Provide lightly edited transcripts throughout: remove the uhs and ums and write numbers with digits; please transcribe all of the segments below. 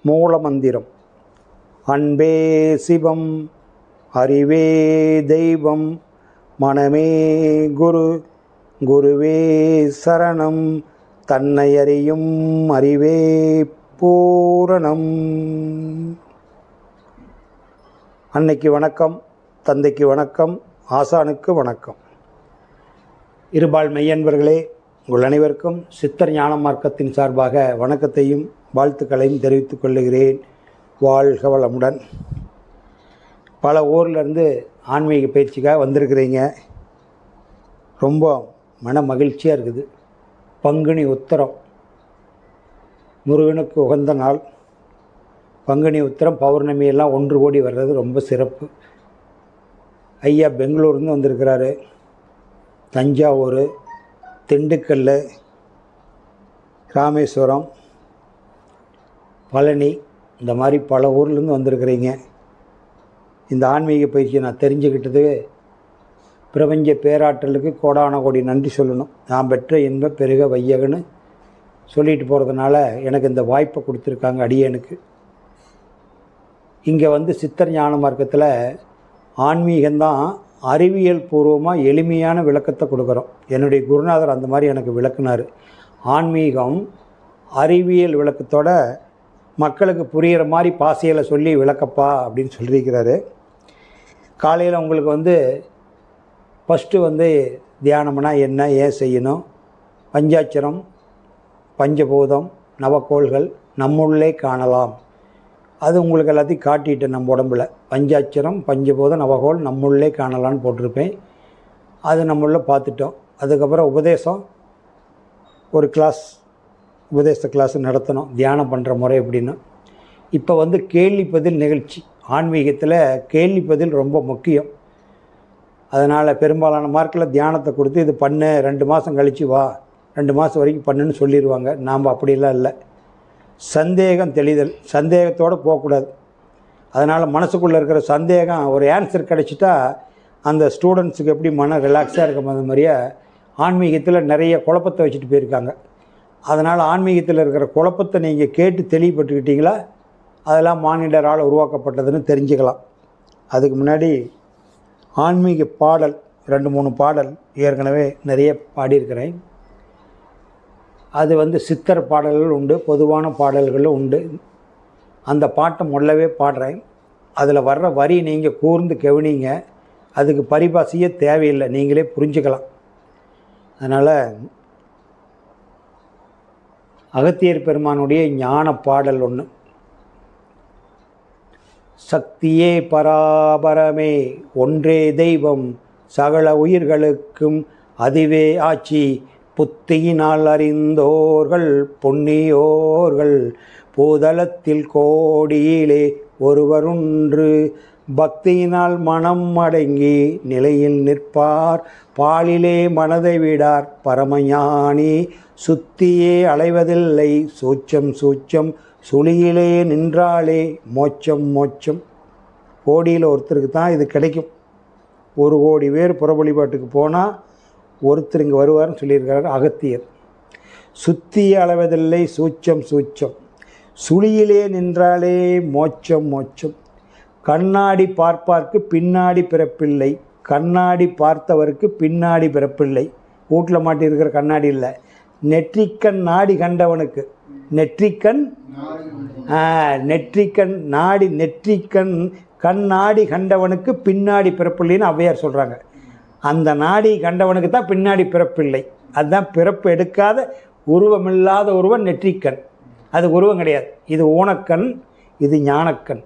மூலமந்திரம். அன்பே சிவம், அறிவே தெய்வம், மனமே குரு, குருவே சரணம், தன்னை அறியும் அறிவே பூரணம். அன்னைக்கு வணக்கம், தந்தைக்கு வணக்கம், ஆசானுக்கு வணக்கம். இருபால் மெய்யன்பர்களே, உங்கள் அனைவருக்கும் சித்தர் ஞான மார்க்கத்தின் சார்பாக வணக்கத்தையும் வாழ்த்துக்களையும் தெரிவித்துக் கொள்ளுகிறேன். வாழ்க வளமுடன். பல ஊர்லேருந்து ஆன்மீக பயிற்சிக்காக வந்திருக்கிறீங்க. ரொம்ப மன மகிழ்ச்சியாக இருக்குது. பங்குனி உத்திரம், முருகனுக்கு உகந்த நாள். பங்குனி உத்திரம் பௌர்ணமியெல்லாம் ஒன்று கூடி வர்றது ரொம்ப சிறப்பு. ஐயா பெங்களூர்லேருந்து வந்திருக்கிறாரு. தஞ்சாவூர், திண்டுக்கல், ராமேஸ்வரம், பழனி, இந்த மாதிரி பல ஊர்லேருந்து வந்திருக்கிறீங்க. இந்த ஆன்மீக பயிற்சியை நான் தெரிஞ்சுக்கிட்டது பிரபஞ்ச பேராற்றலுக்கு கோடான கோடி நன்றி சொல்லணும். நான் பெற்ற இன்ப பெருக வையகன்னு சொல்லிட்டு போகிறதுனால எனக்கு இந்த வாய்ப்பை கொடுத்துருக்காங்க அடியனுக்கு. இங்கே வந்து சித்தர் ஞான மார்க்கத்தில் ஆன்மீகம்தான் அறிவியல் பூர்வமாக எளிமையான விளக்கத்தை கொடுக்குறோம். என்னுடைய குருநாதர் அந்த மாதிரி எனக்கு விளக்குனார். ஆன்மீகம் அறிவியல் விளக்கத்தோட மக்களுக்கு புரிகிற மாதிரி பாசையில் சொல்லி விளக்கப்பா அப்படின்னு சொல்லியிருக்கிறாரு. காலையில் உங்களுக்கு வந்து ஃபஸ்ட்டு வந்து தியானம்னா என்ன, ஏன் செய்யணும், பஞ்சாட்சரம், பஞ்சபூதம், நவக்கோள்கள் நம்முள்ளே காணலாம். அது உங்களுக்கு எல்லாத்தையும் காட்டிட்டேன். நம்ம உடம்புல பஞ்சாட்சரம், பஞ்சபூதம், நவகோள் நம்முள்ளே காணலான்னு போட்டிருப்பேன். அது நம்மள பார்த்துட்டோம். அதுக்கப்புறம் உபதேசம், ஒரு கிளாஸ் உபதேச கிளாஸ் நடத்தணும், தியானம் பண்ணுற முறை எப்படின்னு. இப்போ வந்து கேள்வி பதில் நிகழ்ச்சி. ஆன்மீகத்தில் கேள்வி பதில் ரொம்ப முக்கியம். அதனால் பெரும்பாலான மார்க்கில் தியானத்தை கொடுத்து இது பண்ணு, 2 மாதம் கழித்து வா, 2 மாதம் வரைக்கும் பண்ணுன்னு சொல்லிடுவாங்க. நாம் அப்படிலாம் இல்லை. சந்தேகம் தெளிதல், சந்தேகத்தோடு போகக்கூடாது. அதனால் மனசுக்குள்ளே இருக்கிற சந்தேகம் ஒரு ஆன்சர் கிடச்சிட்டா அந்த ஸ்டூடெண்ட்ஸுக்கு எப்படி மன ரிலாக்ஸாக இருக்கும். அது மாதிரியே ஆன்மீகத்தில் நிறைய குழப்பத்தை வச்சுட்டு போயிருக்காங்க. அதனால் ஆன்மீகத்தில் இருக்கிற குழப்பத்தை நீங்கள் கேட்டு தெளிவுபட்டுக்கிட்டீங்களா, அதெல்லாம் மானிடரால் உருவாக்கப்பட்டதுன்னு தெரிஞ்சுக்கலாம். அதுக்கு முன்னாடி ஆன்மீக பாடல் 2-3 பாடல் ஏற்கனவே நிறைய பாடியிருக்கிறேன். அது வந்து சித்தர் பாடல்கள் உண்டு, பொதுவான பாடல்களும் உண்டு. அந்த பாட்டை முள்ளவே பாடுறேன். அதில் வர்ற வரி நீங்கள் கூர்ந்து கவனிங்க. அதுக்கு பரிபாஷையே தேவையில்லை, நீங்களே புரிஞ்சுக்கலாம். அதனால் அகத்தியர் பெருமானுடைய ஞான பாடல் ஒன்று. சக்தியே பராபரமே, ஒன்றே தெய்வம், சகல உயிர்களுக்கும் அதுவே ஆட்சி, புத்தியினால் அறிந்தோர்கள் பொன்னியோர்கள், பூதலத்தில் கோடியிலே ஒருவருன்று, பக்தியினால் மனம் அடங்கி நிலையில் நிற்பார், பாலிலே மனதை விடார் பரமஞானி, சுத்தியே அலைவதில்லை சூச்சம் சூச்சம், சுழியிலே நின்றாலே மோட்சம் மோட்சம். கோடியில் ஒருத்தருக்கு தான் இது கிடைக்கும். 1 கோடி பேர் புற வழிபாட்டுக்கு போனால் ஒருத்தர் இங்கே வருவார்னு சொல்லியிருக்கிறார் அகத்தியர். சுத்தியே அளவதில்லை சூச்சம் சூச்சம், சுழியிலே நின்றாலே மோட்சம் மோட்சம். கண்ணாடி பார்ப்பார்க்கு பின்னாடி பிறப்பில்லை, கண்ணாடி பார்த்தவருக்கு பின்னாடி பிறப்பில்லை. வீட்டில் மாட்டியிருக்கிற கண்ணாடி இல்லை, நெற்றிக்கண் நாடி கண்டவனுக்கு, நெற்றிக்கண் நெற்றிக்கண் நாடி, நெற்றிக்கண் கண்ணாடி கண்டவனுக்கு பின்னாடி பிறப்பில்லைன்னு ஔவையார் சொல்கிறாங்க. அந்த நாடி கண்டவனுக்கு தான் பின்னாடி பிறப்பில்லை. அதுதான் பிறப்பு எடுக்காத உருவமில்லாத ஒருவன் நெற்றிக்கண். அது உருவம் கிடையாது. இது ஊனக்கண், இது ஞானக்கண்.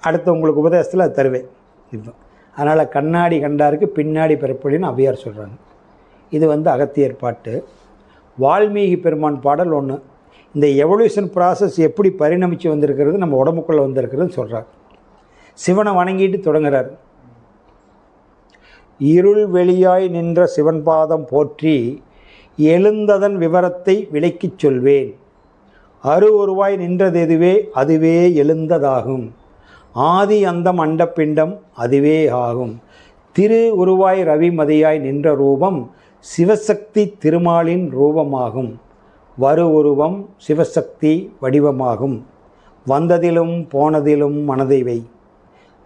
அடுத்து உங்களுக்கு உபதேசத்தில் அது தருவேன். இப்போ அதனால் கண்ணாடி கண்டாருக்கு பின்னாடி பிறப்பில்லைன்னு ஔவையார் சொல்கிறாங்க. இது வந்து அகத்தியர் பாட்டு. வால்மீகி பெருமான் பாடல் ஒன்று. இந்த எவல்யூஷன் ப்ராசஸ் எப்படி பரிணமித்து வந்திருக்கிறது, நம்ம உடம்புக்குள்ளே வந்திருக்கிறதுன்னு சொல்கிறார். சிவனை வணங்கிட்டு தொடங்குகிறார். இருள் வெளியாய் நின்ற சிவன் பாதம் போற்றி, எழுந்ததன் விவரத்தை விளக்கிச் சொல்வேன், உருவாய் நின்றது எதுவே அதுவே எழுந்ததாகும், ஆதி அந்தம் அண்டப்பிண்டம் அதுவே ஆகும், திரு உருவாய் ரவிமதியாய் நின்ற ரூபம் சிவசக்தி திருமாலின் ரூபமாகும், வரு உருவம் சிவசக்தி வடிவமாகும். வந்ததிலும் போனதிலும் மனதை வை,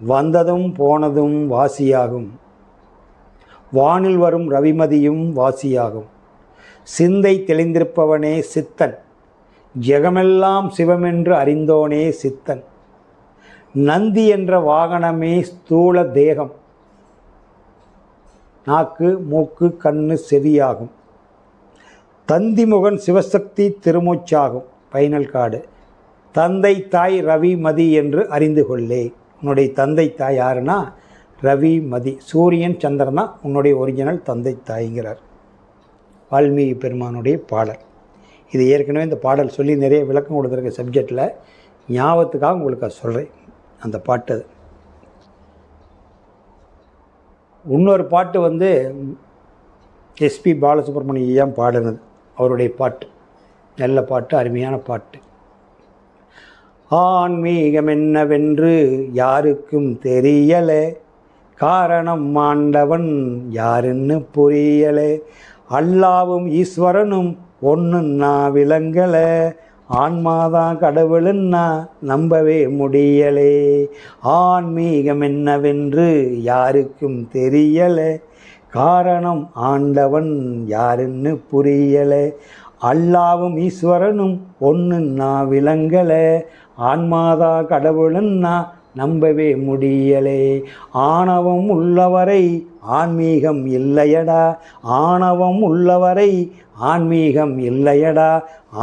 வந்ததும் போனதும் வாசியாகும், வானில் வரும் ரவிமதியும் வாசியாகும், சிந்தை தெளிந்திருப்பவனே சித்தன், ஜெகமெல்லாம் சிவமென்று அறிந்தோனே சித்தன், நந்தி என்ற வாகனமே ஸ்தூல தேகம், நாக்கு மூக்கு கண்ணு செவியாகும், தந்திமுகன் சிவசக்தி திருமூச்சாகும், பைனல் கார்டு, தந்தை தாய் ரவி மதி என்று அறிந்து கொள்ளே. உன்னுடைய தந்தை தாய் யாருன்னா ரவி மதி, சூரியன் சந்திரன் தான் உன்னுடைய ஒரிஜினல் தந்தை தாய்ங்கிறார் வால்மீகி பெருமானுடைய பாடல். இது ஏற்கனவே இந்த பாடல் சொல்லி நிறைய விளக்கம் கொடுத்துருக்க சப்ஜெக்டில் ஞாபகத்துக்காக உங்களுக்கு அதை சொல்கிறேன். அந்த பாட்டு அது. இன்னொரு பாட்டு வந்து எஸ்பி பாலசுப்ரமணியம் பாடினது, அவருடைய பாட்டு, நல்ல பாட்டு, அருமையான பாட்டு. ஆன்மீகம் என்னவென்று யாருக்கும் தெரியலே, காரணம் ஆண்டவன் யாருன்னு புரியலே, அல்லாவும் ஈஸ்வரனும் ஒன்றுன்னா விளங்கலை, ஆன்மாதான் கடவுளுன்னா நம்பவே முடியலே. ஆன்மீகம் என்னவென்று யாருக்கும் தெரியலை, காரணம் ஆண்டவன் யாருன்னு புரியலை, அல்லாவும் ஈஸ்வரனும் ஒன்றுன்னா விளங்கலை, ஆன்மாதான் கடவுளுன்னா நம்பவே முடியலே. ஆணவம் உள்ளவரை ஆன்மீகம் இல்லையடா, ஆணவம் உள்ளவரை ஆன்மீகம் இல்லையடா,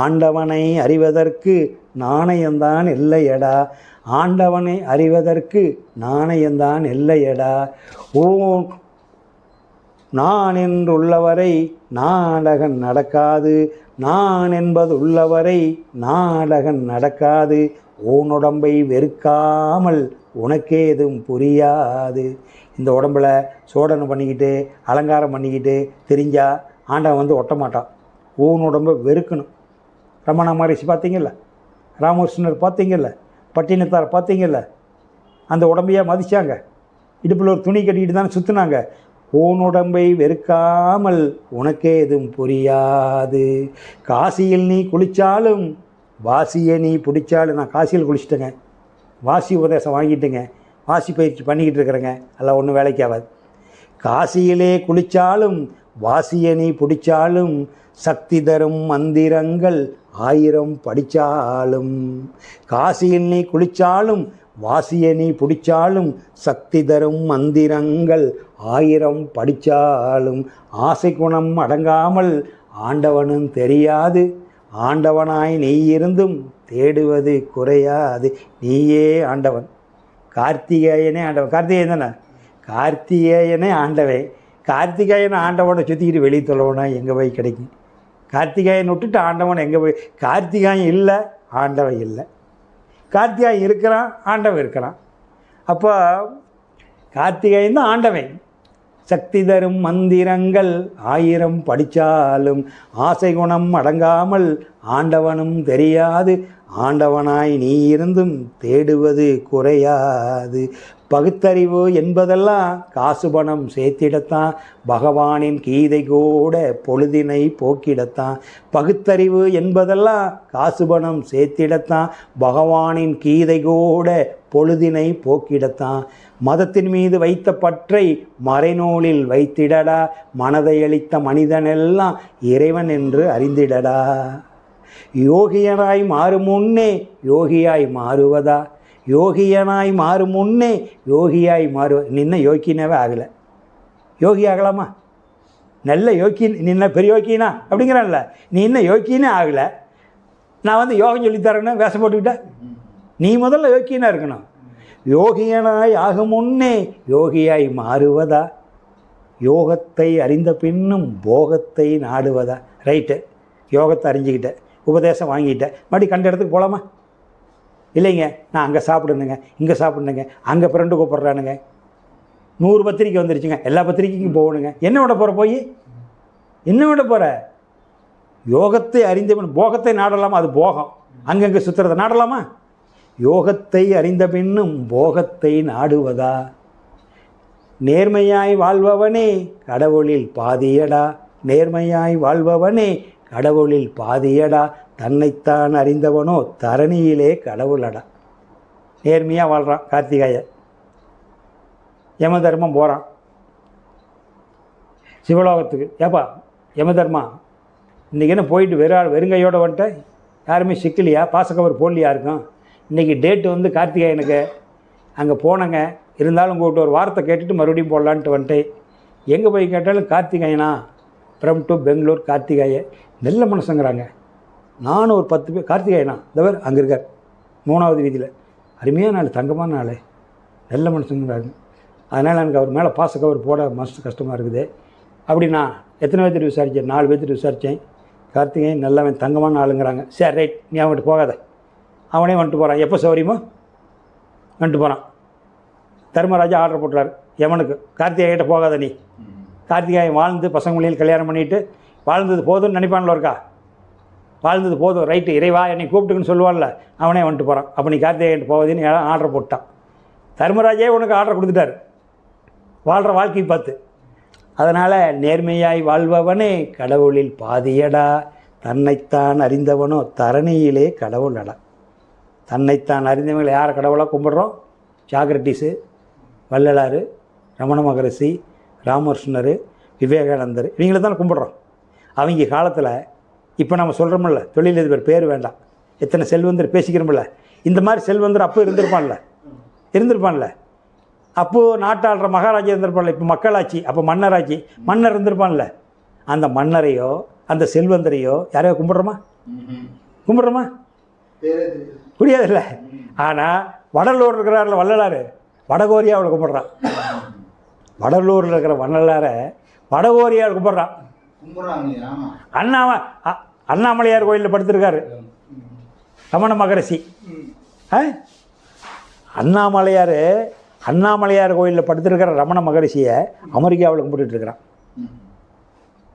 ஆண்டவனை அறிவதற்கு நாணயம்தான் இல்லையடா, ஆண்டவனை அறிவதற்கு நாணயம்தான் இல்லையடா. ஓ நான் என்றுள்ளவரை நாடகம் நடக்காது, நான் என்பது உள்ளவரை நாடகம் நடக்காது, உன்னுடம்பை வெறுக்காமல் உனக்கேதும் புரியாது. இந்த உடம்பில் சோடனை பண்ணிக்கிட்டு அலங்காரம் பண்ணிக்கிட்டு தெரிஞ்சா ஆண்டவன் வந்து ஒட்ட மாட்டான். ஊன் உடம்பை வெறுக்கணும். ரமண மகரிஷி பார்த்தீங்கல்ல, ராமகிருஷ்ணர் பார்த்தீங்கல்ல, பட்டினத்தார் பார்த்தீங்கல்ல, அந்த உடம்பையே மதித்தாங்க. இடுப்பில் ஒரு துணி கட்டிக்கிட்டு தானே சுற்றுனாங்க. ஊன் உடம்பை வெறுக்காமல் உனக்கே எதுவும் புரியாது. காசியில் நீ குளித்தாலும் வாசியை நீ பிடிச்சாலும், நான் காசியில் குளிச்சிட்டேங்க, வாசி உபதேசம் வாங்கிட்டுங்க, வாசி பயிற்சி பண்ணிக்கிட்டு இருக்கிறேங்க, எல்லாம் ஒன்றும் வேலைக்கு ஆகாது. காசியிலே குளித்தாலும் வாசியை நீ பிடிச்சாலும், சக்தி தரும் மந்திரங்கள் 1000 படித்தாலும். காசியில் நீ குளித்தாலும் வாசியை நீ பிடிச்சாலும், சக்தி தரும் மந்திரங்கள் 1000 படித்தாலும். ஆசை குணம் அடங்காமல் ஆண்டவனும் தெரியாது, ஆண்டவனாய் நீ இருந்தும் தேடுவது குறையாது. நீயே ஆண்டவன், கார்த்திகேயனே ஆண்டவன். கார்த்திகேயன் தானே, கார்த்திகேயனே ஆண்டவன். கார்த்திகேயனை ஆண்டவனை சுற்றிக்கிட்டு வெளியே தொலைவனா எங்கே போய் கிடைக்கும்? கார்த்திகேயன் விட்டுட்டு ஆண்டவன் எங்கே போய்? கார்த்திகாயன் இல்லை, ஆண்டவன் இல்லை. கார்த்திகாயன் இருக்கிறான், ஆண்டவன் இருக்கிறான். அப்போ கார்த்திகேயன் தான் ஆண்டவன். சக்தி தரும் மந்திரங்கள் 1000 படித்தாலும், ஆசை குணம் அடங்காமல் ஆண்டவனும் தெரியாது, ஆண்டவனாய் நீ இருந்தும் தேடுவது குறையாது. பகுத்தறிவு என்பதெல்லாம் காசு பணம் சேர்த்திடத்தான், பகவானின் கீதை கூட பொழுதினை போக்கிடத்தான். பகுத்தறிவு என்பதெல்லாம் காசு பணம் சேர்த்திடத்தான், பகவானின் கீதை கூட பொழுதினை போக்கிடத்தான். மதத்தின் மீது வைத்த பற்றை மறைநூலில் வைத்திடடா, மனதை அளித்த மனிதனெல்லாம் இறைவன் என்று அறிந்திடடா. யோகியனாய் மாறும் முன்னே யோகியாய் மாறுவதா, யோகியனாய் மாறும் முன்னே யோகியாய் நின்ன யோக்கியனாவே ஆகலை. யோகி ஆகலாமா? நல்ல யோக்கி, நின்ன பெரிய யோக்கியனா அப்படிங்கிறான்ல, நீ இன்னும் யோக்கியனே ஆகலை. நான் வந்து யோகம் சொல்லித்தரேன்னு வேஷம் போட்டுக்கிட்டேன். நீ முதல்ல யோக்கியனாக இருக்கணும். யோகியனாய் ஆகும் முன்னே யோகியாய் மாறுவதா, யோகத்தை அறிந்த பின்னும் போகத்தை நாடுவதா. ரைட்டு, யோகத்தை அறிஞ்சிக்கிட்டேன், உபதேசம் வாங்கிட்டேன், மறுபடியும் கண்ட இடத்துக்கு போகலாமா? இல்லைங்க, நான் அங்கே சாப்பிடணுங்க, இங்கே சாப்பிடணுங்க, அங்கே ஃப்ரெண்டு கூப்பிட்றானுங்க, 100 பத்திரிக்கை வந்துருச்சுங்க, எல்லா பத்திரிக்கைக்கும் போகணுங்க. என்ன விட போகிற? போய் என்ன விட போகிற? யோகத்தை அறிந்த பின் போகத்தை நாடலாமா? அது போகம். அங்கங்கே சுற்றுறதை நாடலாமா? யோகத்தை அறிந்த பின்னும் போகத்தை நாடுவதா. நேர்மையாய் வாழ்பவனே கடவுளில் பாதியடா, நேர்மையாய் வாழ்பவனே கடவுளில் பாதியடா, தன்னைத்தான் அறிந்தவனோ தரணியிலே கடவுளடா. நேர்மையாக வாழ்கிறான் கார்த்திகாய. யம தர்மம் போகிறான் சிவலோகத்துக்கு. ஏப்பா யம தர்மா, இன்றைக்கி என்ன போயிட்டு வெறுங்கையோடு வந்துட்டேன், யாருமே சிக்கலையா, பாசக்கவர் போடலையா இருக்கும். இன்றைக்கி டேட்டு வந்து கார்த்திகாயனுக்கு. அங்கே போனங்க, இருந்தாலும் உங்கள்கிட்ட ஒரு வார்த்தை கேட்டுட்டு மறுபடியும் போடலான்ட்டு வந்துட்டேன். எங்கே போய் கேட்டாலும் கார்த்திகாயனா ஃப்ரம் டு பெங்களூர் கார்த்திகாய. நல்ல மனுஷங்கிறாங்க. நானும் ஒரு 10 பேர் கார்த்திகாயனா தவிர அங்கே இருக்கார் 3வது வீதியில். அருமையான நாள், தங்கமான நாள், நல்ல மனுஷங்கிறாங்க. அதனால் எனக்கு அவர் மேலே பாசக்கவர் போட மனசு கஷ்டமாக இருக்குது. அப்படி நான் எத்தனை பேர்த்திட்டு விசாரித்தேன்? 4 பேர்த்திட்டு விசாரித்தேன். கார்த்திகேயன் நல்லவன், தங்கமான ஆளுங்கிறாங்க. சரி ரைட், நீ அவன்கிட்ட போகாத. அவனே வந்துட்டு போகிறான். எப்போ சௌரியமோ வந்துட்டு போகிறான். தர்மராஜா ஆர்டர் போட்டுறாரு யமனுக்கு, கார்த்திகேயன்கிட்ட போகாத நீ. கார்த்திகேயன் வாழ்ந்து பசங்க மொழியில் கல்யாணம் பண்ணிவிட்டு வாழ்ந்தது போதும்னு நினைப்பான்ல இருக்கா. வாழ்ந்தது போதும், ரைட்டு இறைவா என்னை கூப்பிட்டுக்குன்னு சொல்லுவான்ல, அவனே வந்துட்டு போகிறான். அப்போ நீ கார்த்திகேயன்ட்டு போகாதேன்னு ஆர்டர் போட்டான். தர்மராஜே உனக்கு ஆர்டர் கொடுத்துட்டார் வாழ்கிற வாழ்க்கை பார்த்து. அதனால் நேர்மையாய் வாழ்பவனே கடவுளில் பாதியடா, தன்னைத்தான் அறிந்தவனோ தரணியிலே கடவுளடா. தன்னைத்தான் அறிந்தவங்களை யாரை கடவுளாக கும்பிட்றோம்? சாக்ரட்டிஸு, வள்ளலார், ரமண மகரிஷி, ராமகிருஷ்ணர், விவேகானந்தர், இவங்களை தான் கும்பிட்றோம். அவங்க காலத்தில் இப்போ நம்ம சொல்கிறோமில்ல, தொழிலதிபர் பேர் வேண்டாம், எத்தனை செல்வந்தர் பேசிக்கிறோமில்ல, இந்த மாதிரி செல்வந்தர் அப்போ இருந்திருப்பான்ல. அப்போது நாட்டாளுற மகாராஜா இருந்திருப்பான்ல. இப்போ மக்களாட்சி, அப்போ மன்னராட்சி, மன்னர் இருந்திருப்பான்ல. அந்த மன்னரையோ அந்த செல்வந்தரையோ யாரையோ கும்பிட்றோமா? முடியாதுல்ல. ஆனால் வடலூர் இருக்கிறாரில் வள்ளலார், வடகோரியாவில் கும்பிட்றான். வடலூரில் இருக்கிற வள்ளலாரை வடகோரியாவில் கும்பிட்றான். அண்ணாமலையார் கோயிலில் படுத்திருக்காரு ரமண மகரிஷி. அண்ணாமலையார் கோயிலில் படுத்திருக்கிற ரமண மகரிஷியை அமெரிக்காவில் கும்பிட்டுருக்கிறான்.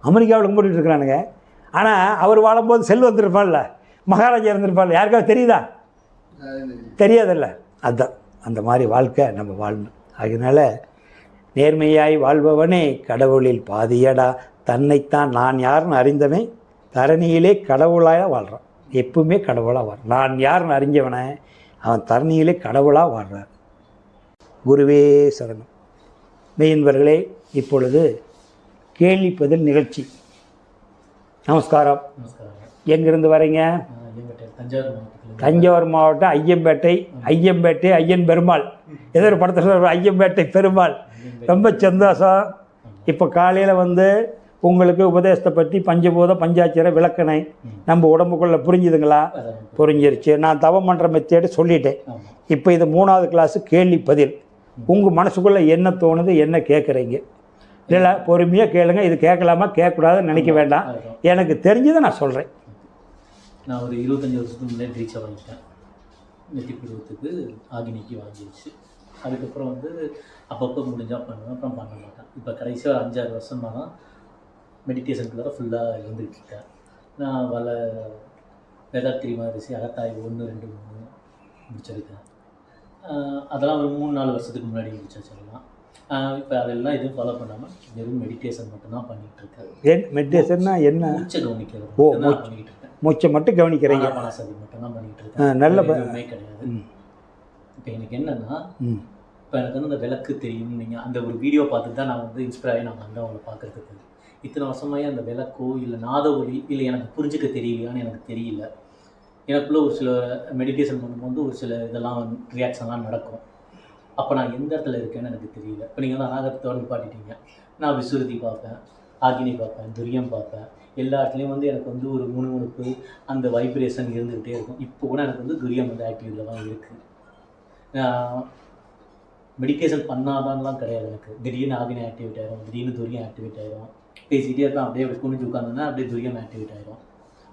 கும்பிட்டுட்டு இருக்கிறானுங்க. ஆனால் அவர் வாழும்போது செல்வம் இருந்திருப்பான்ல, மகாராஜா இருந்திருப்பான்ல, யாருக்காவது தெரியுதா? தெரியாதில்ல. அதுதான் அந்த மாதிரி வாழ்க்கை நம்ம வாழணும். அதனால நேர்மையாய் வாழ்பவனே கடவுளில் பாதியடா, தன்னைத்தான் நான் யாருன்னு அறிந்தவன் தரணியிலே கடவுளாக வாழ்கிறான். எப்பவுமே கடவுளாக வாழ்றான். நான் யாருன்னு அறிஞ்சவனை அவன் தரணியிலே கடவுளாக வாழ்கிறார். குருவே சரணம். மெய்யன்பர்களே, இப்பொழுது கேள்வி பதில் நிகழ்ச்சி. நமஸ்காரம். எங்கிருந்து வரீங்க? தஞ்சாவூர் மாவட்டம் ஐயம்பேட்டை ஐயன் பெருமாள். ஏதோ ஒரு படத்தில் ஐயம்பேட்டை பெருமாள். ரொம்ப சந்தோஷம். இப்போ காலையில் வந்து உங்களுக்கு உபதேசத்தை பற்றி பஞ்சபூத பஞ்சாட்சர விளக்கணை நம்ம உடம்புக்குள்ளே புரிஞ்சுதுங்களா? புரிஞ்சிருச்சு. நான் தவம் பண்ணுற மெத்தேடு சொல்லிட்டேன். இப்போ இது 3வது கிளாஸு கேள்வி பதில். உங்கள் மனசுக்குள்ளே என்ன தோணுது, என்ன கேட்குறீங்க? இல்லை பொறுமையாக கேளுங்க. இது கேட்கலாமா கேட்கக்கூடாதுன்னு நினைக்க வேண்டாம். எனக்கு தெரிஞ்சதை நான் சொல்கிறேன். நான் ஒரு 25 வருஷத்துக்கு முன்னாடி ரீச் ஆகிட்டேன். நெத்தி பருவத்துக்கு ஆகினிக்கு வாங்கிடுச்சு. அதுக்கப்புறம் வந்து அப்பப்போ முடிஞ்சால் பண்ணுவேன், அப்புறம் பண்ண மாட்டேன். இப்போ கடைசியாக 5-6 வருஷமாக தான் மெடிடேஷனுக்குள்ளார ஃபுல்லாக இருந்துகிட்டு இருக்கேன். நான் வேதாத்திரி மகரிஷி அகத்தாய்வு 1, 2, 3 முடிச்சிருக்கேன். அதெல்லாம் ஒரு 3-4 வருஷத்துக்கு முன்னாடி முடிச்சாச்செல்லாம். இப்போ அதெல்லாம் எதுவும் ஃபாலோ பண்ணாமல் வெறும் மெடிடேஷன் மட்டும்தான் பண்ணிகிட்டு இருக்கேன். மெடிடேஷன்னா என்ன? மூச்சை கவனிக்கிறது. பண்ணிக்கிட்டு இருக்கேன். மூச்சை மட்டும் கவனிக்கிறீங்க? மனசதி மட்டும்தான் பண்ணிகிட்டு இருக்கேன். நல்ல எதுவுமே கிடையாது. இப்போ எனக்கு என்னென்னா, இப்போ எனக்கு வந்து அந்த விளக்கு தெரியும். நீங்கள் அந்த ஒரு வீடியோ பார்த்துட்டு தான் நான் வந்து இன்ஸ்பயர் ஆகி நான் வந்து அவங்கள பார்க்குறதுக்கு. இத்தனை வருஷமாகவே அந்த விளக்கோ இல்லை நாத ஒலி இல்லை எனக்கு புரிஞ்சுக்க தெரியலையான்னு எனக்கு தெரியல. எனக்குள்ளே ஒரு சில மெடிடேஷன் பண்ணும்போது ஒரு சில இதெல்லாம் ரியாக்ஷன்லாம் நடக்கும். அப்போ நான் எந்த இடத்துல இருக்கேன்னு எனக்கு தெரியல. இப்போ நீங்கள் வந்து அநாகரத்தோடு நிப்பாட்டிட்டீங்க. நான் விசுருதி பார்ப்பேன், ஆகினி பார்ப்பேன், துரியம் பார்ப்பேன். எல்லா இடத்துலையும் வந்து எனக்கு வந்து ஒரு முணுமுணுப்பு, அந்த வைப்ரேஷன் இருந்துக்கிட்டே இருக்கும். இப்போ கூட எனக்கு வந்து துரியம் வந்து ஆக்டிவில் தான் இருக்குது. மெடிடேஷன் பண்ணாதான்லாம் கிடையாது. எனக்கு திடீர்னு ஆகினி ஆக்டிவேட் ஆகிடும், திடீர்னு துரியம் ஆக்டிவேட் ஆகிடும். பேசிகிட்டே இருப்பேன், அப்படியே அப்படி குனிஞ்சு உட்காந்துன்னா அப்படியே துரியம் ஆக்டிவேட் ஆகிடும்.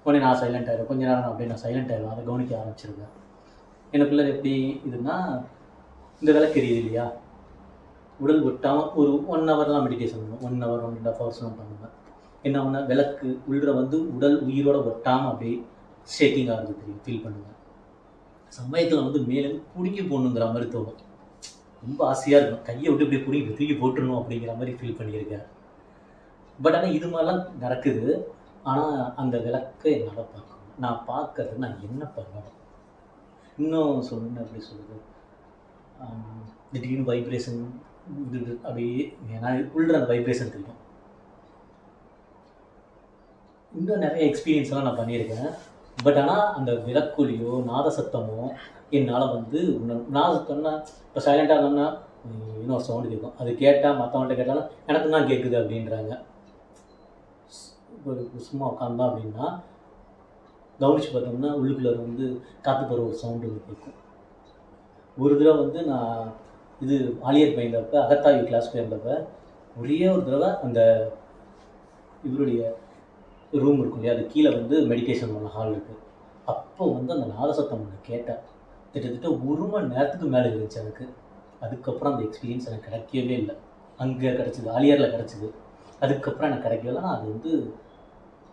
உடனே நான் சைலண்ட் ஆகிடும். கொஞ்ச நேரம் அப்படியே நான் சைலண்ட் ஆகிடும். அதை கவனிக்க ஆரம்பிச்சிருக்கேன். எனக்குள்ளே எப்படி இதுன்னா, இந்த விளக்கு எரியுது இல்லையா, உடல் விட்டாமல் ஒரு 1 ஹவர்லாம் மெடிடேஷன் பண்ணுவேன். 1 ஹவர் 1.5 ஹவர்ஸ்லாம் பண்ணுவேன். என்ன ஒன்று, விளக்கு உள்ள வந்து உடல் உயிரோட ஒட்டாமல் அப்படியே ஷேக்கிங் ஆகிறது தெரியும், ஃபீல் பண்ணுவேன். சமயத்தில் வந்து மேலே பிடிக்கி போடணுங்கிற மாதிரி தோணும். ரொம்ப ஆசையாக இருக்கும், கையை விட்டு இப்படி பிடிக்கி தூக்கி போட்டுடணும் அப்படிங்கிற மாதிரி ஃபீல் பண்ணியிருக்கேன். பட் ஆனால் இது மாதிரிலாம் நடக்குது. ஆனால் அந்த விளக்கை என்னால் பார்க்க முடியும். நான் பார்க்கறது நான் என்ன பண்ணணும், இன்னும் சொல்லணும் எப்படி சொல்லுது, திடீர்னு வைப்ரேஷன் இது அப்படியே நான் உள்ள அந்த வைப்ரேஷன் தெரியும். இன்னும் நிறைய எக்ஸ்பீரியன்ஸ்லாம் நான் பண்ணியிருக்கேன். பட் ஆனால் அந்த விளக்குலியோ நாத சத்தமோ என்னால் வந்து நாதசத்தம்னா இப்போ சைலண்ட்டாக இருந்தோம்னா இன்னொரு சவுண்டு கேட்கும், அது கேட்டால் மற்றவங்கள்ட்ட கேட்டாலும் எனக்கு தான் கேட்குது அப்படின்றாங்க. ஒரு சும்மா உட்காந்தோம் அப்படின்னா கவனிச்சு பார்த்தோம்னா உள்ளுக்குள்ளே வந்து காற்று போகிற ஒரு சவுண்டு கேட்கும். ஒரு தடவை வந்து நான் இது ஆலியர் போயிருந்தப்ப அகத்தாய்வு கிளாஸ் போயிருந்தப்ப ஒரே ஒரு தடவை அந்த இவருடைய ரூம் இருக்கும் இல்லையா, அது கீழே வந்து மெடிடேஷன் பண்ண ஹால் இருக்குது. அப்போ வந்து அந்த நாதசத்தம் ஒன்று கேட்டேன். கிட்டத்தட்ட 1 மணி நேரத்துக்கு மேலே இருந்துச்சு எனக்கு. அதுக்கப்புறம் அந்த எக்ஸ்பீரியன்ஸ் எனக்கு கிடைக்கவே இல்லை. அங்கே கிடச்சிது, ஆலியரில் கிடச்சிது. அதுக்கப்புறம் எனக்கு கிடைக்கவே இல்லை. அது வந்து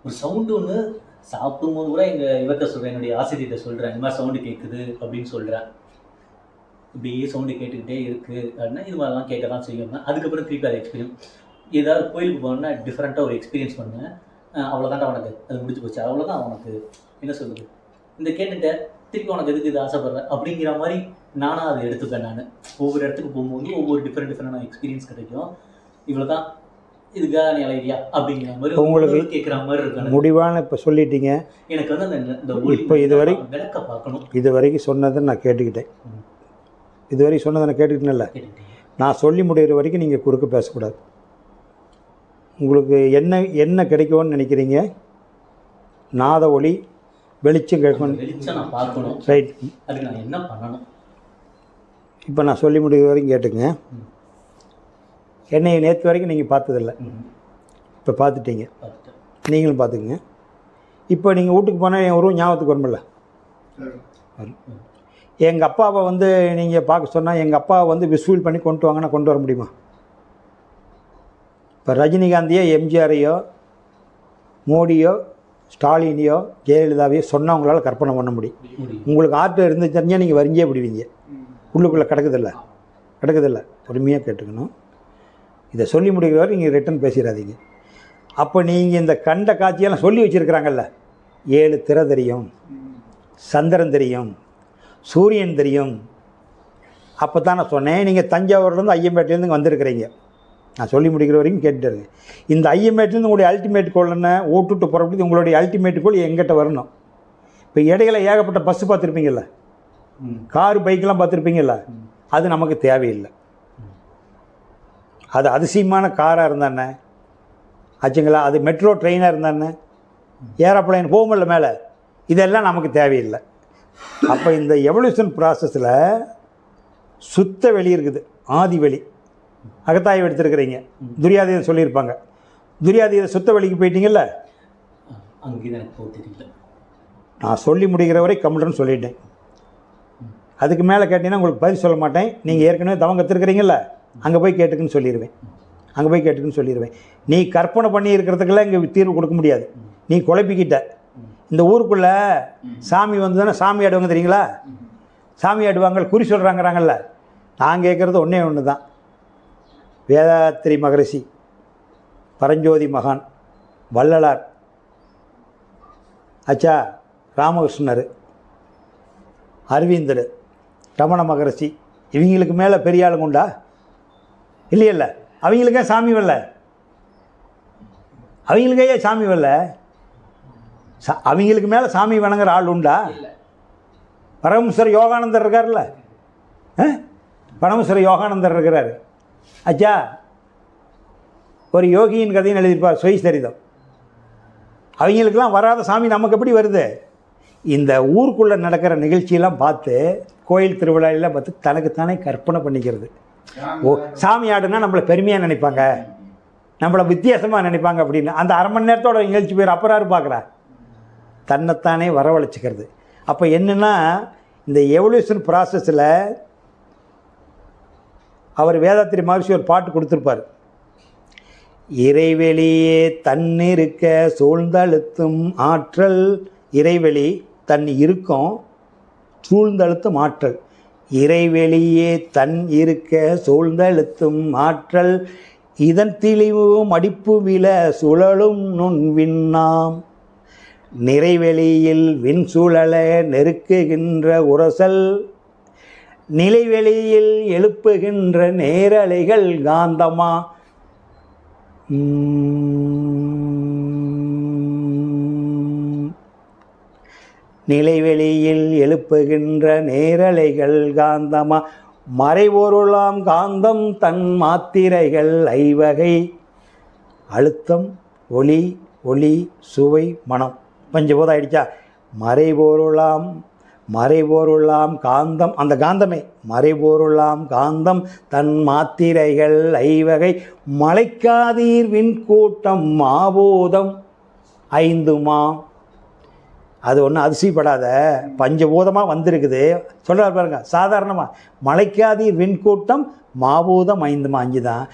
ஒரு சவுண்டு ஒன்று சாப்பிடும்போது கூட இவர்கிட்ட சொல்கிறேன், என்னுடைய ஆசிரியர்கிட்ட சொல்கிறேன், இந்த மாதிரி சவுண்டு கேட்குது அப்படின்னு சொல்கிறேன். இப்படியே சவுண்டு கேட்டுக்கிட்டே இருக்குது அப்படின்னா இது மாதிரிலாம் கேட்க தான் செய்யணும். அதுக்கப்புறம் திருப்பி அது எக்ஸ்பீரியன்ஸ் ஏதாவது கோயிலுக்கு போனோன்னா டிஃப்ரெண்ட்டாக ஒரு எக்ஸ்பீரியன்ஸ் பண்ணேன். அவ்வளோதான்டா உனக்கு அது முடிஞ்சு போச்சு, அவ்வளோதான் உனக்கு என்ன சொல்லுது, இந்த கேட்டுட்ட திருப்பி உனக்கு எதுக்கு இது ஆசைப்படுறேன் அப்படிங்கிற மாதிரி நானாக அதை எடுத்துப்பேன். நான் ஒவ்வொரு இடத்துக்கு போகும்போது ஒவ்வொரு டிஃப்ரெண்டான எக்ஸ்பீரியன்ஸ் கிடைக்கும். இவ்வளோ தான் இதுக்காக நீ அலையா அப்படிங்கிற மாதிரி உங்களுக்கு கேட்குற மாதிரி இருக்கு. முடிவான இப்போ சொல்லிட்டீங்க. எனக்கு வந்து அந்த இப்போ இதுவரை விளக்க பார்க்கணும். இது வரைக்கும் சொன்னதை நான் கேட்டுக்கிட்டேன். இதுவரைக்கும் சொன்னதை நான் கேட்டுக்கிட்டேன்ல. நான் சொல்லி முடிகிற வரைக்கும் நீங்கள் குறுக்க பேசக்கூடாது. உங்களுக்கு என்ன கிடைக்கும்னு நினைக்கிறீங்க? நாத ஒளி வெளிச்சம் கேட்கணும். வெளிச்சம் நான் பார்க்கணும். ரைட். அதுக்கு நான் என்ன பண்ணணும்? இப்போ நான் சொல்லி முடிகிற வரைக்கும் கேட்டுங்க. என்னை நேற்று வரைக்கும் நீங்கள் பார்த்ததில்ல, இப்போ பார்த்துட்டீங்க. நீங்களும் பார்த்துக்குங்க. இப்போ நீங்கள் வீட்டுக்கு போனால் என் உருவம் ஞாபகத்துக்கு வருமில்ல? வரும். எங்கள் அப்பாவை வந்து நீங்கள் பார்க்க சொன்னால் எங்கள் அப்பாவை வந்து விசுவல் பண்ணி கொண்டு வாங்கன்னா கொண்டு வர முடியுமா? இப்போ ரஜினிகாந்தியோ எம்ஜிஆரையோ மோடியோ ஸ்டாலினையோ ஜெயலலிதாவையோ சொன்னவங்களால் கற்பனை பண்ண முடியும். உங்களுக்கு ஆர்ட் இருந்து தெரிஞ்சால் நீங்கள் வரிஞ்சே விடுவீங்க. உள்ளுக்குள்ளே கிடக்குதில்ல. பொறுமையாக கேட்டுக்கணும். இதை சொல்லி முடிக்கிற வரை நீங்கள் ரிட்டன் பேசிடாதீங்க. அப்போ நீங்கள் இந்த கண்ட காட்சியெல்லாம் சொல்லி வச்சுருக்கிறாங்கல்ல, 7 திரை தெரியும், சந்திரன் தெரியும், சூரியன் தெரியும். அப்போ தான் நான் சொன்னேன், நீங்கள் தஞ்சாவூர்லேருந்து ஐயம்பேட்டிலேருந்து வந்திருக்கிறீங்க. நான் சொல்லி முடிக்கிற வரைக்கும் கேட்டுருங்க. இந்த ஐயம்பேட்டிலேருந்து உங்களுடைய அல்டிமேட் கோல் என்ன? ஓட்டுட்டு புறப்பட்டு உங்களுடைய அல்டிமேட் கோல் எங்கிட்ட வரணும். இப்போ இடையில ஏகப்பட்ட பஸ்ஸு பார்த்துருப்பீங்கள்ல, காரு பைக்கெலாம் பார்த்துருப்பீங்கள்ல, அது நமக்கு தேவையில்லை. அது அதிசயமான காராக இருந்தானே ஆச்சுங்களா, அது மெட்ரோ ட்ரெயினாக இருந்தானே, ஏரோப்ளைன் போகுமில்ல மேலே, இதெல்லாம் நமக்கு தேவையில்லை. அப்போ இந்த எவல்யூஷன் ப்ராசஸில் சுத்த வெளி இருக்குது, ஆதி வெளி. அகத்தாய்வு எடுத்துருக்கிறீங்க, துரியாதீதன் சொல்லியிருப்பாங்க. துரியாதீத சுத்த வெளிக்கு போயிட்டீங்கல்ல, நான் சொல்லி முடிகிற வரை கம்ப்யூட்டர்னு சொல்லிட்டேன். அதுக்கு மேலே கேட்டிங்கன்னா உங்களுக்கு பதில் சொல்ல மாட்டேன். நீங்கள் ஏற்கனவே தவம் கற்றுருக்கிறீங்கள, அங்கே போய் கேட்டுக்குன்னு சொல்லிடுவேன். நீ கற்பனை பண்ணி இருக்கிறதுக்கெல்லாம் இங்கே தீர்வு கொடுக்க முடியாது. நீ குழப்பிக்கிட்ட. இந்த ஊருக்குள்ளே சாமி வந்து தானே சாமி ஆடுவாங்க தெரியுங்களா? சாமி ஆடுவாங்க, குறி சொல்கிறாங்கிறாங்கல்ல. நான் கேட்குறது ஒன்றே ஒன்று தான். வேதாத்திரி மகரிஷி, பரஞ்சோதி மகான், வள்ளலார், ஆச்சா, ராமகிருஷ்ணர், அரவிந்தர், ரமண மகரிஷி, இவங்களுக்கு மேலே பெரிய ஆளுங்க உண்டா? இல்லையல்ல. அவங்களுக்கே சாமி வரல. அவங்களுக்கே சாமி வரல. அவங்களுக்கு மேலே சாமி வணங்குற ஆள் உண்டா? பரமேஸ்வர யோகானந்தர் இருக்கார்ல, பரமேஸ்வர யோகானந்தர் இருக்கிறார். ஆச்சா, ஒரு யோகியின் கதையும் எழுதியிருப்பார், சுயசரிதம். அவங்களுக்கெல்லாம் வராத சாமி நமக்கு எப்படி வருது? இந்த ஊருக்குள்ளே நடக்கிற நிகழ்ச்சியெல்லாம் பார்த்து, கோயில் திருவிழாவெல்லாம் பார்த்து தனக்குத்தானே கற்பனை பண்ணிக்கிறது. ஓ, சாமி ஆடுனா நம்மளை பெருமையாக நினைப்பாங்க, நம்மளை வித்தியாசமாக நினைப்பாங்க அப்படின்னு அந்த அரை மணி நேரத்தோட நிகழ்ச்சி பேர் அப்புறாரு பார்க்குறா. தன்னைத்தானே வரவழைச்சிக்கிறது. அப்போ என்னென்னா, இந்த எவல்யூஷன் ப்ராசஸில் அவர் வேதாத்திரி மகரிஷி ஒரு பாட்டு கொடுத்துருப்பார். இறைவெளியே தன்னிருக்க சூழ்ந்தழுத்தும் ஆற்றல், இறைவெளி தன் இருக்கும் சூழ்ந்தழுத்தும் ஆற்றல், இறைவெளியே தன் இருக்க சூழ்ந்தழுத்தும் ஆற்றல், இதன் தெளிவு மடிப்பு வில சுழலும் நுண்விண்ணாம் நிறைவெளியில் விண்சுழல நெருக்குகின்ற உரசல் நிலைவெளியில் எழுப்புகின்ற நேரலைகள் காந்தமா நிலைவெளியில் எழுப்புகின்ற நேரலைகள் காந்தமா மறைபொருளாம் காந்தம் தன் மாத்திரைகள் ஐவகை அழுத்தம் ஒளி ஒளி சுவை மனம் பஞ்சபூதம் ஆயிடுச்சா. மறைபொருளாம் காந்தம், அந்த காந்தமே மறைபொருளாம் காந்தம் தன் மாத்திரைகள் ஐவகை மலைக்காதீர் விண்கூட்டம் மாபூதம் ஐந்துமா. அது ஒன்றும் அதிசயப்படாத, பஞ்சபூதமாக வந்திருக்குது சொல்கிறார் பாருங்க. சாதாரணமாக மலைக்காதீர் விண்கூட்டம் மாபூதம் ஐந்துமா, 5 தான்.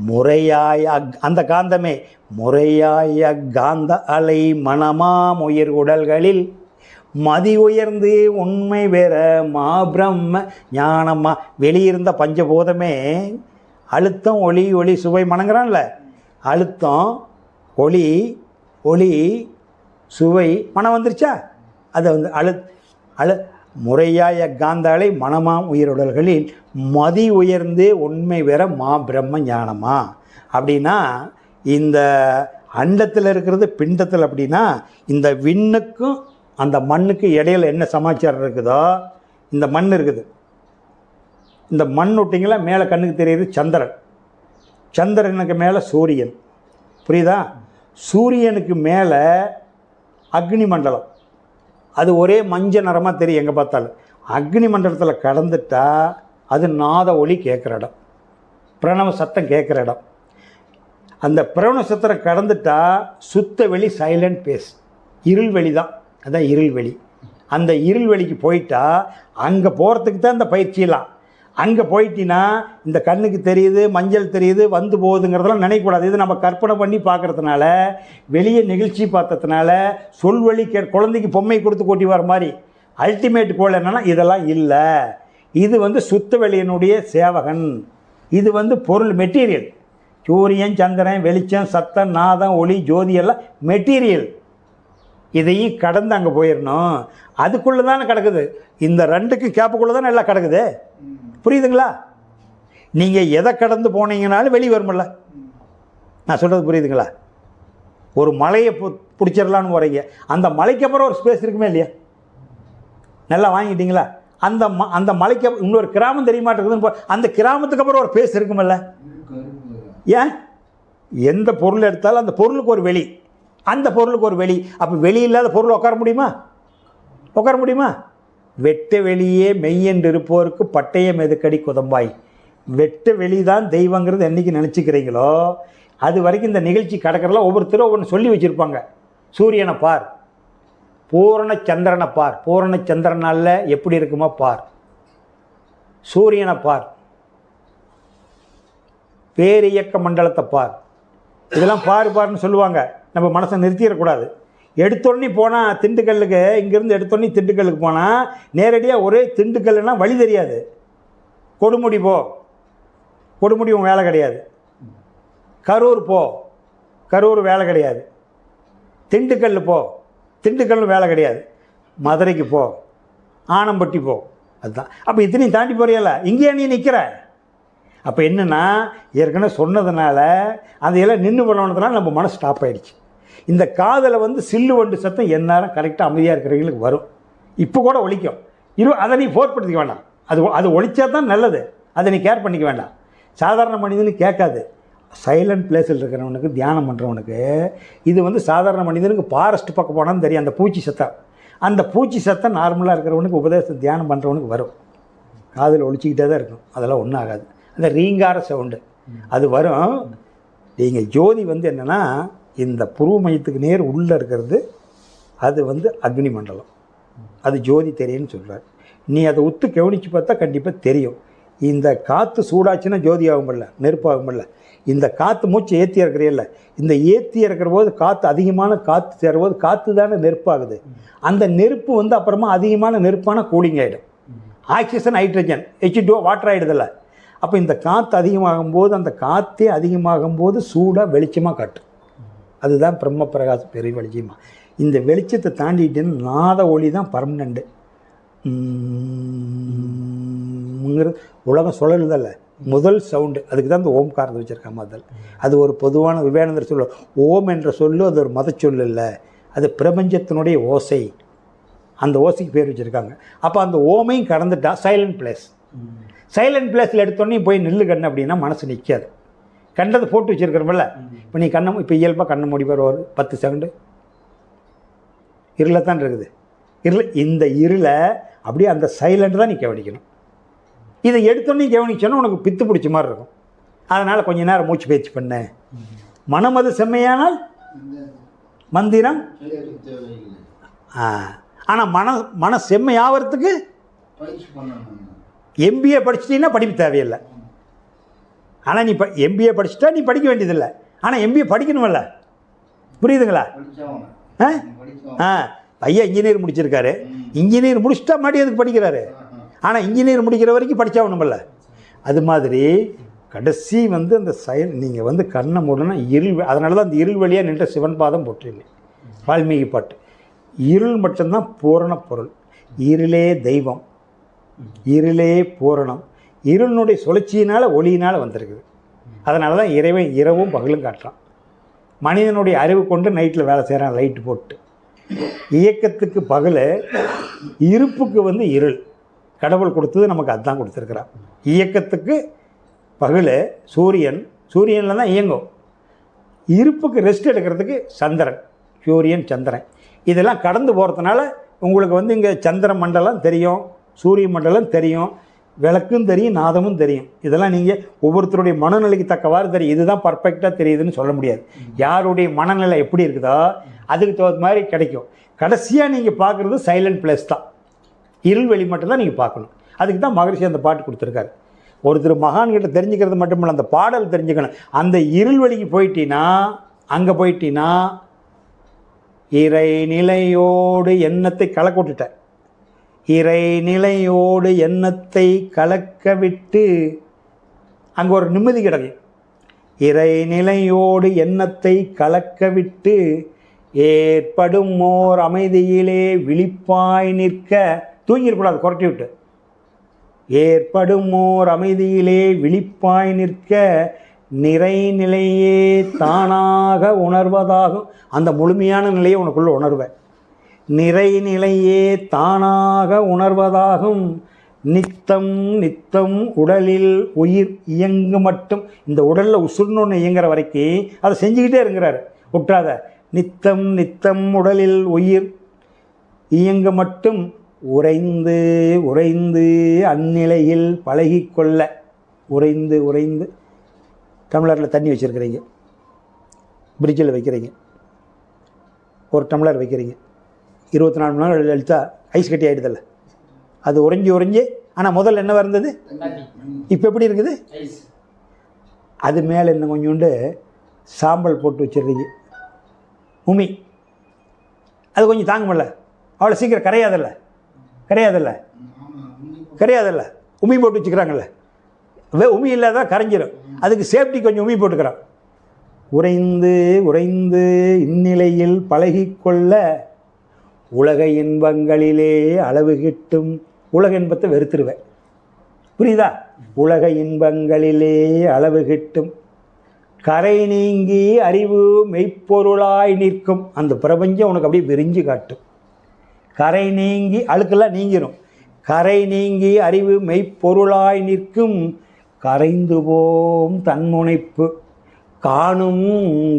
முறையாய அந்த காந்தமே முறையாய காந்த அலை மனமாம் உயிர் உடல்களில் மதி உயர்ந்து உண்மை வேற மாபிரம்ம ஞானமா. வெளியிருந்த பஞ்சபூதமே அழுத்தம் ஒளி ஒளி சுவை மனங்கிறான்ல, அழுத்தம் ஒளி ஒளி சுவை மனம் வந்துருச்சா. அதை வந்து முறையாய காந்தாலை மனமாம் உயிருடல்களில் மதி உயர்ந்து உண்மை வேற மா பிரம்ம ஞானமா. அப்படின்னா இந்த அண்டத்தில் இருக்கிறது பிண்டத்தில், அப்படின்னா இந்த விண்ணுக்கும் அந்த மண்ணுக்கு இடையில என்ன சமாச்சாரம் இருக்குதோ, இந்த மண் இருக்குது, இந்த மண் விட்டிங்களா மேலே கண்ணுக்கு தெரியுது சந்திரன், சந்திரனுக்கு மேலே சூரியன், புரியுதா. சூரியனுக்கு மேலே அக்னி மண்டலம், அது ஒரே மஞ்சள் நிறமாக தெரியும் எங்கே பார்த்தாலும். அக்னி மண்டலத்தில் கடந்துட்டா அது நாத ஒளி கேட்குற இடம், பிரணவ சத்தம் கேட்குற இடம். அந்த பிரணவ சத்தம் கடந்துட்டா சுத்த வெளி சைலண்ட் பேஸ், இருள் வெளி தான், அதான் இருள் வெளி. அந்த இருள் வெளிக்கு போயிட்டா அங்கே போகிறதுக்கு தான் இந்த பயிற்சியெல்லாம். அங்கே போயிட்டினா இந்த கண்ணுக்கு தெரியுது மஞ்சள் தெரியுது வந்து போகுதுங்கிறதெல்லாம் நினைக்கக்கூடாது. இது நம்ம கற்பனை பண்ணி பார்க்குறதுனால, வெளியே நிகழ்ச்சி பார்த்ததுனால, சொல்வழி குழந்தைக்கு பொம்மை கொடுத்து கூட்டி வர மாதிரி அல்டிமேட் கோல் என்னென்னா இதெல்லாம் இல்லை. இது வந்து சுத்த வெளியினுடைய சேவகன். இது வந்து பொருள் மெட்டீரியல். சூரியன் சந்திரன் வெளிச்சம் சத்தம் நாதம் ஒளி ஜோதி எல்லாம் மெட்டீரியல். இதையும் கடந்து அங்கே போயிடணும். அதுக்குள்ளே தானே கிடக்குது, இந்த ரெண்டுக்கு கேப்புக்குள்ளே தானே எல்லாம் கிடக்குது. புரியுதுங்களா. நீங்கள் எதை கடந்து போனீங்கனாலும் வெளியே வருமில்ல. நான் சொல்கிறது புரியுதுங்களா. ஒரு மலையை பிடிச்சிடலான்னு போகிறீங்க, அந்த மலைக்கு அப்புறம் ஒரு ஸ்பேஸ் இருக்குமே இல்லையா. நல்லா வாங்கிட்டீங்களா. அந்த மலைக்கு இன்னொரு கிராமம் தெரிய மாட்டேங்குதுன்னு அந்த கிராமத்துக்கு அப்புறம் ஒரு ஸ்பேஸ் இருக்குமில்ல. ஏன் எந்த பொருள் எடுத்தாலும் அந்த பொருளுக்கு ஒரு வெளி, அந்த பொருளுக்கு ஒரு வெளி. அப்போ வெளி இல்லாத பொருள் உட்கார முடியுமா? வெட்ட வெளியே மெய்யென்று இருப்போருக்கு பட்டயம் எதுக்கடி குதம்பாய். வெட்ட வெளி தான் தெய்வங்கிறது என்றைக்கு நினச்சிக்கிறீங்களோ அது வரைக்கும் இந்த நிகழ்ச்சி கடக்கிறலாம் ஒவ்வொருத்தரும் ஒவ்வொன்று சொல்லி வச்சுருப்பாங்க. சூரியனை பார், பூரண சந்திரனை பார், பூரண சந்திரனால் எப்படி இருக்குமோ பார், சூரியனை பார், பேரியக்க மண்டலத்தை பார், இதெல்லாம் பாருன்னு சொல்லுவாங்க. நம்ம மனசை நிறுத்திடக்கூடாது. எடுத்தோடனே போனால் திண்டுக்கல்லுக்கு, இங்கேருந்து எடுத்தோடனே திண்டுக்கல்லுக்கு போனால் நேரடியாக ஒரே திண்டுக்கல்லுன்னா வழி தெரியாது. கொடுமுடி போ, கொடுமுடி உன் வேலை கிடையாது. கரூர் போ, கரூர் வேலை கிடையாது. திண்டுக்கல் போ, திண்டுக்கல் வேலை கிடையாது. மதுரைக்கு போ, ஆனம்பட்டி போ, அதுதான். அப்போ இத்தனையும் தாண்டி போறியல்ல, இங்கேயே நீ நிற்கிற. அப்போ என்னென்னா ஏற்கனவே சொன்னதுனால அதையெல்லாம் நின்று பண்ணதுனால நம்ம மனசு ஸ்டாப் ஆகிடுச்சு. இந்த காதலை வந்து சில்லு வண்டு சத்தம் எந்நேரம் கரெக்டாக அமைதியாக இருக்கிறவங்களுக்கு வரும். இப்போ கூட ஒழிக்கும். அதை நீ ஃபோர்ஸ் வேண்டாம். அது ஒழிச்சா தான் நல்லது. அதை நீ கேர் பண்ணிக்க வேண்டாம். சாதாரண மனிதனுக்கு கேட்காது. சைலண்ட் பிளேஸில் இருக்கிறவனுக்கு, தியானம் பண்ணுறவனுக்கு இது வந்து சாதாரண மனிதனுக்கு ஃபாரஸ்ட் பக்கம் போனாலும் தெரியும். அந்த பூச்சி சத்தம், அந்த பூச்சி சத்தம் நார்மலாக இருக்கிறவனுக்கு உபதேசம் தியானம் பண்ணுறவனுக்கு வரும். காதில் ஒழிச்சிக்கிட்டே தான் இருக்கும். அதெல்லாம் ஒன்றும் ஆகாது. அந்த ரீங்கார சவுண்டு அது வரும். நீங்கள் ஜோதி வந்து என்னென்னா இந்த புருவ மையத்துக்கு நேர் உள்ளே இருக்கிறது, அது வந்து அக்னி மண்டலம், அது ஜோதி தெரியும்னு சொல்கிறார். நீ அதை உத்து கவனித்து பார்த்தா கண்டிப்பாக தெரியும். இந்த காற்று சூடாச்சுன்னா ஜோதி ஆகுமில்ல, நெருப்பாகுமில்ல. இந்த காற்று மூச்சு ஏற்றி இருக்கிறீல்ல, இந்த ஏற்றி இருக்கிற போது காற்று அதிகமான காற்று சேரும்போது காற்று தானே நெருப்பாகுது. அந்த நெருப்பு வந்து அப்புறமா அதிகமான நெருப்பான கூலிங் ஆகிடும். ஆக்சிஜன் ஹைட்ரஜன் H2O வாட்டர் ஆகிடுதில்ல. அப்போ இந்த காற்று அதிகமாகும்போது அந்த காற்றே அதிகமாகும்போது சூடாக வெளிச்சமாக காட்டும். அதுதான் பிரம்ம பிரகாசம் பெரிய வெளிச்சமாக. இந்த வெளிச்சத்தை தாண்டிட்டுன்னு நாத ஒளி தான் பர்மனண்ட்டு. உலகம் சொல்லல முதல் சவுண்டு, அதுக்கு தான் இந்த ஓம்காரத்தை வச்சுருக்காங்க முதல். அது ஒரு பொதுவான விவேகானந்தர் சொல்ல, ஓம் என்ற சொல்லு அது ஒரு மத சொல்லு இல்லை, அது பிரபஞ்சத்தினுடைய ஓசை. அந்த ஓசைக்கு பேர் வச்சுருக்காங்க. அப்போ அந்த ஓமையும் கடந்துட்டா சைலண்ட் பிளேஸ். சைலண்ட் பிளேஸில் எடுத்தோடனே போய் நில்லு கண்ணு அப்படின்னா மனசு நிற்காது. கண்டதை போட்டு வச்சுருக்கிறோம்ல. இப்போ நீ கண்ணை இப்போ இயல்பாக கண்ணை மூடி பேர் ஒரு 10 செகண்டு இருளை தான் இருக்குது. இந்த இருளை அப்படியே அந்த சைலண்ட் தான் நீ கவனிக்கணும். இதை எடுத்தோன்னே கவனிச்சோன்னா உனக்கு பித்து பிடிச்ச மாதிரி இருக்கும். அதனால் கொஞ்ச நேரம் மூச்சு பயிற்சி பண்ண. மனம் அது செம்மையானால் மந்திரம். ஆனால் மன செம்மையாகிறதுக்கு எம்பிஏ படிச்சிட்டீங்கன்னா படிப்பு தேவையில்லை. ஆனால் நீ எம்பிஏ படிச்சுட்டா நீ படிக்க வேண்டியதில்லை. ஆனால் எம்பிஏ படிக்கணுமில்ல, புரியுதுங்களா? ஐயா இன்ஜினியர் முடிச்சிருக்காரு, இன்ஜினியர் முடிச்சுட்டா மறுபடியும் எதுக்கு படிக்கிறாரு? ஆனால் இன்ஜினியர் முடிக்கிற வரைக்கும் படித்தாகணுமில்ல. அது மாதிரி கடைசி அந்த நீங்கள் கண்ணை மூடனா இருள். அதனால தான் அந்த இருள் வழியாக நின்ற சிவன் பாதம் போட்டுருங்க. வால்மீகி பாட்டு. இருள் மட்டும்தான் பூரண பொருள். இருளே தெய்வம், இருளே பூரணம். இருளினுடைய சுழற்சியினால் ஒளியினால் வந்திருக்குது. அதனால தான் இறைவன் இரவும் பகலும் காட்டுறான். மனிதனுடைய அறிவு கொண்டு நைட்டில் வேலை செய்கிறான் லைட்டு போட்டு. இயக்கத்துக்கு பகல், இருப்புக்கு இருள். கடவுள் கொடுத்தது நமக்கு அதுதான் கொடுத்துருக்குறான். இயக்கத்துக்கு பகல் சூரியனில் தான் இயங்கும். இருப்புக்கு ரெஸ்ட் எடுக்கிறதுக்கு சந்திரன், சூரியன் சந்திரன். இதெல்லாம் கடந்து போகிறதுனால உங்களுக்கு இங்கே சந்திர மண்டலம் தெரியும், சூரிய மண்டலம் தெரியும், விளக்கும் தெரியும், நாதமும் தெரியும். இதெல்லாம் நீங்கள் ஒவ்வொருத்தருடைய மனநிலைக்கு தக்கவாறு தெரியும். இதுதான் பர்ஃபெக்டாக தெரியுதுன்னு சொல்ல முடியாது. யாருடைய மனநிலை எப்படி இருக்குதோ அதுக்கு தகுந்த மாதிரி கிடைக்கும். கடைசியாக நீங்கள் பார்க்குறது சைலண்ட் பிளேஸ் தான். இருள் வெளி மட்டும்தான் நீங்கள் பார்க்கணும். அதுக்கு தான் மகரிஷி அந்த பாட்டு கொடுத்துருக்காரு. ஒருத்தர் மகான்கிட்ட தெரிஞ்சுக்கிறது மட்டும் இல்லை, அந்த பாடல் தெரிஞ்சுக்கணும். அந்த இருள் வெளிக்கு போயிட்டீங்கன்னா, அங்கே போயிட்டீங்கன்னா இறை நிலையோடு எண்ணத்தை கலக்க விட்டுட்டேன். இறை நிலையோடு எண்ணத்தை கலக்க விட்டு அங்கே ஒரு நிம்மதி கிடைக்கும். இறை நிலையோடு எண்ணத்தை கலக்க விட்டு ஏற்படும் ஓர் அமைதியிலே விழிப்பாய் நிற்க. தூங்கிடக்கூடாது, குறைட்டி விட்டு. ஏற்படும் ஓர் அமைதியிலே விழிப்பாய் நிற்க நிறைநிலையே தானாக உணர்வதாகும். அந்த முழுமையான நிலையை உனக்குள்ள உணர்வேன். நிறைநிலையே தானாக உணர்வதாகும். நித்தம் நித்தம் உடலில் உயிர் இயங்கு மட்டும். இந்த உடலில் உசுர்னு இயங்குற வரைக்கும் அதை செஞ்சுக்கிட்டே இருக்கிறாரு, விட்டுறாத. நித்தம் நித்தம் உடலில் உயிர் இயங்க மட்டும் உறைந்து உறைந்து அந்நிலையில் பழகிக்கொள்ள. உறைந்து உறைந்து டம்ளரில் தண்ணி வச்சுருக்கிறீங்க, பிரிட்ஜில் வைக்கிறீங்க, ஒரு டம்ளர் வைக்கிறீங்க, 24 மணி நேரம் எழுத்தா ஐஸ் கட்டி ஆகிடுதில்ல, அது உறைஞ்சி உறைஞ்சி. ஆனால் முதல்ல என்னவா இருந்தது, இப்போ எப்படி இருக்குது? அது மேலே இன்னும் கொஞ்சோண்டு சாம்பல் போட்டு வச்சிடுறீங்க, உமி. அது கொஞ்சம் தாங்க முடியல, அவ்வளோ சீக்கிரம் கரையாதில்ல, கரையாதில்ல, கரையாதில்ல. உமி போட்டு வச்சுக்கிறாங்கல்ல, உமி இல்லாதான் கரைஞ்சிடும். அதுக்கு சேஃப்டி கொஞ்சம் உமி போட்டுக்கிறான். உறைந்து உறைந்து இந்நிலையில் பழகிக்கொள்ள உலக இன்பங்களிலே அளவு கிட்டும். உலக இன்பத்தை வெறுத்துருவேன், புரியுதா? உலக இன்பங்களிலே அளவு கிட்டும். கரை நீங்கி அறிவு மெய்ப்பொருளாய் நிற்கும். அந்த பிரபஞ்சம் உனக்கு அப்படியே விரிஞ்சு காட்டும். கரை நீங்கி, அழுக்கெல்லாம் நீங்கிரும். கரை நீங்கி அறிவு மெய்ப்பொருளாய் நிற்கும். கரைந்து போம் தன்முனைப்பு காணும்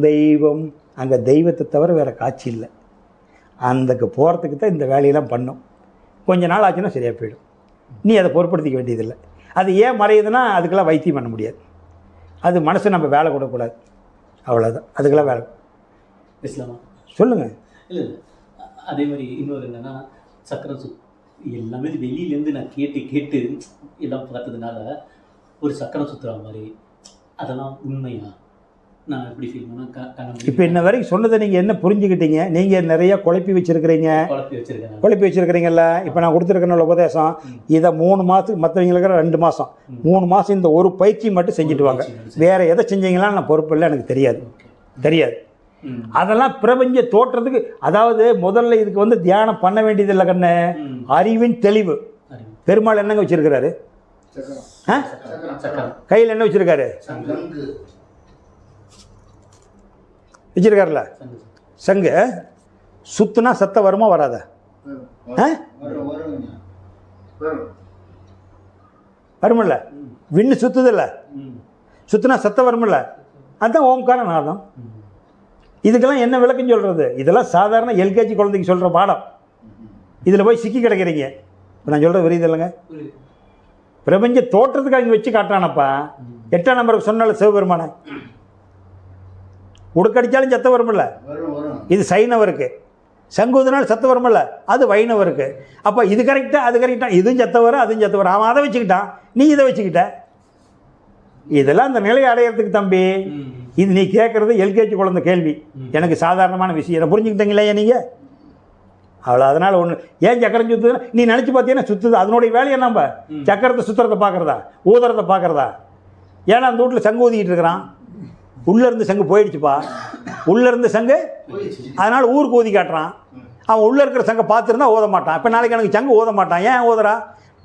தெய்வம். அங்கே தெய்வத்தை தவிர வேறு காட்சி இல்லை. அந்தக்கு போகிறதுக்கு தான் இந்த வேலையெல்லாம் பண்ணும். கொஞ்ச நாள் ஆச்சுன்னா சரியாக போயிடும். நீ அதை பொருட்படுத்திக்க வேண்டியதில்லை. அது ஏன் மறையுதுன்னா அதுக்கெல்லாம் வைத்தியம் பண்ண முடியாது. அது மனசை நம்ம வேலை கொடுக்கக்கூடாது, அவ்வளோதான். அதுக்கெல்லாம் வேலை பேசலாமா? சொல்லுங்கள். இல்லை, அதே மாதிரி இன்னொரு என்னென்னா, சக்கரம் எல்லாமே வெளியிலேருந்து நான் கேட்டு கேட்டு எல்லாம் பார்த்ததுனால ஒரு சக்கரம் சுற்றுற மாதிரி, அதெல்லாம் உண்மையா? நான் எப்படி ஃபீல் பண்ணேன். இப்போ இன்ன வரைக்கும் சொன்னதை நீங்கள் என்ன புரிஞ்சுக்கிட்டீங்க? நீங்கள் நிறைய குழப்பி வச்சுருக்கிறீங்க, குழப்பி வச்சுருக்கிறீங்கல்ல. இப்போ நான் கொடுத்துருக்கேன் உபதேசம், இதை 3 மாதத்துக்கு, மற்றவங்களுக்கு 2 மாதம் 3 மாதம் இந்த ஒரு பயிற்சி மட்டும் செஞ்சுட்டு வாங்க. வேறு எதை செஞ்சீங்களான்னு நான் பொறுப்பு இல்லை, எனக்கு தெரியாது. அதெல்லாம் பிரபஞ்ச தோற்றத்துக்கு, அதாவது முதல்ல இதுக்கு வந்து தியானம் பண்ண வேண்டியதில்லை கண்ணு. அறிவின் தெளிவு. பெருமாள் என்னங்க வச்சிருக்கிறாரு? கையில் என்ன வச்சிருக்காரு? வச்சிருக்காருல சங்கு. சுத்துனா சத்தம் வருமா வராத? வருமில்ல? விண்ணு சுத்துதில்ல, சுத்துனா சத்தம் வருமில்ல? அதுதான் ஓம்கார நாதம். இதுக்கெல்லாம் என்ன விளக்கம் சொல்கிறது? இதெல்லாம் சாதாரண எல்கேஜி குழந்தைக்கு சொல்கிற பாடம். இதில் போய் சிக்கி கிடக்கிறீங்க. இப்போ நான் சொல்கிறது புரியுது இல்லைங்க? பிரபஞ்ச தோற்றத்துக்கு அங்கே வச்சு காட்டுறானப்பா. 8ஆம் நம்பருக்கு சொன்னால சிவபெருமான உடுக்கடிச்சாலும் சத்தம் வருமில்ல? இது சைனவருக்கு. சங்கூதனால் சத்தம் வருமில்ல? அது வைணவருக்கு. அப்போ இது கரெக்டாக, அது கரெக்டாக, இதுவும் சத்தம் வரும், அதுவும் சத்தம் வரும். அவன் அதை வச்சுக்கிட்டான், நீ இதை வச்சுக்கிட்ட. இதெல்லாம் அந்த நிலையை அடையிறதுக்கு தம்பி. இது நீ கேட்குறது எல்கேஜி குழந்தை கேள்வி. எனக்கு சாதாரணமான விஷயம். இதை புரிஞ்சுக்கிட்டீங்களா நீங்கள்? அவ்வளோ. அதனால் ஒன்று, ஏன் சக்கரம் சுற்றுதுன்னா நீ நினச்சி பார்த்தீங்கன்னா சுற்றுது. அதனுடைய வேலையை நம்ம சக்கரத்தை சுற்றுறதை பார்க்குறதா, ஊதுறதை பார்க்குறதா? ஏன்னா அந்த வீட்டில் சங்கு ஊதிக்கிட்டு இருக்கிறான், உள்ளேருந்து சங்கு போயிடுச்சுப்பா, உள்ளேருந்து சங்கு, அதனால் ஊருக்கு ஊதி காட்டுறான். அவன் உள்ளே இருக்கிற சங்கை பார்த்துருந்தா ஊத மாட்டான். இப்போ நாளைக்கு எனக்கு சங்கு ஊத மாட்டான். ஏன் ஊதுறா?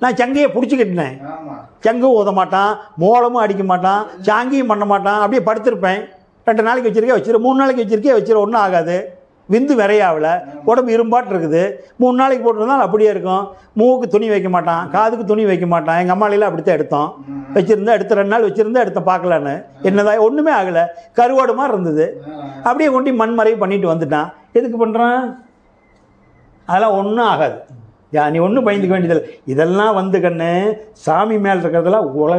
நான் சங்கையை பிடிச்சிக்கிட்டேன். சங்கும் ஊத மாட்டான், மோளமும் அடிக்க மாட்டான், சாங்கியும் பண்ண மாட்டான். அப்படியே படுத்திருப்பேன். 2 நாளைக்கு வச்சுருக்கே வச்சிரு, 3 நாளைக்கு வச்சுருக்கே வச்சிரு, ஒன்றும் ஆகாது. விந்து விரையாவில், உடம்பு இரும்பாட்டு இருக்குது. 3 நாளைக்கு போட்டிருந்தாலும் அப்படியே இருக்கும். மூக்கு துணி வைக்க மாட்டான், காதுக்கு துணி வைக்க மாட்டான். எங்கள் அம்மாலையில் அப்படித்தான் எடுத்தோம். வச்சுருந்தா எடுத்து 2 நாள் வச்சுருந்தா எடுத்த பார்க்கலான்னு. என்னதான் ஒன்றுமே ஆகலை, கருவாடு மாதிரி இருந்தது. அப்படியே கொண்டு மண்மறைவு பண்ணிட்டு வந்துட்டான். எதுக்கு பண்ணுறான்? அதெல்லாம் ஒன்றும் ஆகாது. நீ ஒன்றும் பயந்துக்க வேண்டியதில்லை. இதெல்லாம் வந்து கண்ணு சாமி மேலே இருக்கிறதெல்லாம் உலக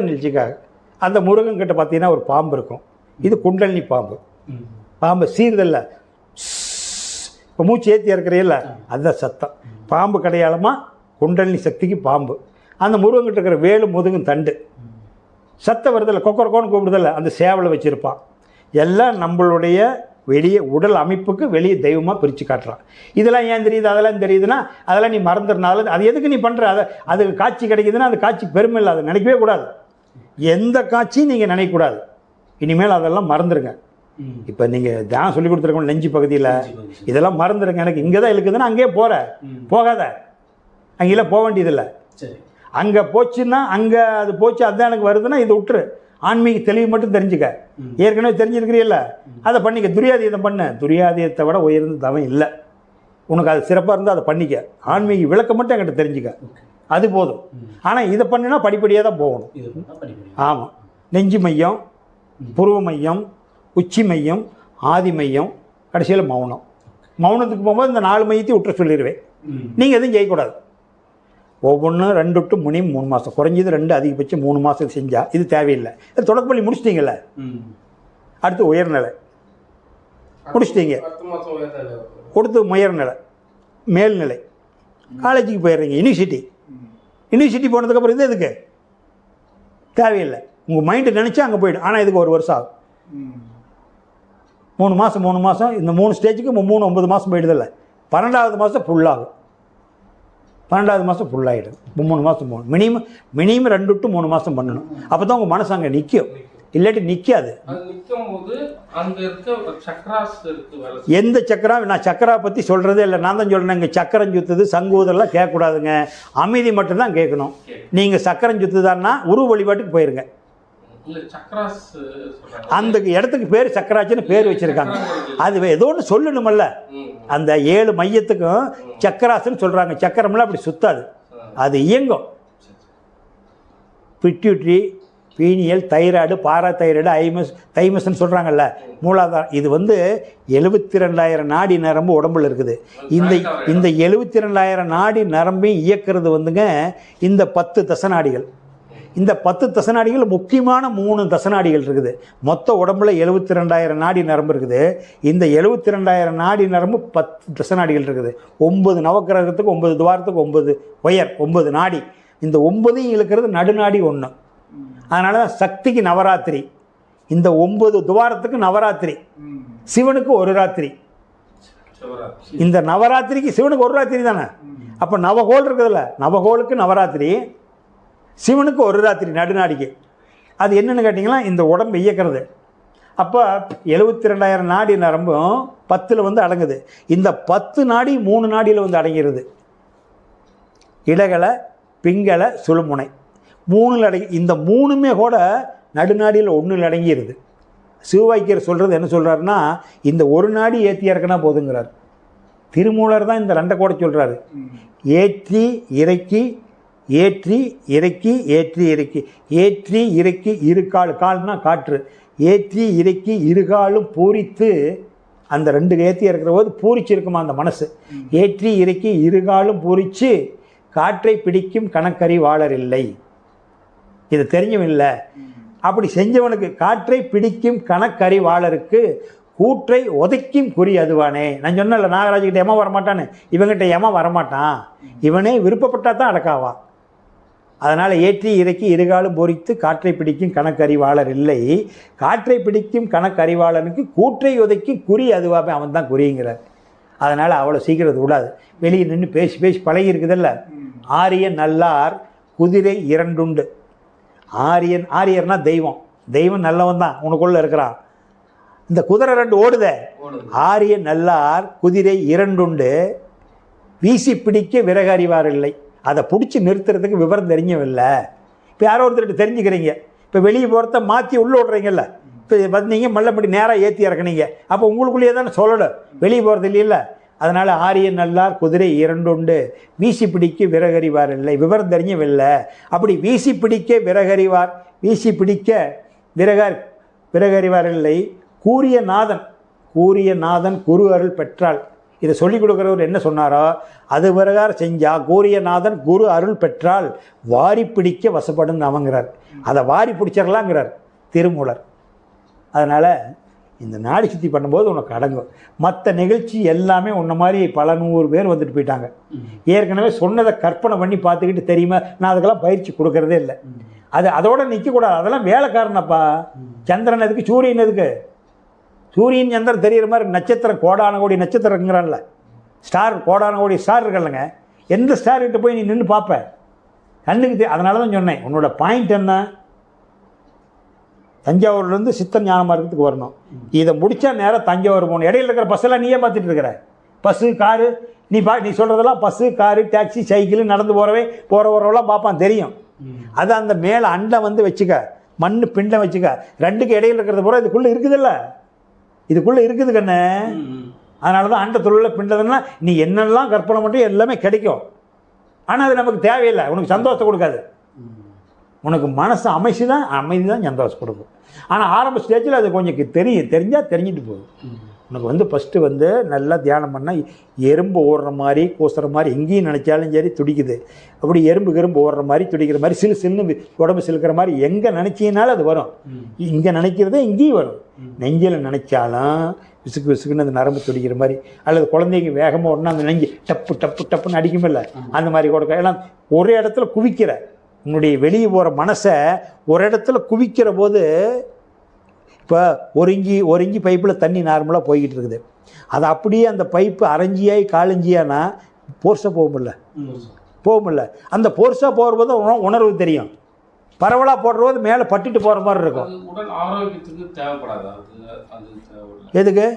நிகழ்ச்சிக்காக. அந்த முருகன் கிட்ட பார்த்தீங்கன்னா ஒரு பாம்பு இருக்கும். இது குண்டலினி பாம்பு. பாம்பு சீர்தல்ல, இப்போ மூச்சு ஏற்றி இறக்குறையில்ல, அதுதான் சத்தம். பாம்பு கடையாளமாக குண்டலினி சக்திக்கு பாம்பு. அந்த முருகன்கிட்ட இருக்கிற வேலு முதுகும் தண்டு. சத்தம் வருதில்ல, கொக்கரக்கோன்னு கூப்பிடுதில்ல, அந்த சேவலை வச்சுருப்பான். எல்லாம் நம்மளுடைய வெளியே உடல் அமைப்புக்கு வெளியே தெய்வமாக பிரித்து காட்டுறான். இதெல்லாம் ஏன் தெரியுது, அதெல்லாம் தெரியுதுன்னா அதெல்லாம் நீ மறந்துடுனால அது எதுக்கு நீ பண்ணுற? அதுக்கு காட்சி கிடைக்குதுன்னா அந்த காட்சி பெருமை இல்லை, அதை நினைக்கவே கூடாது. எந்த காட்சியும் நீங்கள் நினைக்கக்கூடாது. இனிமேல் அதெல்லாம் மறந்துடுங்க. இப்போ நீங்கள் தியானம் சொல்லி கொடுத்துருக்கோம் நெஞ்சு பகுதியில், இதெல்லாம் மறந்துடுங்க. எனக்கு இங்கே தான் இருக்குதுன்னா அங்கேயே போகாத, அங்கெல்லாம் போக வேண்டியதில்லை. அங்கே போச்சுன்னா அங்கே அது போச்சு, அதுதான் எனக்கு வருதுன்னா இது விட்டுரு. ஆன்மீக தெளிவு மட்டும் தெரிஞ்சுக்க. ஏற்கனவே தெரிஞ்சிருக்கிறீல்ல, அதை பண்ணிக்க. துரியாதீதம் பண்ண. துரியாதீதத்தை விட உயர்ந்த தவம் இல்லை. உனக்கு அது சிறப்பாக இருந்தால் அதை பண்ணிக்க. ஆன்மீக விளக்கம் மட்டும் என்கிட்ட தெரிஞ்சுக்க, அது போதும். ஆனால் இதை பண்ணினா படிப்படியாக தான் போகணும். ஆமாம். நெஞ்சு மையம், புருவ மையம், உச்சி மையம், ஆதி மையம், கடைசியில் மௌனம். மௌனத்துக்கு போகும்போது இந்த 4 மையத்தையும் விட்டு சொல்லிடுவேன். நீங்கள் எதுவும் செய்யக்கூடாது. ஒவ்வொன்றும் 2 to 3 மாதம், குறைஞ்சது 2, அதிகபட்சம் 3 மாதம் செஞ்சால் இது தேவையில்லை. தொடக்கப்பள்ளி முடிச்சிட்டிங்கல்ல, அடுத்து உயர்நிலை முடிச்சிட்டிங்க, கொடுத்து உயர்நிலை, மேல்நிலை, காலேஜுக்கு போயிடுறீங்க, யூனிவர்சிட்டி போனதுக்கப்புறம் இது எதுக்கு தேவையில்லை. உங்கள் மைண்டு நினச்சா அங்கே போய்டும். ஆனால் இதுக்கு 1 வருஷம் ஆகும். 3 மாதம் இந்த 3 ஸ்டேஜுக்கு 3 9 மாதம் போயிடுதில்ல. 12வது மாதம் ஃபுல்லாகும். 12வது மாதம் ஃபுல்லாகிடும். 3 மாதம் போகணும். மினிமம் 2 to 3 மாதம் பண்ணணும். அப்போ தான் உங்கள் மனசு அங்கே நிற்கும். இல்லாட்டி நிற்காது. எந்த சக்கரம், நான் சக்கரா பற்றி சொல்கிறதே இல்லை. நான் தான் சொல்கிறேன், இங்கே சக்கரம் சுற்றுது சங்கூதெல்லாம் கேட்கக்கூடாதுங்க. அமைதி மட்டும்தான் கேட்கணும். நீங்கள் சக்கரம் சுற்றுதான்னா உருவ வழிபாட்டுக்கு போயிருங்க. அந்த இடத்துக்கு பேர் சக்கராச்சின்னு பேர் வச்சுருக்காங்க. அது ஏதோ ஒன்று சொல்லணுமல்ல. அந்த 7 மையத்துக்கும் சக்கராசுன்னு சொல்கிறாங்க. சக்கரம்லாம் அப்படி சுத்தாது, அது இயங்கும். பிட்யூட்ரி, பீனியல், தைராய்டு, பாராதைராய்டு, தைமஸ்ன்னு சொல்கிறாங்கல்ல, மூலாதாரம். இது 72,000 நாடி நரம்பு உடம்புல இருக்குது. இந்த 72,000 நாடி நரம்பையும் இயக்கிறது இந்த 10 தசநாடிகள். இந்த 10 தசநாடிகள் முக்கியமான 3 தசநாடிகள் இருக்குது. மொத்த உடம்புல 72,000 நாடி நரம்பு இருக்குது. இந்த 72,000 நாடி நரம்பு 10 தசநாடிகள் இருக்குது. 9 நவக்கிரகத்துக்கு 9 துவாரத்துக்கு 9 ஒயர், 9 நாடி. இந்த 9ஐயும் இழுக்கிறது நடுநாடி 1. அதனால தான் சக்திக்கு நவராத்திரி. இந்த 9 துவாரத்துக்கு நவராத்திரி, சிவனுக்கு ஒரு ராத்திரி. இந்த நவராத்திரிக்கு சிவனுக்கு ஒரு ராத்திரி தானே. அப்போ நவகோள் இருக்குதுல்ல, நவகோளுக்கு நவராத்திரி, சிவனுக்கு ஒரு ராத்திரி நடுநாடிக்கு. அது என்னென்னு கேட்டிங்கன்னா இந்த உடம்பு இயக்கிறது. அப்போ 72,000 நாடி நரம்பும் 10 வந்து அடங்குது. இந்த 10 நாடி 3 நாடியில் வந்து அடங்கிறது. இடகலை, பிங்கலை, சுழுமுனை 3 அடங்கி. இந்த 3மே கூட நடுநாடியில் 1 அடங்கிடுது. சிவவாக்கியர் சொல்கிறது என்ன சொல்கிறாருன்னா, இந்த ஒரு நாடி ஏற்றி இறக்குனா போதுங்கிறார். திருமூலர் தான் இந்த 2 கூட சொல்கிறாரு. ஏற்றி இறக்கி, ஏற்றி இறக்கி, ஏற்றி இறக்கி, ஏற்றி இறக்கி இருகால், கால்னா காற்று, ஏற்றி இறக்கி இருகாலும் பூரித்து. அந்த 2 ஏற்றி இறக்குற போது பூரிச்சிருக்குமா அந்த மனசு. ஏற்றி இறக்கி இருகாலும் பூரித்து காற்றை பிடிக்கும் கணக்கறிவாளர் இல்லை. இது தெரிஞ்சும் இல்லை. அப்படி செஞ்சவனுக்கு காற்றை பிடிக்கும் கணக்கறிவாளருக்கு கூற்றை உதைக்கும் குறி அதுவானே. நான் சொன்னல நாகராஜ்கிட்ட ஏமா வரமாட்டான்னு, இவங்கிட்ட ஏமா வரமாட்டான். இவனே விருப்பப்பட்டால் தான் அடக்காவான். அதனால் ஏற்றி இறக்கி இருகாலும் பொறித்து காற்றை பிடிக்கும் கணக்கறிவாளர் இல்லை. காற்றை பிடிக்கும் கணக்கறிவாளனுக்கு கூற்றை உதைக்கும் குறி அதுவாக அவன் தான் குறிங்கிறார். அதனால் அவ்வளோ சீக்கிரம் விடாது. வெளியே நின்று பேசி பேசி பழகி இருக்குதில்ல. ஆரியன் நல்லார் குதிரை 2 உண்டு. ஆரியர்னா தெய்வம். தெய்வம் நல்லவன் தான் உனக்குள்ளே இருக்கிறான். இந்த குதிரை 2 ஓடுதே. ஆரியன் நல்லார் குதிரை 2 உண்டு, வீசி பிடிக்க விறகு அறிவார் இல்லை. அதை பிடிச்சி நிறுத்துறதுக்கு விவரம் தெரிஞ்சவில்லை. இப்போ யாரோ ஒருத்தர்கிட்ட தெரிஞ்சுக்கிறீங்க. இப்போ வெளியே போகிறத மாற்றி உள்ளே விட்றீங்கல்ல. இப்போ வந்தீங்க மல்லப்படி நேராக ஏற்றி இறக்குனீங்க. அப்போ உங்களுக்குள்ளேயே தானே சொல்லணும், வெளியே போகிறது இல்லையில்ல. அதனால் ஆரியன் நல்லார் குதிரை 2 உண்டு, வீசி பிடிக்க விறகறிவார் இல்லை. விவரம் தெரிஞ்சவில்லை. அப்படி வீசி பிடிக்க விறகறிவார், வீசி பிடிக்க விறகறிவார் இல்லை. கூறிய நாதன் குரு அருள் பெற்றால். இதை சொல்லிக் கொடுக்குறவர் என்ன சொன்னாரோ அது பிரகாரம் செஞ்சால் கூறிய நாதன் குரு அருள் பெற்றால் வாரி பிடிக்க வசப்படும் அவங்கிறார். அதை வாரி பிடிச்சிடலாங்கிறார் திருமூலர். அதனால் இந்த நாடி சுத்தி பண்ணும்போது உனக்கு அடங்கும். மற்ற நிகழ்ச்சி எல்லாமே உன்ன மாதிரி பல 100 பேர் வந்துட்டு போயிட்டாங்க. ஏற்கனவே சொன்னதை கற்பனை பண்ணி பார்த்துக்கிட்டு தெரியுமா, நான் அதுக்கெல்லாம் பயிற்சி கொடுக்கறதே இல்லை. அதோடு நிற்கக்கூடாது. அதெல்லாம் வேலைக்காரனப்பா. சந்திரன் எதுக்கு, சூரியன் எதுக்கு? சூரியன் சந்திரன் தெரிகிற மாதிரி நட்சத்திரம் கோடான கோடி நட்சத்திரங்கிறான்ல, ஸ்டார் கோடான கோடி ஸ்டார் இருக்கல்லங்க. எந்த ஸ்டார்கிட்ட போய் நீ நின்று பார்ப்ப கண்ணுக்கு அதனால தான் சொன்னேன். உன்னோட பாயிண்ட் என்ன? தஞ்சாவூர்லேருந்து சித்தன் ஞான மார்க்கத்துக்கு வரணும். இதை முடித்தா நேராக தஞ்சாவூர் போகணும். இடையில இருக்கிற பஸ்ஸெல்லாம் நீயே பார்த்துட்டு இருக்கிற. பஸ்ஸு காரு நீ சொல்கிறதெல்லாம் பஸ்ஸு காரு டாக்ஸி சைக்கிள் நடந்து போகிறவரெல்லாம் பார்ப்பான், தெரியும். அது அந்த மேலே அண்டை வந்து வச்சுக்க, மண் பிண்டம் வச்சுக்க. 2க்கு இடையில இருக்கிறது பூரா இதுக்குள்ளே இருக்குதில்ல, இதுக்குள்ளே இருக்குது கண்ணு. அதனால தான் அண்டை தொழிலில் பிண்டதுன்னா நீ என்னெல்லாம் கற்பனை பண்ணுறியோ எல்லாமே கிடைக்கும். ஆனால் அது நமக்கு தேவையில்லை, உனக்கு சந்தோஷத்தை கொடுக்காது. உனக்கு மனசு அமைதி தான் சந்தோஷம் கொடுக்கும். ஆனால் ஆரம்ப ஸ்டேஜில் அது கொஞ்சம் தெரிஞ்சால் தெரிஞ்சுட்டு போகுது. உனக்கு ஃபஸ்ட்டு நல்லா தியானம் பண்ணால் எறும்பு ஓடுற மாதிரி கூசுற மாதிரி எங்கேயும் நினச்சாலும் சரி துடிக்குது. அப்படி எறும்பு ஓடுற மாதிரி துடிக்கிற மாதிரி சிலுன்னு உடம்பு சிலுக்கிற மாதிரி எங்கே நினச்சினாலும் அது வரும். இங்கே நினைக்கிறதே இங்கேயும் வரும். நெஞ்சில் நினச்சாலும் விசுக்குன்னு அந்த நரம்பு துடிக்கிற மாதிரி, அல்லது குழந்தைங்க வேகமாக ஓடனா அந்த நெஞ்சு டப்பு டப்பு டப்புன்னு அடிக்குமில்ல, அந்த மாதிரி கொடுக்க. எல்லாம் ஒரே இடத்துல குவிக்கிற உன்னுடைய வெளியே போகிற மனசை ஒரு இடத்துல குவிக்கிற போது, இப்போ ஒரு இஞ்சி பைப்பில் தண்ணி நார்மலாக போய்கிட்டு இருக்குது. அது அப்படியே அந்த பைப்பு அரைஞ்சியாகி காலஞ்சியானா போர்ஸாக போகுமில்ல. அந்த போர்ஸாக போகிற போது உணர்வு தெரியும். பரவலாக போடுற போது மேலே பட்டுட்டு போகிற மாதிரி இருக்கும். உடல் ஆரோக்கியத்துக்கு தேவைப்படாது. எதுக்கு?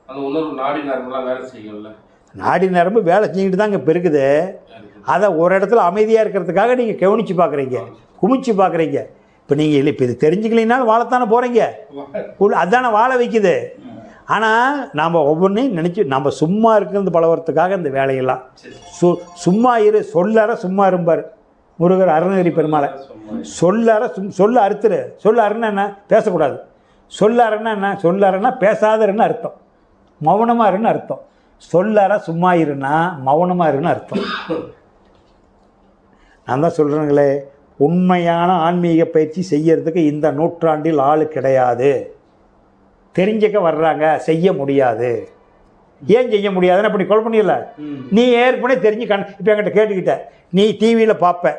அந்த உணர்வு நாடி நரம்புலாம் வேலை செய்யல. நாடி நரம்பு வேலை செஞ்சுக்கிட்டு தான் இங்கே பெருக்குது. அதை ஒரு இடத்துல அமைதியாக இருக்கிறதுக்காக நீங்கள் கவனித்து பார்க்குறீங்க, குமிச்சு பார்க்குறீங்க. இப்போ நீங்கள் இல்லை, இப்போ இது தெரிஞ்சுக்கலினாலும் வாழத்தானே போகிறீங்க. அதுதானே வாழ வைக்குது. ஆனால் நாம் ஒவ்வொன்றையும் நினச்சி நம்ம சும்மா இருக்கிறது பழகிறதுக்காக இந்த வேலையெல்லாம் சும்மா சொல்லற சும்மா இருப்பார் முருகர் அருணகிரி பெருமாளை. சொல்ல அறுத்துரு. அருன்னா என்ன? பேசக்கூடாது. சொல்லறன்னா என்ன? சொல்லறன்னா பேசாதருன்னு அர்த்தம், மௌனமாக இருன்னு அர்த்தம். சொல்லற சும்மா இருன்னா மௌனமாக இருன்னு அர்த்தம். நான் தான் சொல்கிறேங்களே, உண்மையான ஆன்மீக பயிற்சி செய்யறதுக்கு இந்த நூற்றாண்டில் ஆள் கிடையாது. தெரிஞ்சுக்க வர்றாங்க, செய்ய முடியாது. ஏன் செய்ய முடியாதுன்னு அப்படி கொலை பண்ணிடல. நீ ஏற்கனவே தெரிஞ்சு இப்போ என்கிட்ட கேட்டுக்கிட்ட, நீ டிவியில் பார்ப்ப,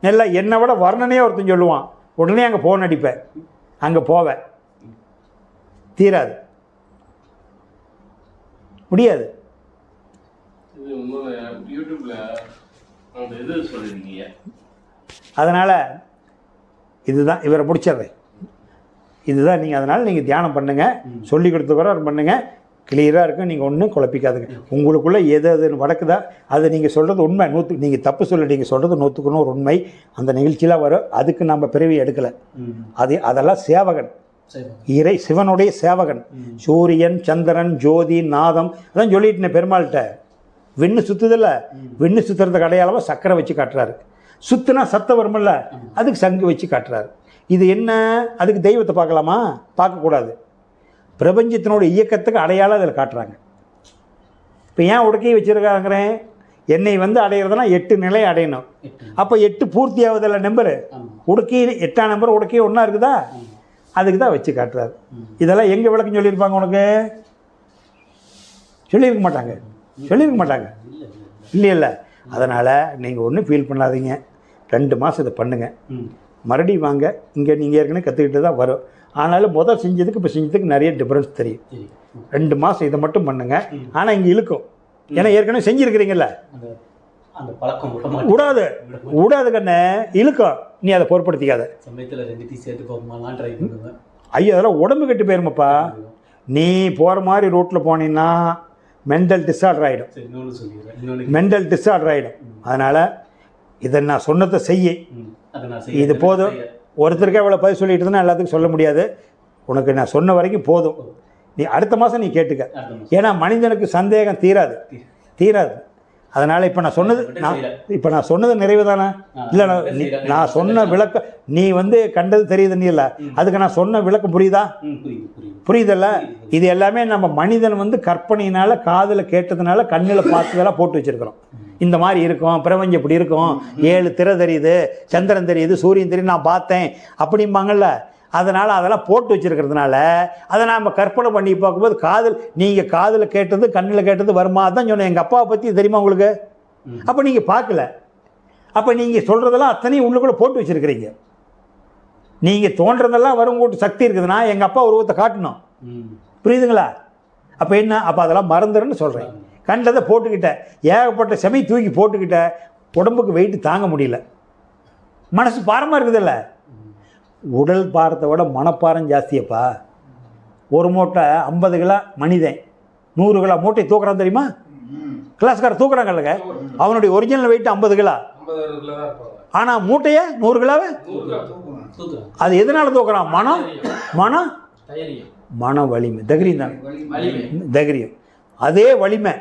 நல்லா என்னை விட வர்ணனையே ஒருத்தன் சொல்லுவான், உடனே அங்கே ஃபோன் அடிப்பேன். அங்கே போவேன், தீராது, முடியாது. இது யூடியூப்ல அந்த இது சொல்லியிருக்கீங்க. அதனால் இதுதான் இவரை பிடிச்சிட்றேன். இதுதான் நீங்கள், அதனால் நீங்கள் தியானம் பண்ணுங்கள், சொல்லி கொடுத்துக்கிறோம் பண்ணுங்கள், கிளியராக இருக்கும். நீங்கள் ஒன்றும் குழப்பிக்காதுங்க. உங்களுக்குள்ளே எது எதுன்னு வடக்குதா அது நீங்கள் சொல்கிறது உண்மை. நீங்கள் தப்பு சொல்ல, நீங்கள் சொல்கிறது 100க்கு 100 உண்மை. அந்த நிகழ்ச்சியெலாம் வரும். அதுக்கு நம்ம பிறவி எடுக்கலை. அதெல்லாம் சேவகன், இறை சிவனுடைய சேவகன். சூரியன், சந்திரன், ஜோதி, நாதம், அதான் சொல்லிட்டு பெருமாள்கிட்ட விண்ணு சுற்றுதில்ல, விண்ணு சுற்றுறதுக்கு அடையாளமாக சக்கரை வச்சு காட்டுறாரு. சுற்றுனா சத்தம் வருமில்ல, அதுக்கு சங்கு வச்சு காட்டுறாரு. இது என்ன? அதுக்கு தெய்வத்தை பார்க்கலாமா? பார்க்கக்கூடாது. பிரபஞ்சத்தினோட இயக்கத்துக்கு அடையாளம் அதில் காட்டுறாங்க. இப்போ ஏன் உடக்கையை வச்சுருக்காங்கிறேன்? என்னை அடையிறதுனா 8 நிலை அடையணும். அப்போ 8 பூர்த்தி ஆகுதில்ல நம்பரு. உடக்கி 8ஆம் நம்பர் உடக்கி ஒன்றா இருக்குதா? அதுக்கு தான் வச்சு காட்டுறாரு. இதெல்லாம் எங்கே விளக்கம் சொல்லியிருப்பாங்க உனக்கு? சொல்லியிருக்க மாட்டாங்க, சொல்லியிருக்க மாட்டாங்க. இல்லையில்ல. அதனால் நீங்கள் ஒன்றும் ஃபீல் பண்ணாதீங்க. 2 மாதம் இதை பண்ணுங்கள், மறுபடியும் வாங்க. இங்கே நீங்கள் ஏற்கனவே கற்றுக்கிட்டு தான் வரும். ஆனாலும் முதல் செஞ்சதுக்கு இப்போ செஞ்சதுக்கு நிறைய டிஃப்ரென்ஸ் தெரியும். 2 மாதம் இதை மட்டும் பண்ணுங்கள். ஆனால் இங்கே இழுக்கும், ஏன்னா ஏற்கனவே செஞ்சுருக்கிறீங்கல்ல. அந்த பழக்கம் விடாது, விடாது கண்ணே, இழுக்கும். நீ அதை பொருட்படுத்திக்காத. சமயத்தில் 2 சேர்த்து போகலாம் ட்ரை பண்ணுவேன். ஐயோ, அதெல்லாம் உடம்பு கெட்டு போயிருமாப்பா. நீ போகிற மாதிரி ரூட்டில் போனீங்கன்னா மென்டல் டிஸார்டர் ஆகிடும், மென்டல் டிஸார்டர் ஆகிடும். அதனால் இதை நான் சொன்னதை செய்ய, இது போதும். ஒருத்தருக்கே அவ்வளோ பதில் சொல்லிட்டு இருந்தால் எல்லாத்துக்கும் சொல்ல முடியாது. உனக்கு நான் சொன்ன வரைக்கும் போதும். நீ அடுத்த மாதம் நீ கேட்டுக்க. ஏன்னா மனிதனுக்கு சந்தேகம் தீராது, தீராது. அதனால் இப்போ நான் சொன்னது நிறைவு தானே? இல்லை, நான் சொன்ன விளக்கம் நீ கண்டது தெரியுது நீ இல்லை, அதுக்கு நான் சொன்ன விளக்கம் புரியுதா? புரியுதல்ல? இது எல்லாமே நம்ம மனிதன் கற்பனையினால் காதில் கேட்டதுனால கண்ணில் பார்த்ததெல்லாம் போட்டு வச்சுருக்கிறோம். இந்த மாதிரி இருக்கும், பிரபஞ்சம் இப்படி இருக்கும், 7 திரை தெரியுது, சந்திரன் தெரியுது, சூரியன் தெரியுது, நான் பார்த்தேன் அப்படிம்பாங்கள்ல. அதனால் அதெல்லாம் போட்டு வச்சுருக்கிறதுனால அதை நாம் கற்பனை பண்ணி பார்க்கும்போது நீங்கள் காதில் கேட்டது கண்ணில் கேட்டது வருமா? தான் சொன்னேன். எங்கள் அப்பாவை பற்றி தெரியுமா உங்களுக்கு? அப்போ நீங்கள் பார்க்கல. அப்போ நீங்கள் சொல்கிறதெல்லாம் அத்தனையும் உள்ளுக்குள்ளே போட்டு வச்சுருக்கிறீங்க. நீங்கள் தோன்றதெல்லாம் வரும் கூட்டு சக்தி இருக்குதுன்னா எங்கள் அப்பா உருவத்தை காட்டணும். புரியுதுங்களா? அப்போ என்ன? அப்போ அதெல்லாம் மறந்துடுன்னு சொல்கிறேன். கண்டதை போட்டுக்கிட்டேன், ஏகப்பட்ட செமை தூக்கி போட்டுக்கிட்டேன், உடம்புக்கு வெயிட்டு தாங்க முடியல. மனசு பாரமாக இருக்குதில்ல? உடல் பாரத்தை விட மனப்பாரம் ஜாஸ்தியப்பா. ஒரு மூட்டை 50 கிலோ மனிதன் 100 கிலோ மூட்டை தூக்குறான் தெரியுமா? கிளாஸ்கார தூக்குறாங்கல்லங்க, அவனுடைய ஒரிஜினல் வெயிட் 50 கிலோ. ஆனால் மூட்டையை 100 கிலோவை அது எதனால தூக்குறான்? மனம், மனம், மன வலிமை, தைரியம் தான், தைரியம். அதே வலிமை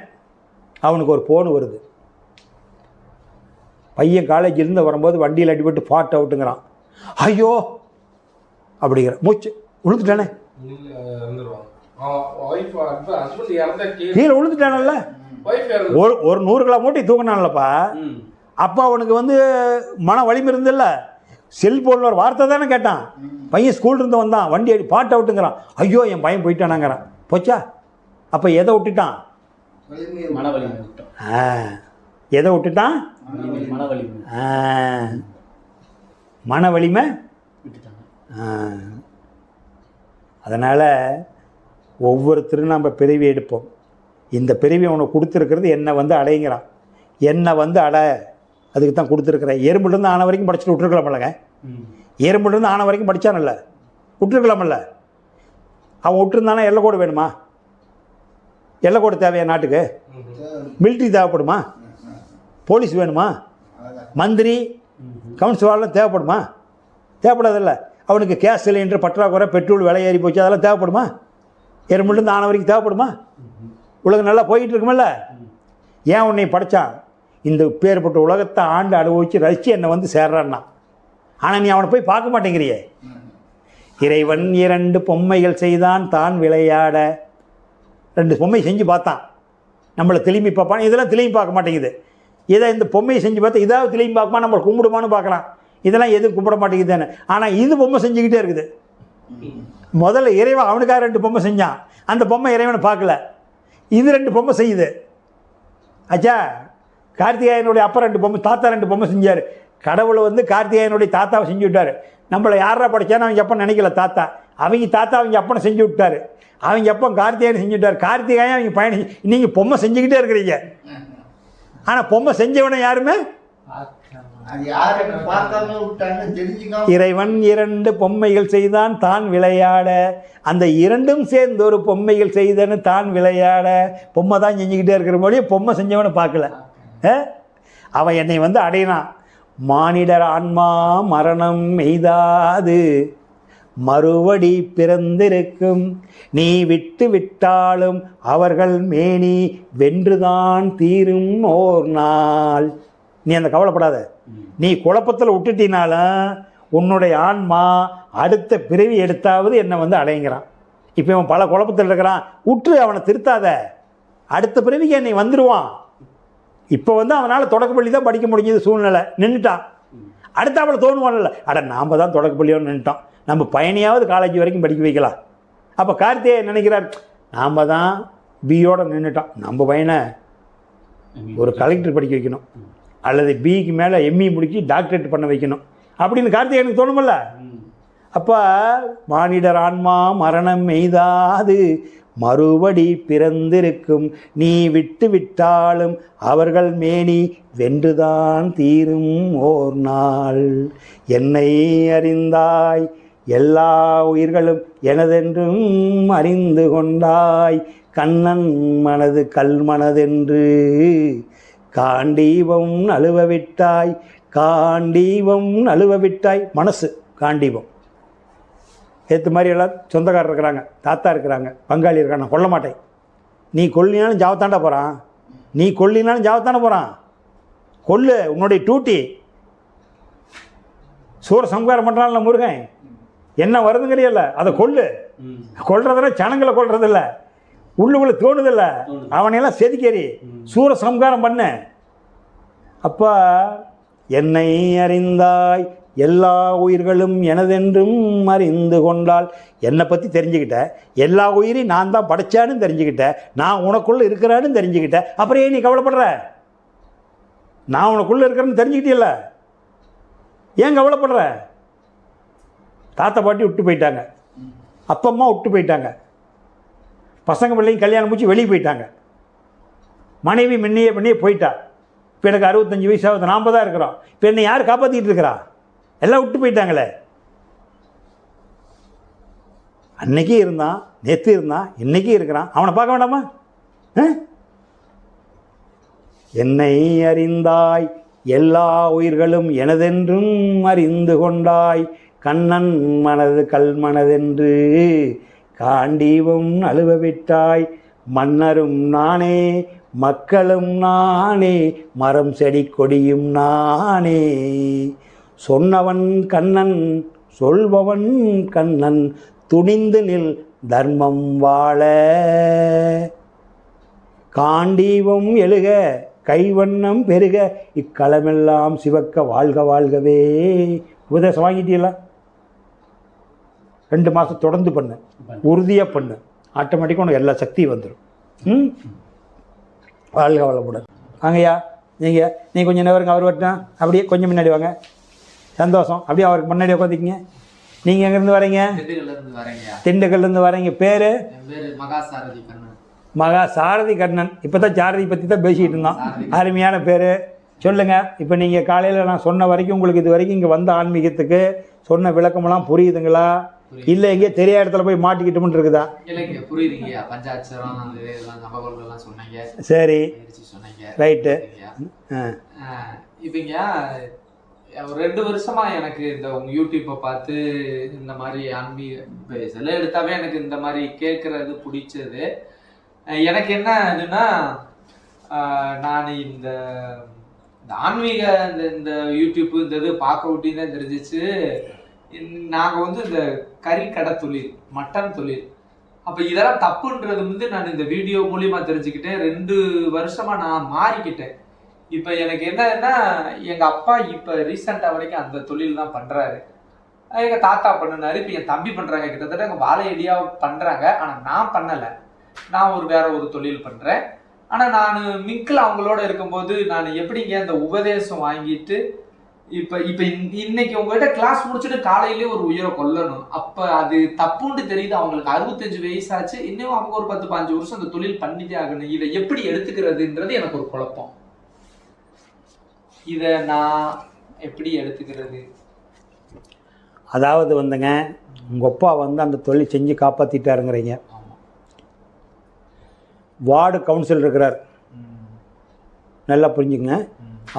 அவனுக்கு ஒரு ஃபோன் வருது. பையன் காலேஜிலேருந்து வரும்போது வண்டியில் அடிபட்டு ஃபாட் அவுட்டுங்கிறான். ஐயோ அப்படிங்கிற மூச்சு விழுந்துட்டானே, கீழே விழுந்துட்டானல்ல. ஒரு 100 கிலோ மூட்டை தூக்கினான்லப்பா. அப்போ அவனுக்கு மன வலிமை இருந்தில்ல. செல்போனில் ஒரு வார்த்தை தானே கேட்டான். பையன் ஸ்கூல்லேருந்து வந்தான், வண்டி அடி ஃபாட் அவுட்டுங்கிறான். ஐயோ என் பையன் போயிட்டானாங்கிறான். போச்சா? அப்போ எதை விட்டுட்டான்? எதை விட்டுட்டான்? மன வலிமை. அதனால் ஒவ்வொருத்தரும் நம்ம பிறவி எடுப்போம். இந்த பிறவி அவனுக்கு கொடுத்துருக்கிறது என்னை அடைங்கிறான். என்னை அடை, அதுக்கு தான் கொடுத்துருக்குறேன். எறும்புலேருந்து ஆன வரைக்கும் படிச்சுட்டு விட்டுருக்கலாமல்லங்க. எறும்புலேருந்து ஆன வரைக்கும் படித்தானல்ல, விட்டுருக்கலாமல்ல. அவன் விட்டுருந்தானா எல்லைக்கோடு வேணுமா? எல்லைக்கோடு தேவையா நாட்டுக்கு? மிலிட்ரி தேவைப்படுமா? போலீஸ் வேணுமா? மந்திரி, கவுன்சிலர்லாம் தேவைப்படுமா? தேவைப்படாதில்ல. அவனுக்கு கேஸ் சிலிண்டர் பற்றாக்குறை, பெட்ரோல் விலை ஏறி போச்சு, அதெல்லாம் தேவைப்படுமா? எறும்புலேருந்து ஆன வரைக்கும் தேவைப்படுமா? உலகம் நல்லா போயிட்டு இருக்குமில்ல. ஏன் உன்னை படைச்சான்? இந்த பேர்பட்ட உலகத்தை ஆண்டு அனுபவித்து ரசித்து என்னை சேர்றான்னா. ஆனால் நீ அவனை போய் பார்க்க மாட்டேங்கிறியே. இறைவன் 2 பொம்மைகள் செய்தான் தான் விளையாட. 2 பொம்மை செஞ்சு பார்த்தான், நம்மளை திரும்பி பார்ப்பான். இதெல்லாம் திரும்பி பார்க்க மாட்டேங்குது. இதை இந்த பொம்மையை செஞ்சு பார்த்தா இதாவது திரும்பி பார்க்குமா, நம்மளை கும்பிடுமான்னு பார்க்குறான். இதெல்லாம் எதுவும் கும்பிட மாட்டேங்குதுன்னு. ஆனால் இது பொம்மை செஞ்சுக்கிட்டே இருக்குது. முதல்ல இறைவன் அவனுக்காக 2 பொம்மை செஞ்சான். அந்த பொம்மை இறைவனை பார்க்கல. இது 2 பொம்மை செய்யுது. ஆச்சா? கார்த்திகாயனுடைய அப்பா 2 பொம்மை, தாத்தா 2 பொம்மை செஞ்சார். கடவுளை வந்து கார்த்திகேயனுடைய தாத்தாவை செஞ்சு விட்டார். நம்மளை யாரா படித்தான்னு அவங்க எப்போ நினைக்கல தாத்தா. அவங்க தாத்தா அவங்க அப்பனை செஞ்சு விட்டார். அவங்க எப்போ கார்த்திகேயன் செஞ்சு விட்டார். கார்த்திகேயன் அவங்க பயணி. நீங்கள் பொம்மை செஞ்சுக்கிட்டே இருக்கிறீங்க. ஆனால் பொம்மை செஞ்சவனை யாருமே இறைவன் 2 பொம்மைகள் செய்தான் தான் விளையாட, அந்த 2ம் சேர்ந்து ஒரு பொம்மைகள் செய்தன்னு தான் விளையாட. பொம்மை தான் செஞ்சுக்கிட்டே இருக்கிற போதே பொம்மை செஞ்சவனை பார்க்கல. அவன் என்னை வந்து அடையினான். மானிடர் ஆன்மா மரணம் எய்தாது மறுபடி பிறந்திருக்கும், நீ விட்டு விட்டாலும் அவர்கள் மேனி வென்றுதான் தீரும் ஓர் நாள். நீ அந்த கவலைப்படாத. நீ குழப்பத்தில் விட்டுட்டினாலும் உன்னுடைய ஆன்மா அடுத்த பிறவி எடுத்தாவது என்னை வந்து அடைங்கிறான். இப்போ இவன் பல குழப்பத்தில் இருக்கிறான். விட்டு அவனை திருத்தாத. அடுத்த பிறவிக்கு என்னை வந்துடுவான். இப்போ வந்து அவனால் தொடக்கப்பள்ளி தான் படிக்க முடிஞ்சது, சூழ்நிலை நின்றுட்டான். அடுத்த அவளை தோணுவான்ல, அட நாம் தான் தொடக்கப்பள்ளியோடு நின்றுட்டோம், நம்ம பையனையாவது காலேஜ் வரைக்கும் படிக்க வைக்கலாம். அப்போ கார்த்திகேயன் நினைக்கிறார், நாம் தான் பியோட நின்றுட்டோம், நம்ம பையனை ஒரு கலெக்டர் படிக்க வைக்கணும், அல்லது பிக்கு மேலே எம்இ முடிச்சு டாக்டரேட் பண்ண வைக்கணும் அப்படின்னு கார்த்திகேயனுக்கு தோணுமில்ல. அப்போ மானிடர் ஆன்மா மரணம் எய்தாது மறுபடி பிறந்திருக்கும், நீ விட்டு விட்டாலும் அவர்கள் மேனி வென்றுதான் தீரும் ஓர் நாள். என்னை அறிந்தாய் எல்லா உயிர்களும் எனதென்றும் அறிந்து கொண்டாய், கண்ணன் மனது கல்மனதென்று காண்டீபம் நழுவ விட்டாய், காண்டீபம் நழுவ விட்டாய். மனசு காண்டீபம். ஏற்று மாதிரி எல்லாம் சொந்தக்காரர் இருக்கிறாங்க, தாத்தா இருக்கிறாங்க, பங்காளி இருக்காங்க. நான் கொல்ல மாட்டேன். நீ கொல்லினாலும் ஜாவத்தாண்டா போகிறான், நீ கொல்லினாலும் ஜாவத்தானே போகிறான். கொல்லு, உன்னுடைய டூட்டி. சூர சம்காரம் பண்ணுறான்ல முருகன், என்ன வருதுங்கிறியல்ல அதை கொல்லு. கொல்றதில்ல, ஜனங்களை கொல்றதில்ல, உள்ளுக்குள்ளே தோணுதில்ல, அவனையெல்லாம் செதுக்கேறி சூர சம்காரம் பண்ண. அப்போ என்னை அறிந்தாய் எல்லா உயிர்களும் எனதென்றும் அறிந்து கொண்டால், என்னை பற்றி தெரிஞ்சுக்கிட்ட, எல்லா உயிரையும் நான் தான் படைச்சான்னு தெரிஞ்சுக்கிட்ட, நான் உனக்குள்ளே இருக்கிறான்னு தெரிஞ்சுக்கிட்ட, அப்புறம் ஏன் நீ கவலைப்படுற? நான் உனக்குள்ளே இருக்கிறேன்னு தெரிஞ்சுக்கிட்டியல்ல, ஏன் கவலைப்படுற? தாத்தா பாட்டி விட்டு போயிட்டாங்க, அப்பா அம்மா விட்டு போயிட்டாங்க, பசங்க பிள்ளைங்க கல்யாணம் முடிச்சு வெளியே போயிட்டாங்க, மனைவி முன்னையே போயிட்டா. இப்போ எனக்கு 65 வயசாகுது, நாம் தான் இருக்கிறோம். இப்போ என்னை யார் காப்பாற்றிக்கிட்டு இருக்கிறா? எல்லாம் விட்டு போயிட்டாங்களே. அன்னைக்கு இருந்தான், நேற்று இருந்தான், இன்னைக்கு இருக்கிறான், அவனை பார்க்க வேண்டாமா? என்னை அறிந்தாய் எல்லா உயிர்களும் எனதென்றும் அறிந்து கொண்டாய், கண்ணன் மனது கல்மனதென்று காண்டீபம் நழுவ விட்டாய். மன்னரும் நானே மக்களும் நானே மரம் செடி கொடியும் நானே, சொன்னவன் கண்ணன் சொல்பவன் கண்ணன், துணிந்து நில் தர்மம் வாழ, காண்டீபம் எழுக கைவண்ணம் பெருக, இக்களமெல்லாம் சிவக்க வாழ்க வாழ்கவே. உபதேசம் வாங்கிட்டீங்களா? 2 மாதம் தொடர்ந்து பண்ணு, உறுதியாக பண்ணு, ஆட்டோமேட்டிக்காக உனக்கு எல்லா சக்தியும் வந்துடும். வாழ்க வளமுடன். வாங்கய்யா, நீங்கள் கொஞ்சம் நேரம் அவர் வரட்டும், அப்படியே கொஞ்சம் முன்னாடி வாங்க. சந்தோஷம். அப்படியே அவருக்கு முன்னாடி உட்காந்துக்கிங்க. நீங்கள் எங்கேருந்து வரீங்க? திண்டுக்கல்லேருந்து வரீங்க. பேர்? மகா சாரதி கண்ணன். இப்போ தான் சாரதி பற்றி தான் பேசிக்கிட்டு இருந்தோம். அருமையான பேர். சொல்லுங்கள், இப்போ நீங்கள் காலையில் நான் சொன்ன வரைக்கும் உங்களுக்கு இது வரைக்கும் இங்கே வந்த ஆன்மீகத்துக்கு சொன்ன விளக்கமெல்லாம் புரியுதுங்களா? இல்லை எங்கேயோ தெரியாத இடத்துல போய் மாட்டிக்கிட்டோம்னு இருக்குதா? சரி, ரைட்டு. இப்போங்க ஒரு 2 வருஷமா எனக்கு இந்த உங்க யூடியூப்பை பார்த்து இந்த மாதிரி ஆன்மீக சில எடுத்தாவே எனக்கு இந்த மாதிரி கேட்கறது பிடிச்சது. எனக்கு என்ன இதுன்னா, நான் இந்த ஆன்மீக இந்த யூடியூப் இந்த இது பார்க்க விட்டி தான் தெரிஞ்சிச்சு. நாங்கள் வந்து இந்த கறி கடை தொழில், மட்டன் தொழில், அப்போ இதெல்லாம் தப்புன்றது வந்து நான் இந்த வீடியோ மூலியமாக தெரிஞ்சுக்கிட்டேன். 2 வருஷமா நான் மாறிக்கிட்டேன். இப்போ எனக்கு என்னன்னா, எங்கள் அப்பா இப்போ ரீசெண்டாக வரைக்கும் அந்த தொழில் தான் பண்ணுறாரு. எங்கள் தாத்தா பண்ணினாரு, இப்போ என் தம்பி பண்ணுறாங்க. கிட்டத்தட்ட எங்கள் வாழை ஐடியாவை பண்ணுறாங்க. ஆனால் நான் பண்ணலை, நான் வேற ஒரு தொழில் பண்ணுறேன். ஆனால் நான் மிங்கில் அவங்களோட இருக்கும்போது நான் எப்படிங்க அந்த உபதேசம் வாங்கிட்டு இப்ப இப்ப இன்னைக்கு உங்ககிட்ட கிளாஸ் முடிச்சுட்டு காலையிலேயே ஒரு உயிரை கொல்லணும், அப்ப அது தப்புன்னு தெரியுது. அவங்களுக்கு 65 வயசாச்சு, இன்னும் அவங்க ஒரு 10-15 வருஷம் அந்த தொழில் பண்ணிட்டே ஆகணும். இதை எப்படி எடுத்துக்கிறதுன்றது எனக்கு ஒரு குழப்பம். இதை நான் எப்படி எடுத்துக்கிறது? அதாவது வந்துங்க, உங்கள் அப்பா வந்து அந்த தொழில் செஞ்சு காப்பாற்றிட்டாருங்கிறீங்க. வார்டு கவுன்சில் இருக்கிறார், நல்லா புரிஞ்சுங்க.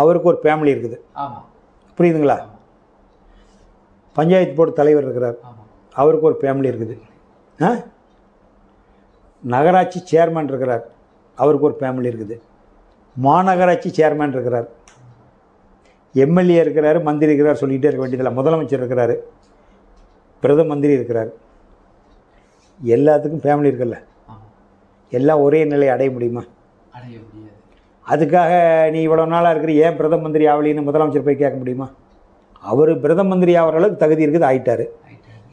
அவருக்கு ஒரு ஃபேமிலி இருக்குது, புரியுதுங்களா? பஞ்சாயத்து போர்டு தலைவர் இருக்கிறார், அவருக்கு ஒரு ஃபேமிலி இருக்குது. நகராட்சி சேர்மன் இருக்கிறார், அவருக்கு ஒரு ஃபேமிலி இருக்குது. மாநகராட்சி சேர்மன் இருக்கிறார், எம்எல்ஏ இருக்கிறாரு, மந்திரி இருக்கிறார், சொல்லிகிட்டே இருக்க வேண்டியதில்லை. முதலமைச்சர் இருக்கிறாரு, பிரதம மந்திரி இருக்கிறார். எல்லாத்துக்கும் ஃபேமிலி இருக்குல்ல, எல்லாம் ஒரே நிலையை அடைய முடியுமா? அடைய முடியாது. அதுக்காக நீ இவ்வளோ நாளாக இருக்கிற ஏன் பிரதம மந்திரி ஆகலின்னு முதலமைச்சர் போய் கேட்க முடியுமா? அவர் பிரதம மந்திரி ஆகிற அளவுக்கு தகுதி இருக்குது, ஆகிட்டார்.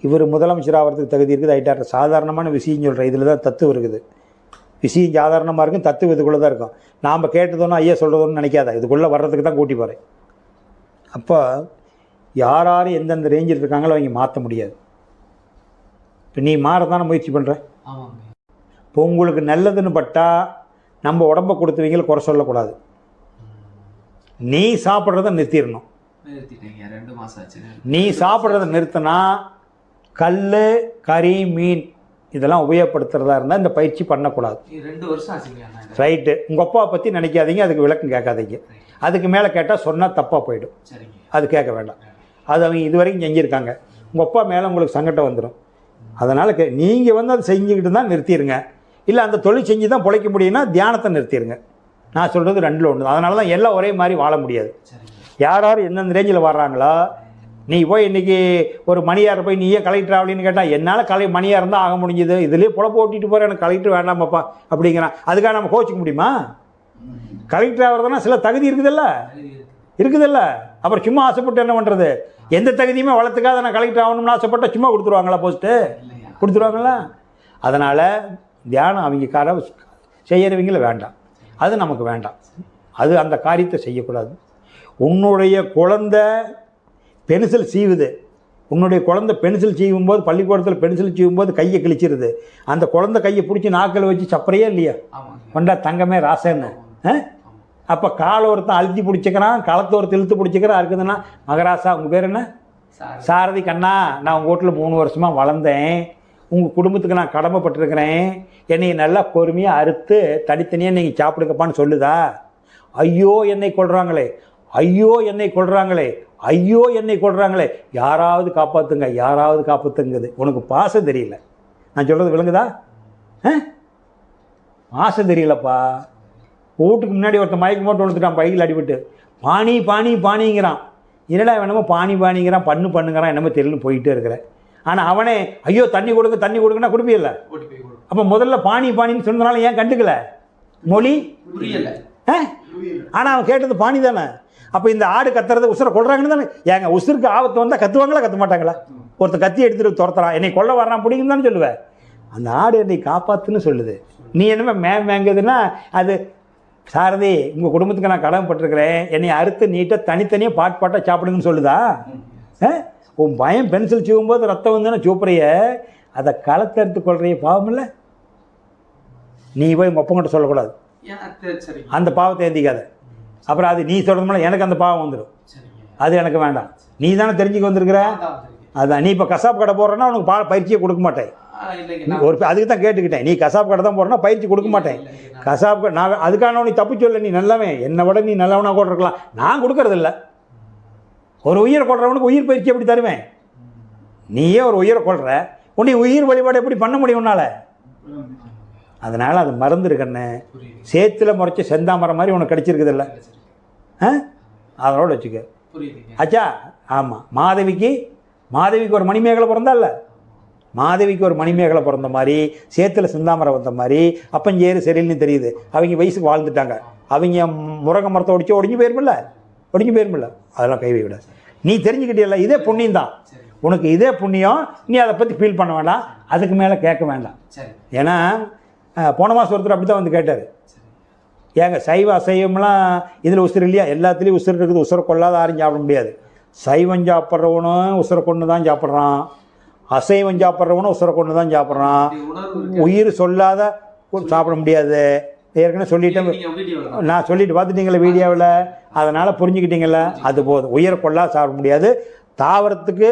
இவர் முதலமைச்சர் ஆகிறதுக்கு தகுதி இருக்குது, ஆகிட்டார். சாதாரணமான விஷயம் சொல்கிறேன், இதில் தான் தத்துவம் இருக்குது. விஷயம் சாதாரணமாக இருக்கும், தத்துவம் இதுக்குள்ளே தான் இருக்கும். நாம் கேட்டதோன்னு ஐயா சொல்கிறதோன்னு நினைக்காத, இதுக்குள்ளே வர்றதுக்கு தான் கூட்டி போகிறேன். அப்போ யார் யார் எந்தெந்த ரேஞ்சில் இருக்காங்களோ அவங்க மாற்ற முடியாது. இப்போ நீ மாறத்தானே முயற்சி பண்ணுற. இப்போ உங்களுக்கு நல்லதுன்னு பட்டால் நம்ம உடம்பை கொடுத்தவங்கள குறை சொல்லக்கூடாது. நீ சாப்பிட்றத நிறுத்திடணும். நீ சாப்பிட்றத நிறுத்தினா கல், கறி, மீன் இதெல்லாம் உபயோகப்படுத்துகிறதா இருந்தால் இந்த பயிற்சி பண்ணக்கூடாது. 2 வருஷம் ஆச்சுங்க. ரைட்டு. உங்கள் அப்பாவை பற்றி நினைக்காதீங்க, அதுக்கு விளக்கம் கேட்காதீங்க. அதுக்கு மேலே கேட்டால் சொன்னால் தப்பாக போயிடும், அது கேட்க வேண்டாம். அது அவங்க இது வரைக்கும் செஞ்சுருக்காங்க. உங்கள் அப்பா மேலே உங்களுக்கு சங்கடம் வந்துடும். அதனால் நீங்கள் வந்து அதை செஞ்சுக்கிட்டு தான் நிறுத்திடுங்க. இல்லை அந்த தொழில் செஞ்சு தான் பிழைக்க முடியும்னா தியானத்தை நிறுத்திடுங்க. நான் சொல்கிறது 2ல் 1. அதனால தான் எல்லாம் ஒரே மாதிரி வாழ முடியாது. யார் யார் எந்தெந்த ரேஞ்சில் வர்றாங்களோ, நீ போய் இன்றைக்கி ஒரு மணியார் போய் நீ ஏன் கலெக்டர் ஆகலின்னு கேட்டால், என்னால் மணியாக இருந்தால் ஆக முடிஞ்சுது, இதுலேயே புலப்ப ஓட்டிட்டு போகிறேன், எனக்கு கலெக்டர் வேண்டாமப்பா அப்படிங்கிறான். அதுக்காக நம்ம கோச்சிக்க முடியுமா? கலெக்டர் ஆகிறதுனா சில தகுதி இருக்குதுல்ல. அப்புறம் சும்மா ஆசைப்பட்டு என்ன பண்ணுறது? எந்த தகுதியுமே வளர்த்துக்காத நான் கலெக்டர் ஆகணும்னு ஆசைப்பட்டால் சும்மா கொடுத்துருவாங்களா? போஸ்ட்டு கொடுத்துருவாங்களா? அதனால் தியானம் அவங்க செய்கிறவங்கள வேண்டாம், அது நமக்கு வேண்டாம். அது அந்த காரியத்தை செய்யக்கூடாது. உன்னுடைய குழந்தை பென்சில் சீவுது, உன்னுடைய குழந்தை பென்சில் சீவும்போது, பள்ளிக்கூடத்தில் பென்சில் சீவும்போது கையை கிழிச்சிருது. அந்த குழந்தை கையை பிடிச்சி நாக்கில் வச்சு சப்பறையே இல்லையா? கொண்டா தங்கமே ராசன்னு. அப்போ காலை ஒருத்தன் அழுத்தி பிடிச்சிக்கிறான், களத்தை ஒருத்தர் இழுத்து பிடிச்சிக்கிறான். இருக்குதுன்னா மகராசா, உங்கள் பேர் என்ன? சாரதி கண்ணா, நான் உங்கள் வீட்டில் 3 வருஷமாக வளர்ந்தேன், உங்கள் குடும்பத்துக்கு நான் கடமைப்பட்டிருக்கிறேன், என்னை நல்லா பொறுமையாக அறுத்து தனித்தனியாக நீங்கள் சாப்பிடுங்கப்பான்னு சொல்லுதா? ஐயோ என்னை கொள்கிறாங்களே, ஐயோ என்னை கொள்கிறாங்களே, ஐயோ என்னை கொள்கிறாங்களே, யாராவது காப்பாற்றுங்க, யாராவது காப்பாற்றுங்குது. உனக்கு பாசம் தெரியல. நான் சொல்கிறது விளங்குதா? பாசம் தெரியலப்பா. வீட்டுக்கு முன்னாடி ஒருத்தன் மயக்கம் போட்டு விழுந்துட்டான், பைக்கில் அடிபட்டு. பானி பானி பானிங்கிறான். என்னடா என்னமோ பானி பானிங்கிறான், பண்ணுங்கிறான், என்னமோ தெரியலன்னு போயிட்டே இருக்கிறேன். ஆனால் அவனே ஐயோ தண்ணி கொடுங்க தண்ணி கொடுங்கன்னா குடிப்பில்ல. அப்போ முதல்ல பானி பானின்னு சொன்னதுனால ஏன் கண்டுக்கல? மொழி புரியல. ஆனால் அவன் கேட்டது பானி தானே. அப்போ இந்த ஆடு கத்துறது உசுரை கொள்றாங்கன்னு தானே. ஏங்க உசுருக்கு ஆபத்து வந்தால் கத்துவாங்களா கத்த மாட்டாங்களா? ஒருத்தர் கத்தி எடுத்துகிட்டு துரத்துறான், என்னை கொல்ல வர்றான் பிடிக்குன்னு தானே சொல்லுவேன். அந்த ஆடு என்னை காப்பாற்றுன்னு சொல்லுது. நீ என்னமே மேங்குதுன்னா அது சாரதி உங்கள் குடும்பத்துக்கு நான் கடமைப்பட்டிருக்கிறேன், என்னை அறுத்து நீட்டாக தனித்தனியாக பாட்டாக சாப்பிடுங்கன்னு சொல்லுதா? உன் பயம் பென்சில் சீவும்போது ரத்தம் வந்துன்னா சூப்பரைய அதை களத்தை எடுத்து கொள்றைய பாவம் இல்லை. நீ போய் உங்கள் ஒப்பங்கிட்ட சொல்லக்கூடாது, அந்த பாவத்தை ஏந்திக்காத. அப்புறம் அது நீ சொல்கிறதுனால எனக்கு அந்த பாவம் வந்துடும், அது எனக்கு வேண்டாம். நீ தானே தெரிஞ்சுக்க வந்திருக்கிற. அதான் நீ இப்போ கசாப்பு கடை போடுறேன்னா உனக்கு பயிற்சியை கொடுக்க மாட்டேன். ஒரு அதுக்கு தான் கேட்டுக்கிட்டேன். நீ கசாப்பு கடை தான் போடுறேன்னா பயிற்சி கொடுக்க மாட்டேன். கசாப்பு நான் அதுக்கான நீ தப்பு சொல்ல, நீ நல்லவன், என்னை விட நீ நல்லவனா கூட இருக்கலாம். நான் கொடுக்கறதில்ல. ஒரு உயிரை கொள்றவனுக்கு உயிர் பயிற்சி எப்படி தருவேன்? நீயே ஒரு உயிரை கொள்ற, உன்னை உயிர் வழிபாடு எப்படி பண்ண முடியும் உன்னால? அதனால் அது மறந்துருக்கண்ணே. சேத்துல முறைச்ச செந்தாமரம் மாதிரி உனக்கு கிடைச்சிருக்குதில்ல, அதோட வச்சுக்க. ஆச்சா? ஆமாம். மாதவிக்கு ஒரு மணிமேகலை பிறந்தால, மாதவிக்கு ஒரு மணிமேகலை பிறந்த மாதிரி சேத்துல செந்தாமரம் வந்த மாதிரி அப்பஞ்சேரு சரியில்னு தெரியுது. அவங்க வயசுக்கு வாழ்ந்துட்டாங்க. அவங்க முருங்கை மரத்தை ஒடிஞ்சு போயிருமில்ல, அதெல்லாம் கைவை விட. நீ தெரிஞ்சுக்கிட்டியல்ல, இதே புண்ணியம் தான் உனக்கு, இதே புண்ணியம். நீ அதை பற்றி ஃபீல் பண்ண வேண்டாம், அதுக்கு மேலே கேட்க வேண்டாம். ஏன்னா போன மாதம் ஒருத்தர் அப்படி தான் வந்து கேட்டார், ஏங்க சைவ அசைவம்லாம் இதில் உசுறு இல்லையா? எல்லாத்துலேயும் உசுறு இருக்குது, உசுரை கொள்ளாத யாரும் சாப்பிட முடியாது. சைவம் சாப்பிட்றவனும் உசுரை கொண்டு தான் சாப்பிட்றான், அசைவம் சாப்பிட்றவனும் உசுரை கொண்டு தான் சாப்பிட்றான். உயிர் சொல்லாத சாப்பிட முடியாது. ஏற்கனவே சொல்லிட்டேன், நான் சொல்லிட்டு பார்த்துட்டீங்களா வீடியோவில், அதனால் புரிஞ்சுக்கிட்டீங்களா? அது போதும். உயிரை கொள்ளா சாப்பிட முடியாது. தாவரத்துக்கு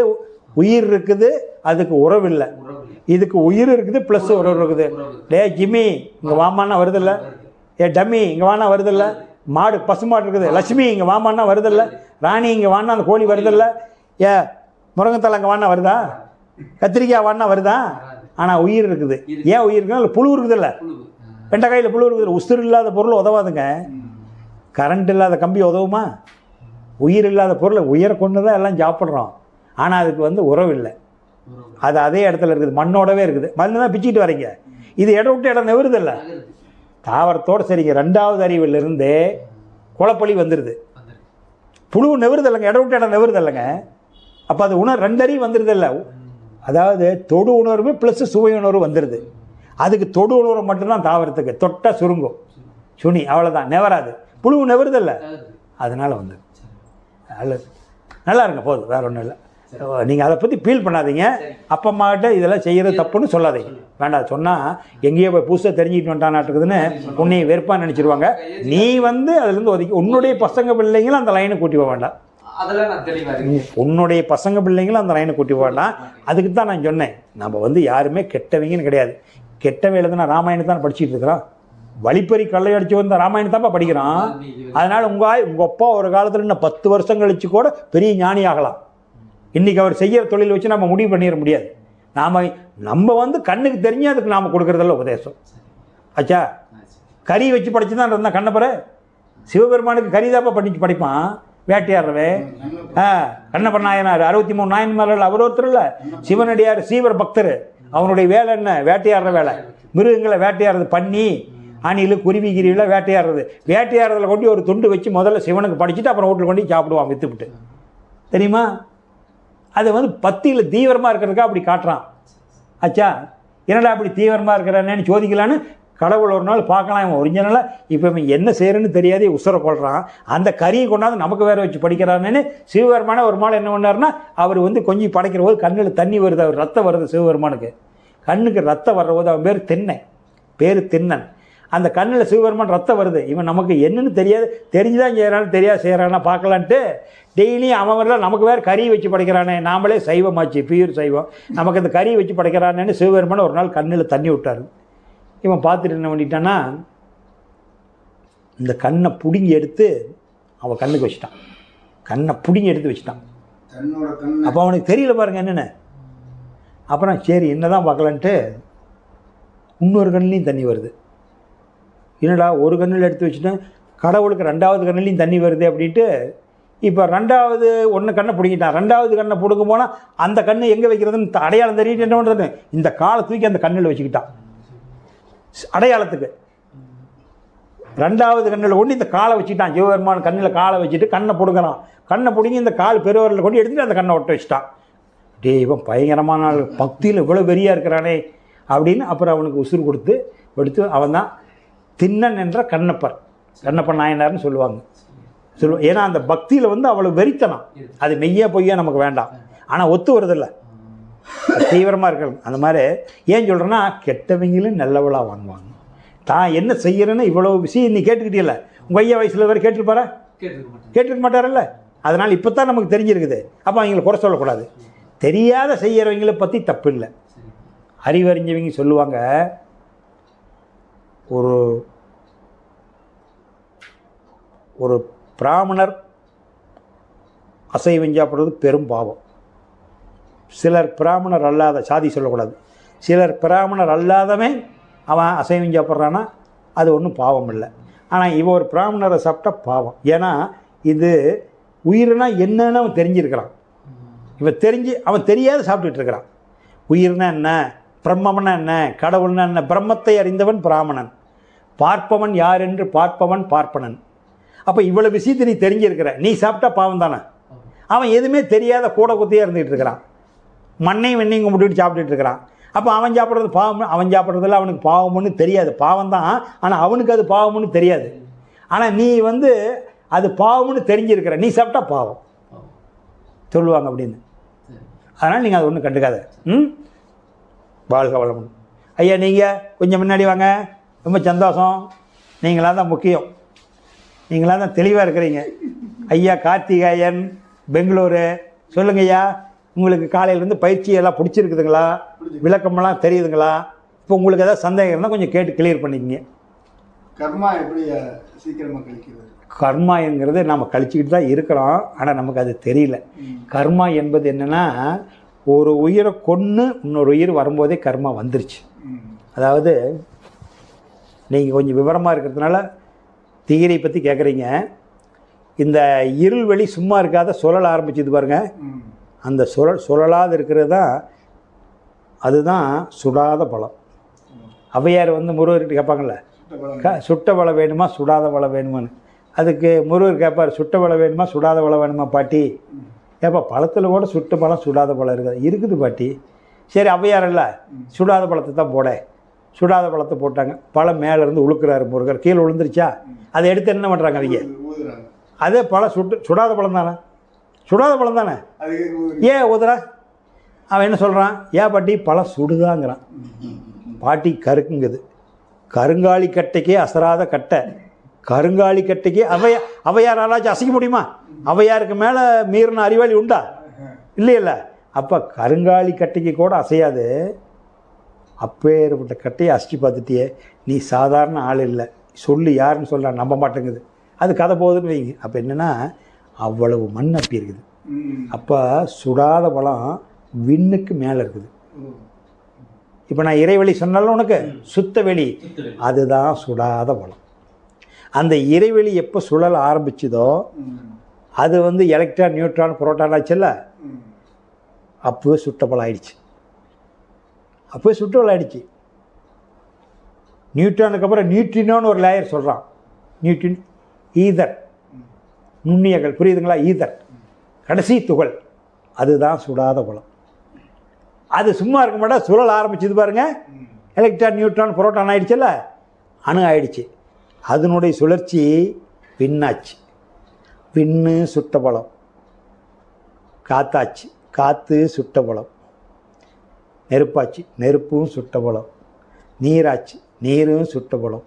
உயிர் இருக்குது, அதுக்கு உறவு இல்லை. இதுக்கு உயிர் இருக்குது ப்ளஸ் உறவு இருக்குது. டே ஜிம்மி இங்கே வாமான்னா வருதில்ல, ஏ டம்மி இங்கே வானா வருதில்ல, மாடு பசுமாடு இருக்குது, லட்சுமி இங்கே வாமான்னா வருதில்ல, ராணி இங்கே வானா அந்த கோழி வருதில்ல, ஏ முருங்கத்தலை அங்கே வானா வருதா, கத்திரிக்காய் வானா வருதா? ஆனால் உயிர் இருக்குது. ஏன் உயிர் இருக்குன்னா புழு இருக்குதில்ல, வெண்டைக்காயில் புழு இருக்குது. உசுறு இல்லாத பொருள் உதவாதுங்க. கரண்ட் இல்லாத கம்பி உதவுமா? உயிர் இல்லாத பொருளை உயிரை கொண்டு தான் எல்லாம் சாப்பிட்றோம். ஆனால் அதுக்கு உறவு இல்லை. அது அதே இடத்துல இருக்குது, மண்ணோடவே இருக்குது. மண்ணு தான் பிச்சுக்கிட்டு வரீங்க. இது இடம் விட்டு இடம் நெவருதில்ல. தாவரத்தோடு சரிங்க. 2வது அறிவிலிருந்து குழப்பொலி வந்துடுது. புழு நெவருதில்லைங்க, இடம் விட்டு இடம் நெவருதில்லைங்க. அப்போ அது 2 அறிவு வந்துடுதில்ல. அதாவது தொடு உணர்வு ப்ளஸ் சுவை உணர்வு வந்துடுது. அதுக்கு தொடு உணர்வு மட்டும்தான் தாவரத்துக்கு. தொட்டால் சுருங்கும், சுனி, அவ்வளோதான், நெவராது. புழு நெவருதில்ல, அதனால் வந்து நல்லது. நல்லா இருங்க, போதும், வேறு ஒன்றும் இல்லை. நீங்கள் அதை பற்றி ஃபீல் பண்ணாதீங்க. அப்பா அம்மாக்கிட்ட இதெல்லாம் செய்கிறது தப்புன்னு சொல்லாதீங்க. வேண்டாம், சொன்னால் எங்கேயோ போய் புதுசாக தெரிஞ்சுக்கிட்டு வந்துட்டானாட்டுக்குதுன்னு உன்னைய வெறுப்பாக நினச்சிருவாங்க. நீ அதுலேருந்து ஒதுக்கி உன்னுடைய பசங்க பிள்ளைங்களும் அந்த லைனை கூட்டி போக வேண்டாம். உன்னுடைய பசங்க பிள்ளைங்களும் அந்த லைனை கூட்டி போக வேண்டாம். அதுக்கு தான் நான் சொன்னேன், நம்ம யாருமே கெட்டவங்கன்னு கிடையாது. கெட்டவங்க எழுதுனா ராமாயணம் தான் படிச்சுட்டு இருக்கிறோம். வழிப்பறி கொள்ளையடிச்சு வந்த ராமாயணம் தான்ப்பா படிக்கிறான். அதனால் உங்கள் அப்பா ஒரு காலத்தில் இன்னும் 10 வருஷம் கழிச்சு கூட பெரிய ஞானி ஆகலாம். இன்றைக்கி அவர் செய்கிற தொழில் வச்சு நம்ம முடிவு பண்ணிட முடியாது. நம்ம கண்ணுக்கு தெரிஞ்சு அதுக்கு நாம் கொடுக்குறதில்ல உபதேசம். ஆச்சா, கறி வச்சு படித்து தான் இருந்தால் கண்ணப்பற சிவபெருமானுக்கு கறி தாப்பா படிப்பான் வேட்டையாடுறவே. கண்ணப்பர் நாயனார் 63 நாயன்மார்கள் அவர் ஒருத்தர் இல்லை. சிவனடியார் சீவர பக்தர். அவனுடைய வேலை என்ன? வேட்டையாடுற வேலை. மிருகங்களை வேட்டையாடுறது, பண்ணி அணில் குருவி கிருவியில் வேட்டையாடுறது. வேட்டையாடுறதுல கொண்டு ஒரு துண்டு வச்சு முதல்ல சிவனுக்கு படிச்சுட்டு அப்புறம் வீட்டில் கொண்டு சாப்பிடுவான் விற்றுவிட்டு. தெரியுமா? அது பக்தியில் தீவிரமாக இருக்கிறதுக்காக அப்படி காட்டுறான். ஆச்சா, என்னடா அப்படி தீவிரமாக இருக்கிறானேன்னு சோதிக்கலான்னு கடவுள் ஒரு நாள் பார்க்கலாம். இவன் ஒரிஜினலாக இப்போ இவன் என்ன செய்கிறன்னு தெரியாது, உசுரை கொள்கிறான். அந்த கறியை கொண்டாந்து நமக்கு வேறு வச்சு படிக்கிறான்னு சிவபெருமான ஒரு நாள் என்ன பண்ணார்னா, அவர் கொஞ்சம் படைக்கிற போது கண்ணில் தண்ணி வருது, அவர் ரத்தம் வருது. சிவபெருமானுக்கு கண்ணுக்கு ரத்தம் வர்ற போது அவன் பேர் திண்ணன். அந்த கண்ணில் சிவபெருமான் ரத்தம் வருது. இவன் நமக்கு என்னன்னு தெரியாது, தெரிஞ்சுதான் செய்கிறான்னு தெரியாது செய்கிறானா பார்க்கலான்ட்டு டெய்லியும் அவன் வரல நமக்கு வேறு கறி வச்சு படைக்கிறானே, நாமளே சைவமாச்சு, பியூர் சைவம், நமக்கு அந்த கறி வச்சு படைக்கிறானேன்னு சிவபெருமான் ஒரு நாள் கண்ணில் தண்ணி விட்டார். இவன் பார்த்துட்டு என்ன பண்ணிட்டான்னா, இந்த கண்ணை பிடுங்கி எடுத்து அவன் கண்ணுக்கு வச்சுட்டான். கண்ணை பிடுங்கி எடுத்து வச்சுட்டான். அப்போ அவனுக்கு தெரியல பாருங்க என்னென்ன. அப்புறம் சரி என்ன தான் பார்க்கலான்ட்டு இன்னொரு கண்ணிலையும் தண்ணி வருது. என்னடா ஒரு கண்ணில் எடுத்து வச்சுட்டேன், கடவுளுக்கு 2வது கண்ணிலையும் தண்ணி வருது அப்படின்ட்டு இப்போ 2வது கண்ணை பிடிங்கிட்டான். 2வது கண்ணை பிடுங்க போனால் அந்த கண்ணு எங்கே வைக்கிறதுன்னு அடையாளம் தெரியிட்டு என்ன பண்ணுறது, இந்த காலை தூக்கி அந்த கண்ணில் வச்சுக்கிட்டான் அடையாளத்துக்கு. 2வது கண்ணில் கொண்டு இந்த காலை வச்சுட்டான். சிவபெருமான் கண்ணில் காலை வச்சுட்டு கண்ணை பிடுங்குறான். கண்ணை பிடுங்கி இந்த கால் பெருவரில் கொண்டு எடுத்துகிட்டு அந்த கண்ணை ஒட்ட வச்சுட்டான். இவன் பயங்கரமான ஆள், பக்தியில் இவ்வளோ வெறியாக இருக்கிறானே அப்படின்னு அப்புறம் அவனுக்கு உசுறு கொடுத்து அவன் தான் திண்ணன் என்ற கண்ணப்பர் நாயனார்னு சொல்லுவாங்க. ஏன்னா அந்த பக்தியில் அவ்வளோ வெறித்தனம். அது மெய்யா பொய்யா நமக்கு வேண்டாம், ஆனால் ஒத்து வருதில்லை, தீவிரமாக இருக்கிறது. அந்த மாதிரி ஏன் சொல்கிறேன்னா, கெட்டவங்களும் நல்லவளாக வாங்குவாங்க. தான் என்ன செய்கிறேன்னு இவ்வளோ விஷயம் நீ கேட்டுக்கிட்டே. உங்கள் ஐயா வயசில் வேறு கேட்டுருப்பாரா? கேட்டுருக்க மாட்டாரல்ல. அதனால் இப்போ தான் நமக்கு தெரிஞ்சிருக்குது. அப்போ அவங்களை குறை சொல்லக்கூடாது. தெரியாத செய்கிறவங்களை பற்றி தப்பு இல்லை. அறிவறிஞ்சவங்க சொல்லுவாங்க, ஒரு பிராமணர் அசைவம் சாப்பிட்றது பெரும் பாவம். சிலர் பிராமணர் அல்லாத, சாதி சொல்லக்கூடாது, சிலர் பிராமணர் அல்லாதவன் அவன் அசைவம் சாப்பிட்றான்னா அது ஒன்றும் பாவம் இல்லை. ஆனால் இவன் ஒரு பிராமணரை சாப்பிட்டா பாவம். ஏன்னா இது உயிர்னா என்னன்னு அவன் தெரிஞ்சிருக்கிறான். இவன் அவன் தெரியாத சாப்பிட்டுட்டு இருக்கிறான். உயிர்னா என்ன, பிரம்மம்னா என்ன, கடவுள்னா என்ன, பிரம்மத்தை அறிந்தவன் பிராமணன். பார்ப்பவன் யார் என்று பார்ப்பவன் பார்ப்பனன். அப்போ இவ்வளோ விஷயத்தை நீ தெரிஞ்சிருக்கிற, நீ சாப்பிட்டா பாவம் தானே. அவன் எதுவுமே தெரியாத கூட குத்தியாக இருந்துகிட்டு இருக்கிறான். மண்ணையும் வெண்ணையும் கும்பிட்டுட்டு சாப்பிட்டுட்டு இருக்கிறான். அப்போ அவன் சாப்பிட்றது பாவம், அவன் சாப்பிட்றதுல அவனுக்கு பாவம்னு தெரியாது. பாவம் தான், ஆனால் அவனுக்கு அது பாவம்னு தெரியாது. ஆனால் நீ அது பாவம்னு தெரிஞ்சிருக்கிற, நீ சாப்பிட்டா பாவம். சொல்லுவாங்க அப்படின்னு. அதனால் நீங்கள் அது ஒன்றும் கண்டுக்காத. ம், வாழ்க வளமுடன். ஐயா நீங்கள் கொஞ்சம் முன்னாடி வாங்க. ரொம்ப சந்தோஷம். நீங்களாம் தான் முக்கியம். நீங்களாம் தான் தெளிவாக இருக்கிறீங்க. ஐயா கார்த்திகாயன், பெங்களூரு. சொல்லுங்க ஐயா, உங்களுக்கு காலையிலேருந்து பயிற்சியெல்லாம் பிடிச்சிருக்குதுங்களா? விளக்கமெல்லாம் தெரியுதுங்களா? இப்போ உங்களுக்கு ஏதாவது சந்தேகம் இருந்தால் கொஞ்சம் கேட்டு கிளியர் பண்ணிக்கங்க. கர்மா எப்படி சீக்கிரமாக கழிக்கிறது? கர்மா என்கிறது நம்ம கழிச்சிக்கிட்டு தான் இருக்கிறோம், ஆனால் நமக்கு அது தெரியல. கர்மா என்பது என்னென்னா, ஒரு உயிரை கொன்று இன்னொரு உயிர் வரும்போதே கர்மா வந்துருச்சு. அதாவது நீங்கள் கொஞ்சம் விவரமாக இருக்கிறதுனால திகிரை பற்றி கேட்குறீங்க. இந்த இருள்வெளி சும்மா இருக்காத சுழல் ஆரம்பிச்சது பாருங்கள். அந்த சுழலாது இருக்கிறது தான், அதுதான் சுடாத பழம். ஔவையார் முருகர்கிட்ட கேட்பாங்கள்ல, சுட்ட பழம் வேணுமா சுடாத பழம் வேணுமான்னு. அதுக்கு முருகர் கேட்பார், சுட்ட பழம் வேணுமா சுடாத பழம் வேணுமா பாட்டி? ஏப்பா பழத்தில் கூட சுட்ட பழம் சுடாத பழம் இருக்குது பாட்டி. சரி ஔவையார் இல்லை, சுடாத பழத்தை தான் போட. சுடாத பழத்தை போட்டாங்க. பழம் மேலேருந்து உழுக்கிறாரு முருகர், கீழே விழுந்துருச்சா? அதை எடுத்து என்ன பண்ணுறாங்க அவங்க? அதே பழம் சுடாத பழம் தானே, சுடாத பழம் தானே, ஏன் ஊதுறா? அவன் என்ன சொல்கிறான்? ஏன் பாட்டி பழம் சுடுதாங்கிறான். பாட்டி கருக்குங்குது. கருங்காலி கட்டைக்கே அசராத கட்டை, கருங்காலி கட்டைக்கு ஔவையார் ஆராய்ச்சி அசைக்க முடியுமா? ஔவையாருக்கு மேலே மீறின அறிவாளி உண்டா? இல்லையில்ல. அப்போ கருங்காலி கட்டைக்கு கூட அசையாது. அப்பேற்பட்ட கட்டையை அசைச்சு பார்த்துட்டியே, நீ சாதாரண ஆள் இல்லை. சொல்லு யாருன்னு சொல்ல நம்ப மாட்டேங்குது. அது கதை போகுதுன்னு வைங்க. அப்போ என்னென்னா, அவ்வளவு மண் அப்பி இருக்குது. அப்போ சுடாத பழம் விண்ணுக்கு மேலே இருக்குது. இப்போ நான் இறைவெளி சொன்னாலும் உனக்கு சுத்த வெளி, அதுதான் சுடாத பழம். அந்த இறைவெளி எப்போ சுழல் ஆரம்பிச்சதோ அது எலக்ட்ரான் நியூட்ரான் புரோட்டான் ஆச்சுல்ல, அப்போவே சுட்ட பழம் ஆயிடுச்சு. அப்போவே சுட்ட பழம் ஆயிடுச்சு. நியூட்ரானுக்கு அப்புறம் நியூட்ரினோன்னு ஒரு லேயர் சொல்கிறான். நியூட்ரின், ஈதர், நுண்ணியங்கள், புரியுதுங்களா? ஈதர் கடைசி துகள், அதுதான் சுடாத பழம். அது சும்மா இருக்க மாட்டா, சுழல் ஆரம்பிச்சது பாருங்க. எலக்ட்ரான் நியூட்ரான் புரோட்டான் ஆயிடுச்சுல்ல, அணு ஆயிடுச்சு. அதனுடைய சுழற்சி விண்ணாச்சு. விண்ணு சுட்ட பழம், காத்தாச்சு, காற்று சுட்ட பழம், நெருப்பாச்சு, நெருப்பும் சுட்ட பழம், நீராச்சு, நீரும் சுட்ட பழம்,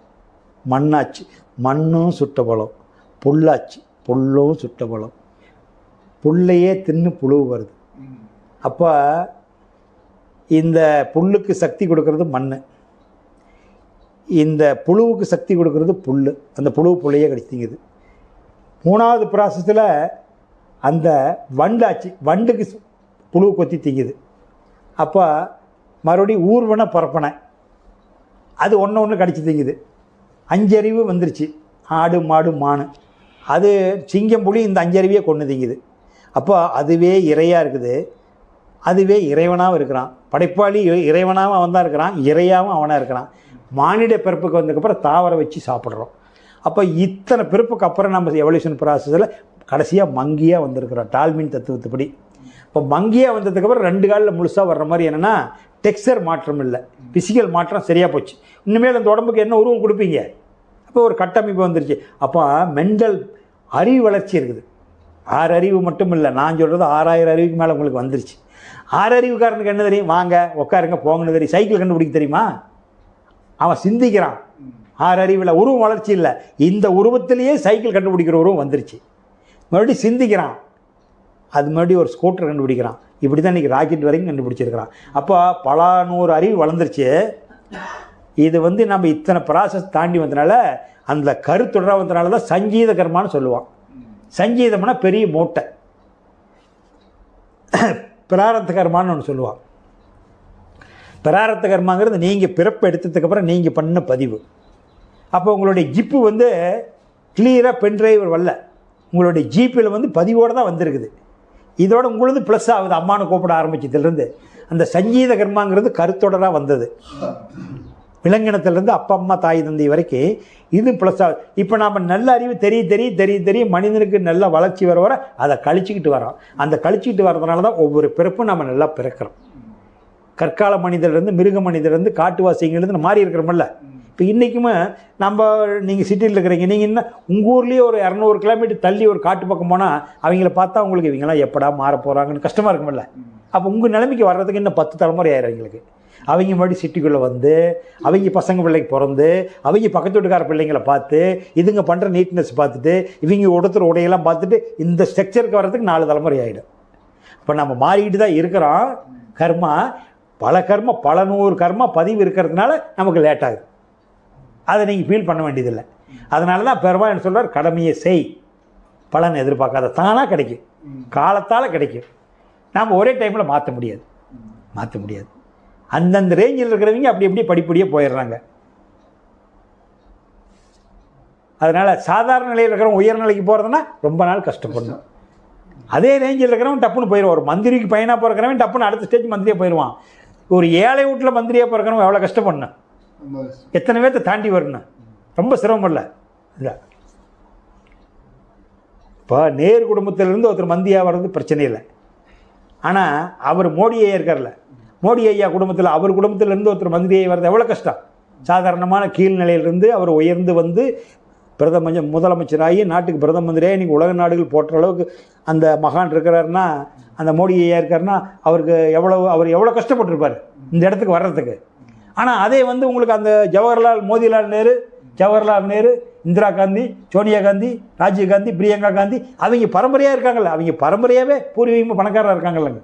மண்ணாச்சு, மண்ணும் சுட்ட பழம், புல்லாச்சு, புல்லும் சுட்ட பழம். புல்லையே தின்னு புழு வருது. அப்போ இந்த புல்லுக்கு சக்தி கொடுக்கறது மண், இந்த புழுவுக்கு சக்தி கொடுக்கறது புல். அந்த புழுவையே கடிச்சிங்குது. மூணாவது ப்ராசஸில் அந்த வண்டாச்சு, வண்டுக்கு புழு கொத்தி திங்குது. அப்போ மறுபடியும் ஊர்வன பரப்பனை, அது ஒன்று கடிச்சு திங்குது. 5 அறிவு வந்துருச்சு. ஆடு மாடு மானு, அது சிங்கம் புலி இந்த 5 அறிவையே கொண்டு திங்குது. அப்போ அதுவே இறையாக இருக்குது, அதுவே இறைவனாகவும் இருக்கிறான். படைப்பாளி இறைவனாகவும் அவன் தான் இருக்கிறான், இறையாகவும் அவனாக இருக்கிறான். மானிட பிறப்புக்கு வந்ததுக்கப்புறம் தாவரை வச்சு சாப்பிட்றோம். அப்போ இத்தனை பிறப்புக்கு அப்புறம் நம்ம எவல்யூஷன் ப்ராசஸில் கடைசியாக மங்கியாக வந்திருக்கிறோம் டால்மின் தத்துவத்துப்படி. இப்போ மங்கியாக வந்ததுக்கப்புறம் 2 காலில் முழுசாக வர்ற மாதிரி என்னென்னா, டெக்ஸ்சர் மாற்றம் இல்லை, ஃபிசிக்கல் மாற்றம் சரியாக போச்சு. இனிமேல் அந்த உடம்புக்கு என்ன உருவம் கொடுப்பீங்க? அப்போ ஒரு கட்டமைப்பு வந்துருச்சு. அப்போ மெண்டல் அறிவு வளர்ச்சி இருக்குது. 6 அறிவு மட்டும் இல்லை, நான் சொல்கிறது 6000 அறிவுக்கு மேலே உங்களுக்கு வந்துருச்சு. 6 அறிவுக்காரனுக்கு என்ன தெரியும்? வாங்க உட்காருங்க போங்கன்னு தெரியும். சைக்கிள் கண்டுபிடிக்க தெரியுமா? அவன் சிந்திக்கிறான். 6 அறிவில் உருவம் வளர்ச்சி இல்லை, இந்த உருவத்திலேயே சைக்கிள் கண்டுபிடிக்கிற உருவம் வந்துருச்சு. மறுபடியும் சிந்திக்கிறான், அது மறுபடியும் ஒரு ஸ்கூட்டர் கண்டுபிடிக்கிறான். இப்படி தான் இன்றைக்கி ராக்கெட் வரைக்கும் கண்டுபிடிச்சிருக்கிறான். அப்போ பல 100 அறிவு வளர்ந்துருச்சு. இது நம்ம இத்தனை ப்ராசஸ் தாண்டி வந்தனால, அந்த கருத்துடராக வந்தனால தான் சங்கீத கர்மான்னு சொல்லுவான். சங்கீதம்னா பெரிய மூட்டை, பிராரத்த கர்மான்னு ஒன்று சொல்லுவான். பிராரத்த கர்மாங்கிறது நீங்கள் பிறப்பு எடுத்ததுக்கப்புறம் நீங்கள் பண்ண பதிவு. அப்போ உங்களுடைய ஜிப்பு கிளியராக பென்ட்ரைவ் வரல, உங்களுடைய ஜிப்பில் பதிவோடு தான் வந்திருக்குது. இதோட உங்களுக்கு ப்ளஸ் ஆகுது. அம்மானு கூப்பிட ஆரம்பிச்சதுலேருந்து அந்த சங்கீத கர்மாங்கிறது கருத்தொடராக வந்தது. விலங்கினத்துலேருந்து அப்பா அம்மா தாய் தந்தை வரைக்கும் இது ப்ளஸ் ஆகுது. இப்போ நாம் நல்ல அறிவு தெரிய மனிதனுக்கு நல்ல வளர்ச்சி வர அதை கழிச்சிக்கிட்டு வரோம். அந்த கழிச்சிக்கிட்டு வர்றதுனால தான் ஒவ்வொரு பிறப்பும் நம்ம நல்லா பிறக்கிறோம். கற்கால மனிதர்லேருந்து மிருக மனிதர்லேருந்து காட்டுவாசிங்கலேருந்து மாறி இருக்கிறோம்ல. இப்போ இன்றைக்குமே நீங்கள் சிட்டியில் இருக்கிறீங்க, நீங்கள் இன்னும் உங்கள் ஊர்லேயே ஒரு 200 கிலோமீட்டர் தள்ளி ஒரு காட்டு பக்கம் போனால் அவங்கள பார்த்தா உங்களுக்கு இவங்கெல்லாம் எப்படா மாற போகிறாங்கன்னு கஷ்டமாக இருக்குமில்ல. அப்போ உங்கள் நிலைமைக்கு வர்றதுக்கு இன்னும் 10 தலைமுறை ஆயிரும் அவங்களுக்கு. அவங்க மறுபடியும் சிட்டிக்குள்ளே வந்து அவங்க பசங்க பிள்ளைக்கு பிறந்து அவங்க பக்கத்து வீட்டுக்கார பிள்ளைங்களை பார்த்து இதுங்க பண்ணுற நீட்னஸ் பார்த்துட்டு இவங்க ஒருத்தர் உடையெல்லாம் பார்த்துட்டு இந்த ஸ்ட்ரக்சருக்கு வர்றதுக்கு 4 தலைமுறை ஆகிடும். இப்போ நம்ம மாறிக்கிட்டு தான் இருக்கிறோம். கர்மா பல 100 கர்மா பதிவு இருக்கிறதுனால நமக்கு லேட் ஆகுது. அதை நீங்கள் ஃபீல் பண்ண வேண்டியதில்லை. அதனால தான் பெருமாள் சொல்கிறார், கடமையை செய், பலன் எதிர்பார்க்காத, தானாக கிடைக்கும், காலத்தால் கிடைக்கும். நாம் ஒரே டைமில் மாற்ற முடியாது. அந்தந்த ரேஞ்சில் இருக்கிறவங்க அப்படி எப்படி படிப்படியாக போயிடுறாங்க. அதனால் சாதாரண நிலையில் இருக்கிறவங்க உயர்நிலைக்கு போகிறதுனா ரொம்ப நாள் கஷ்டப்படணும். அதே ரேஞ்சில் இருக்கிறவன் டப்புன்னு போயிடுவான். ஒரு மந்திரிக்கு பையனாக பிறக்கிறவன் டப்புன்னு அடுத்த ஸ்டேஜ் மந்திரியாக போயிடுவான். ஒரு ஏழை வீட்டில் மந்திரியாக பிறக்கிறவன் எவ்வளோ கஷ்டப்படணும், எத்தனை பேர்த்தை தாண்டி வரணும், ரொம்ப சிரமம் இல்லை. இப்போ நேரு குடும்பத்திலேருந்து ஒருத்தர் மந்திரியாக வர்றது பிரச்சனை இல்லை. ஆனால் அவர் மோடி ஐயா இருக்கார்ல, மோடி ஐயா குடும்பத்தில் அவர் குடும்பத்திலேருந்து ஒருத்தர் மந்திரியாக வர்றது எவ்வளோ கஷ்டம். சாதாரணமான கீழ்நிலையிலிருந்து அவர் உயர்ந்து வந்து முதலமைச்சராகி நாட்டுக்கு பிரதம மந்திரியாக இன்றைக்கி உலக நாடுகள் போற்ற அளவுக்கு அந்த மகான் இருக்கிறாருன்னா, அந்த மோடி ஐயா இருக்காருன்னா அவர் எவ்வளோ கஷ்டப்பட்டுருப்பார் இந்த இடத்துக்கு வர்றதுக்கு. ஆனால் அதே வந்து உங்களுக்கு அந்த ஜவஹர்லால் நேரு, இந்திரா காந்தி, சோனியா காந்தி, ராஜீவ் காந்தி, பிரியங்கா காந்தி, அவங்க பரம்பரையாக இருக்காங்கல்ல, அவங்க பரம்பரையாகவே பூர்வீகமாக பணக்காரராக இருக்காங்கல்லங்க.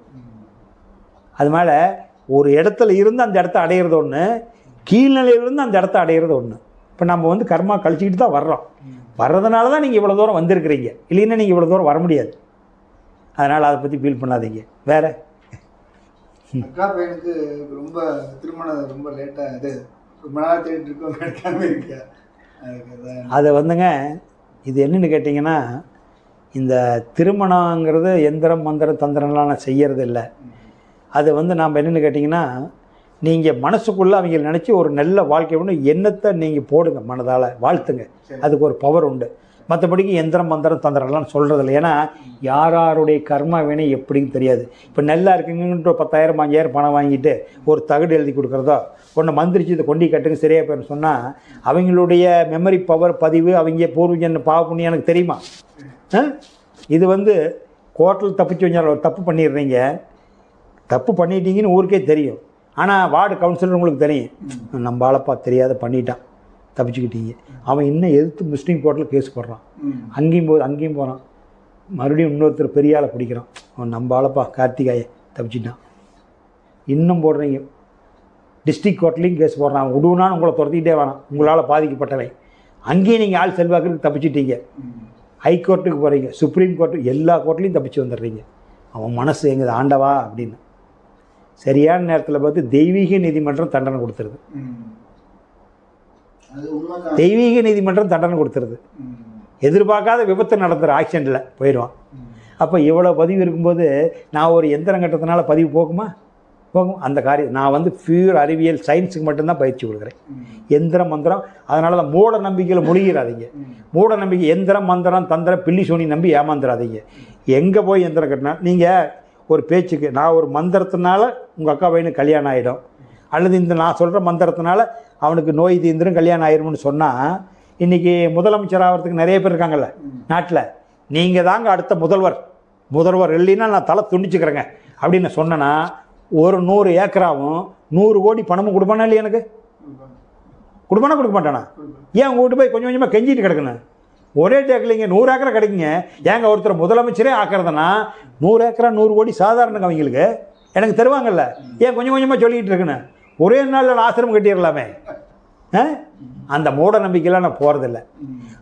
அதனால ஒரு இடத்துல இருந்து அந்த இடத்த அடையிறது ஒன்று, கீழ்நிலையிலிருந்து அந்த இடத்த அடையிறது ஒன்று. இப்போ நம்ம வந்து கர்மா கழிச்சிக்கிட்டு தான் வர்றோம். வர்றதுனால தான் நீங்கள் இவ்வளோ தூரம் வந்திருக்கிறீங்க, இல்லைன்னா நீங்கள் இவ்வளோ தூரம் வர முடியாது. அதனால் அதை பற்றி ஃபீல் பண்ணாதீங்க. வேறு அக்கா பையனுக்கு ரொம்ப திருமணம் ரொம்ப லேட்டாக இது ரொம்ப நாள் தேடிட்டு இருக்கோம், கிடைக்காம இருக்கா. அதை வந்துங்க, இது என்னென்னு கேட்டிங்கன்னா, இந்த திருமணங்கிறது எந்திரம் மந்திரம் தந்திரம்லாம் நான் செய்கிறது இல்லை. அது வந்து நாம் என்னென்னு கேட்டிங்கன்னா, நீங்கள் மனசுக்குள்ளே அவங்க நினச்சி ஒரு நல்ல வாழ்க்கை ஒன்று எண்ணத்தை நீங்கள் போடுங்க, மனதால் வாழ்த்துங்க, அதுக்கு ஒரு பவர் உண்டு. மற்றபடிக்கு எந்திரம் மந்திரம் தந்திரம்லாம் சொல்கிறது இல்லை. ஏன்னா யாருடைய கர்மா வேணும் எப்படின்னு தெரியாது. இப்போ நல்லா இருக்குங்கன்ற 10,000 5,000 பணம் வாங்கிட்டு ஒரு தகடு எழுதி கொடுக்குறதோ ஒன்று மந்திரிச்சு இதை கொண்டு கட்டுங்க சரியாக போயிடும் சொன்னால் அவங்களுடைய மெமரி பவர் பதிவு அவங்க பூர்வீகன்னு பாவ புண்ணியம் எனக்கு தெரியுமா? இது வந்து கோர்ட்டில் தப்பிச்சு வந்தால் தப்பு பண்ணிடுறீங்க, தப்பு பண்ணிட்டீங்கன்னு ஊருக்கே தெரியும். ஆனால் வார்டு கவுன்சிலர் உங்களுக்கு தெரியும், நம்ம ஆளப்பா தெரியாத பண்ணிட்டான், தப்பிச்சுக்கிட்டீங்க. அவன் இன்னும் எதிர்த்து முஸ்லீம் கோர்ட்டில் கேஸ் போடுறான், அங்கேயும் போகிறான், மறுபடியும் இன்னொருத்தர் பெரிய ஆளை பிடிக்கிறான், அவன் நம்ம ஆளப்பா கார்த்திகாயை தப்பிச்சிட்டான், இன்னும் போடுறீங்க. டிஸ்ட்ரிக்ட் கோர்ட்லேயும் கேஸ் போடுறான், அவன் விடுவான்னு உங்களை துரத்திக்கிட்டே வேணாம், உங்களால் பாதிக்கப்பட்டவை. அங்கேயும் நீங்கள் ஆள் செல்வாக்குக்கு தப்பிச்சிட்டீங்க, ஹைகோர்ட்டுக்கு போகிறீங்க, சுப்ரீம் கோர்ட்டு, எல்லா கோர்ட்லேயும் தப்பிச்சு வந்துடுறீங்க. அவன் மனசு எங்குது ஆண்டவா அப்படின்னு சரியான நேரத்தில் பார்த்து தெய்வீக நீதிமன்றம் தண்டனை கொடுத்துருது. தெய்வீக நீதிமன்றம் தண்டனை கொடுத்துருது. எதிர்பார்க்காத விபத்து நடத்துகிற ஆக்சிடெண்ட்டில் போயிடுவான். அப்போ இவ்வளோ பதிவு இருக்கும்போது நான் ஒரு எந்திரம் கட்டத்தினால பதிவு போகுமா? போகும். அந்த காரியம் நான் வந்து பியூர் அறிவியல் சயின்ஸுக்கு மட்டும்தான் பயிற்சி கொடுக்குறேன். எந்திரம் மந்திரம், அதனால தான் மூட நம்பிக்கையில் முழுகிறாதீங்க. மூட நம்பிக்கை எந்திரம் மந்திரம் தந்திரம் பில்லி சோனி நம்பி ஏமாந்துடாதீங்க. எங்கே போய் எந்திரம் கட்டினா நீங்கள் ஒரு பேச்சுக்கு நான் ஒரு மந்திரத்தினால உங்கள் அக்கா பையனுக்கு கல்யாணம் ஆகிடும், அல்லது இந்த நான் சொல்கிற மந்திரத்தினால அவனுக்கு நோய் தீர்ந்துடும் கல்யாணம் ஆயிடும்னு சொன்னால், இன்றைக்கி முதலமைச்சர் ஆகிறதுக்கு நிறைய பேர் இருக்காங்கல்ல நாட்டில், நீங்கள் தாங்க அடுத்த முதல்வர் இல்லைன்னா நான் தலை துண்டிச்சுக்கிறேங்க அப்படின்னு சொன்னேன்னா ஒரு 100 ஏக்கராவும் 100 கோடி பணமும் கொடுப்பானா இல்லையா? எனக்கு கொடுப்பானா கொடுக்க மாட்டானா? ஏன் உங்கள்கிட்ட போய் கொஞ்சம் கொஞ்சமாக கெஞ்சிட்டு கிடக்கணும்? ஒரே டேக்கில் 100 ஏக்கரா கிடைக்குங்க. ஏங்க ஒருத்தர் முதலமைச்சரே ஆக்கிறதுனா 100 ஏக்கரா 100 கோடி சாதாரணங்க அவங்களுக்கு எனக்கு தருவாங்கல்ல, ஏன் கொஞ்சம் கொஞ்சமாக சொல்லிக்கிட்டு இருக்குன்னு? ஒரே நாளில் ஆசிரமம் கட்டிடலாமே. அந்த மூட நம்பிக்கையெல்லாம் நான் போகிறதில்ல.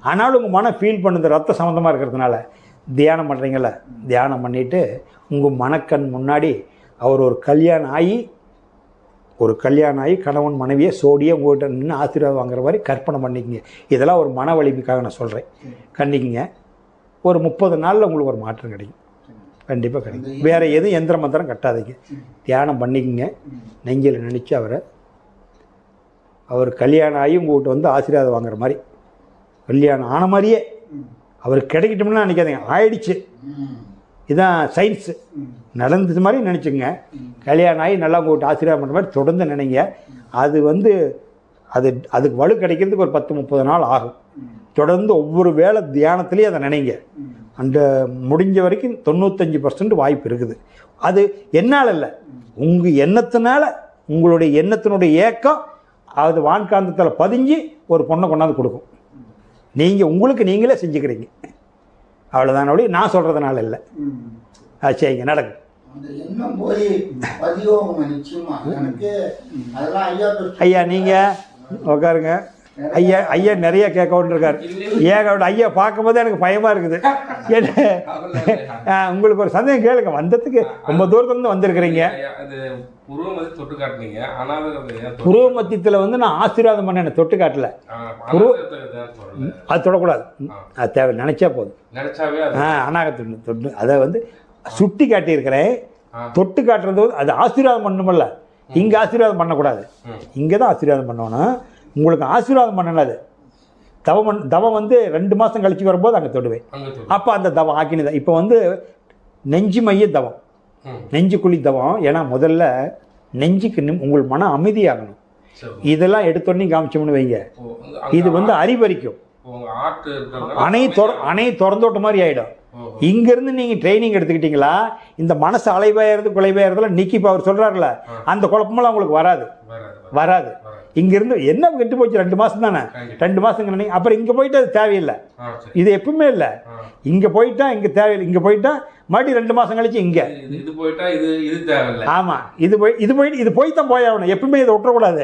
ஆனாலும் உங்கள் மனம் ஃபீல் பண்ணுது ரத்த சம்மந்தமாக இருக்கிறதுனால தியானம் பண்ணுறீங்கள, தியானம் பண்ணிவிட்டு உங்கள் மனக்கண் முன்னாடி அவர் ஒரு கல்யாணம் ஆகி கணவன் மனைவியை சோடியை உங்கள்கிட்ட நின்று ஆசீர்வாதம் வாங்குற மாதிரி கற்பனை பண்ணிக்கங்க. இதெல்லாம் ஒரு மன வலிமைக்காக நான் சொல்கிறேன். கண்டிக்குங்க. ஒரு 30 நாளில் உங்களுக்கு ஒரு மாற்றம் கிடைக்கும், கண்டிப்பாக கிடைக்கும். வேறு எதுவும் எந்திர மந்திரம் கட்டாதீங்க, தியானம் பண்ணிக்கங்க. நெஞ்சில் நினச்சி அவர் கல்யாணம் ஆகி உங்கள்கிட்ட வந்து ஆசீர்வாதம் வாங்குற மாதிரி, கல்யாணம் ஆன மாதிரியே அவருக்கு கிடைக்கட்டும்னா நினைக்காதீங்க, ஆயிடுச்சு. இதுதான் சயின்ஸு. நடந்தது மாதிரி நினச்சிங்க. கல்யாணம் ஆகி நல்லா உங்கள்கிட்ட ஆசீர்வாதம் பண்ணுற மாதிரி தொடர்ந்து நினைங்க. அது வந்து அதுக்கு வலு கிடைக்கிறதுக்கு ஒரு 10-30 நாள் ஆகும். தொடர்ந்து ஒவ்வொரு வேளை தியானத்துலேயும் அதை நினைங்க. அந்த முடிஞ்ச வரைக்கும் 95% வாய்ப்பு இருக்குது. அது என்னால் இல்லை, உங்கள் எண்ணத்தினால, உங்களுடைய எண்ணத்தினுடைய ஏக்கம் அது வான்காந்தத்தில் பதிஞ்சு ஒரு பொண்ணை கொண்டாந்து கொடுக்கும். நீங்கள் உங்களுக்கு நீங்களே செஞ்சுக்கிறீங்க, அவ்வளோதான். ஒளி நான் சொல்கிறதுனால இல்லை. சரிங்க, நடக்கும். அந்த எண்ணம் போய் பதிவோம் நிச்சயமா எனக்கு. அதெல்லாம் ஐயா நீங்கள் உட்காருங்க. ஐயா நிறைய கேட்கணுன்னு இருக்கார். ஐயா பார்க்கும்போது எனக்கு பயமாக இருக்குது. உங்களுக்கு ஒரு சந்தேகம் கேளுங்க. வந்ததுக்கு ரொம்ப தூரத்துலேருந்து வந்திருக்கிறீங்க. புருவ மத்தியத்தில் வந்து நான் ஆசீர்வாதம் பண்ண தொட்டு காட்டல. அது தொடக்கூடாது, அது தேவை, நினைச்சா போதும். அநாகத்து தொட்டு அதை வந்து சுட்டி காட்டியிருக்கிறேன். தொட்டு காட்டுறது அது ஆசீர்வாதம் பண்ணணுமல்ல, இங்கே ஆசீர்வாதம் பண்ணக்கூடாது, இங்கே தான் ஆசீர்வாதம் பண்ணணும். உங்களுக்கு ஆசீர்வாதம் பண்ணலாது. தவம் வந்து 2 மாதம் கழிச்சு வரும்போது அங்கே தொடுவேன். அப்போ அந்த தவம் ஆக்கினதான். இப்போ வந்து நெஞ்சு மைய தவம், நெஞ்சுக்குழி தவம். ஏன்னா முதல்ல நெஞ்சுக்கு உங்கள் மனம் அமைதியாகணும். இதெல்லாம் எடுத்தோடனே காமிச்சோம்னு வைங்க, இது வந்து அறிவறிக்கும். அணை திறந்தோட்ட மாதிரி ஆகிடும். இங்கேருந்து நீங்கள் ட்ரைனிங் எடுத்துக்கிட்டீங்களா, இந்த மனசு அலைவாயிறது குலைவாயிறதுல நிக்கி இப்போ அவர் சொல்கிறார்ல, அந்த குழப்பமெல்லாம் உங்களுக்கு வராது. இங்கேருந்து என்ன கெட்டு போச்சு, 2 மாதம் தானே, 2 மாதங்க. அப்புறம் இங்கே போயிட்டு அது தேவையில்லை. இது எப்பவுமே இல்லை. இங்கே போயிட்டா இங்கே தேவையில்லை, இங்கே போயிட்டா மறுபடியும் 2 மாதம் கழிச்சு இங்கே இது போயிட்டா இது தேவையில்லை. ஆமாம், இது போய் தான் போயாகணும். எப்பவுமே இதை விட்டுறக்கூடாது.